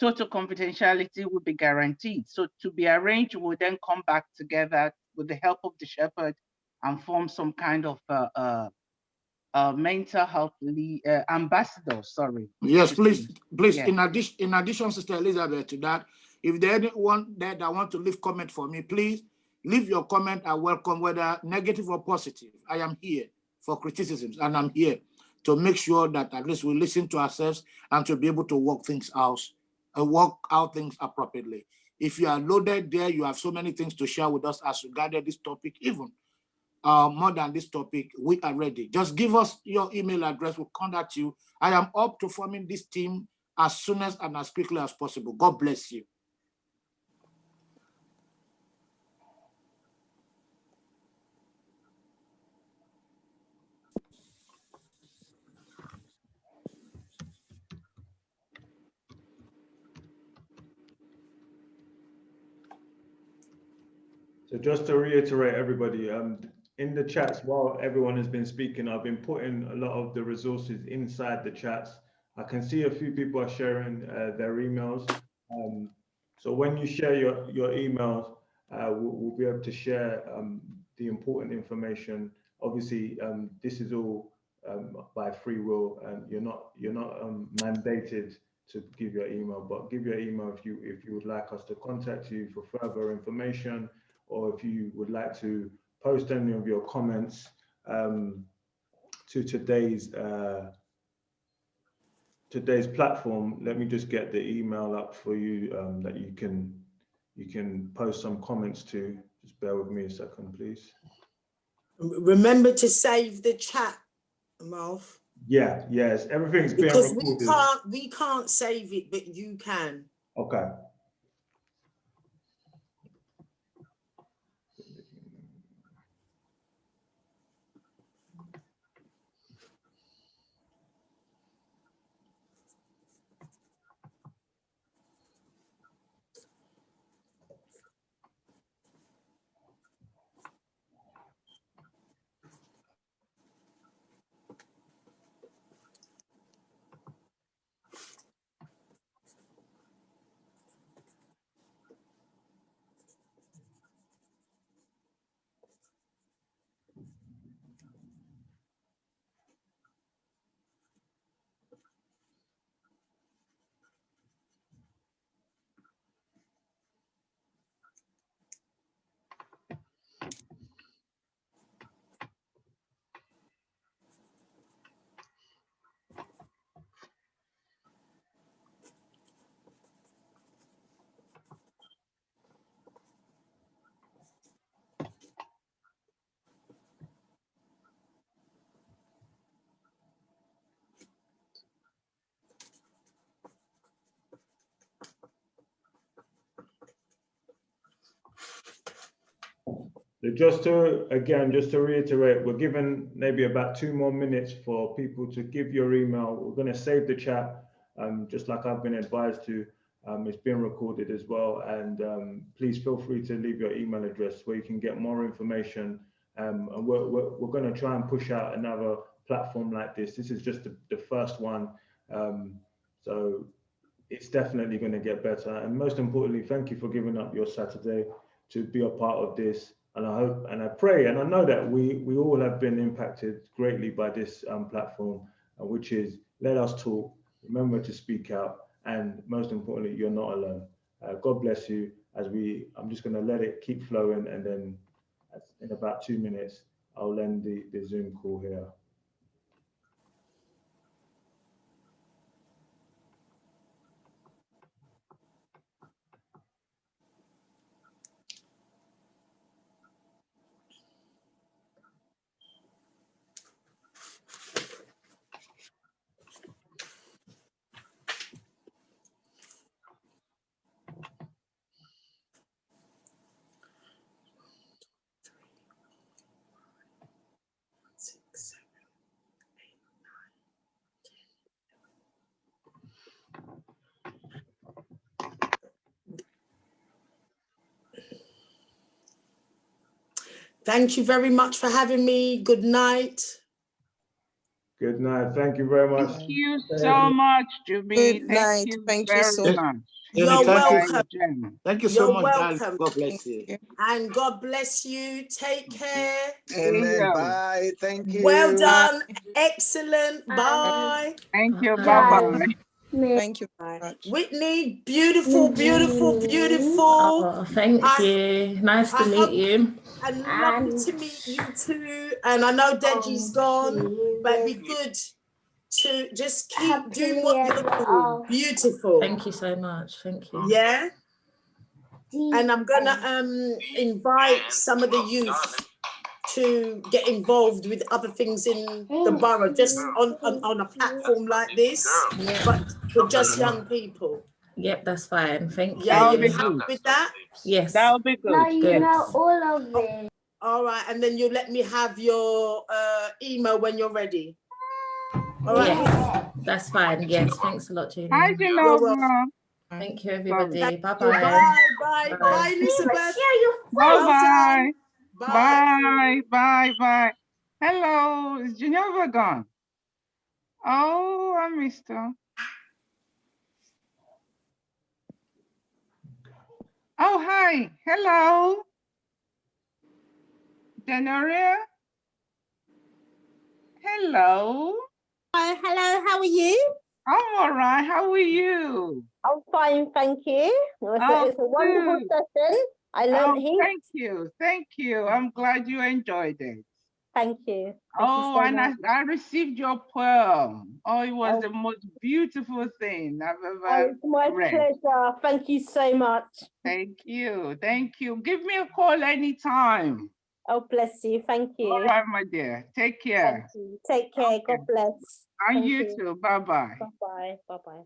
Total confidentiality will be guaranteed. So to be arranged will then come back together with the help of the shepherd and form some kind of mental health lead, ambassador, sorry. Yes, please. Yeah. In addition, Sister Elizabeth, to that, if there's anyone there that want to leave comment for me, please leave your comment. I welcome, whether negative or positive. I am here for criticisms, and I'm here to make sure that at least we listen to ourselves and to be able to work things out things appropriately. If you are loaded there, you have so many things to share with us as regarding this topic, even more than this topic, we are ready. Just give us your email address, we'll contact you. I am up to forming this team as soon as and as quickly as possible. God bless you. So just to reiterate, everybody, in the chats, while everyone has been speaking, I've been putting a lot of the resources inside the chats. I can see a few people are sharing their emails. So when you share your emails, we'll be able to share the important information. Obviously, this is all by free will, and you're not mandated to give your email, but give your email if you would like us to contact you for further information, or if you would like to post any of your comments to today's platform. Let me just get the email up for you that you can post some comments to. Just bear with me a second, please. Remember to save the chat, Marv. Yeah, yes, everything's being because recorded. we can't save it, but you can. Okay. So just to reiterate, we're given maybe about 2 more minutes for people to give your email. We're going to save the chat, just like I've been advised to. It's being recorded as well, and please feel free to leave your email address where you can get more information. And we're going to try and push out another platform like this. This is just the first one, so it's definitely going to get better. And most importantly, thank you for giving up your Saturday to be a part of this. And I hope and I pray and I know that we all have been impacted greatly by this platform, which is let us talk, remember to speak out, and most importantly, you're not alone. God bless you. I'm just going to let it keep flowing, and then in about 2 minutes, I'll end the Zoom call here. Thank you very much for having me. Good night. Good night. Thank you very much. Thank you so much, Juby. Good night. Thank you so much. much. You're welcome. Thank you so You're much, darling. welcome. God bless you. And God bless you. Take care. Amen. Bye. Thank you. Well done. Excellent. Bye. Thank you. Bye-bye. Thank you very much. Whitney, beautiful, beautiful, beautiful. Oh, thank you. Nice to meet you. And lovely to meet you too. And I know Deji's gone, but it'd be good to just keep doing what you're doing. Beautiful. Thank you so much. Thank you. Yeah. And I'm gonna invite some of the youth to get involved with other things in the borough, just on a platform like this, but for just young people. Yep, that's fine. Thank you. Yeah, you're happy with that? Yes. That'll be good. No, you know all of it. All right, and then you let me have your email when you're ready. All right. Yes, that's fine. Yes, thanks a lot, Julie. Hi, Genova. Thank you, everybody. Thank Bye-bye. you. Bye, bye, Elizabeth. Well Bye-bye. done. Bye, bye, bye. Hello, is Geneva gone? Oh, I missed her. Oh, hi. Hello. Denoria? Hello. Hi, hello, how are you? I'm all right. How are you? I'm fine, thank you. It's a wonderful good. session. I learned heaps. Thank you. Thank you. I'm glad you enjoyed it. Thank you. Oh, Thank you so and much. I received your poem. Oh, it was the most beautiful thing I've ever It's my read. pleasure. Thank you so much. Thank you. Thank you. Give me a call anytime. Oh, bless you. Thank you. All right, my dear. Take care. Thank you. Take care. God bless. And Thank you too. Bye-bye. Bye-bye. Bye-bye.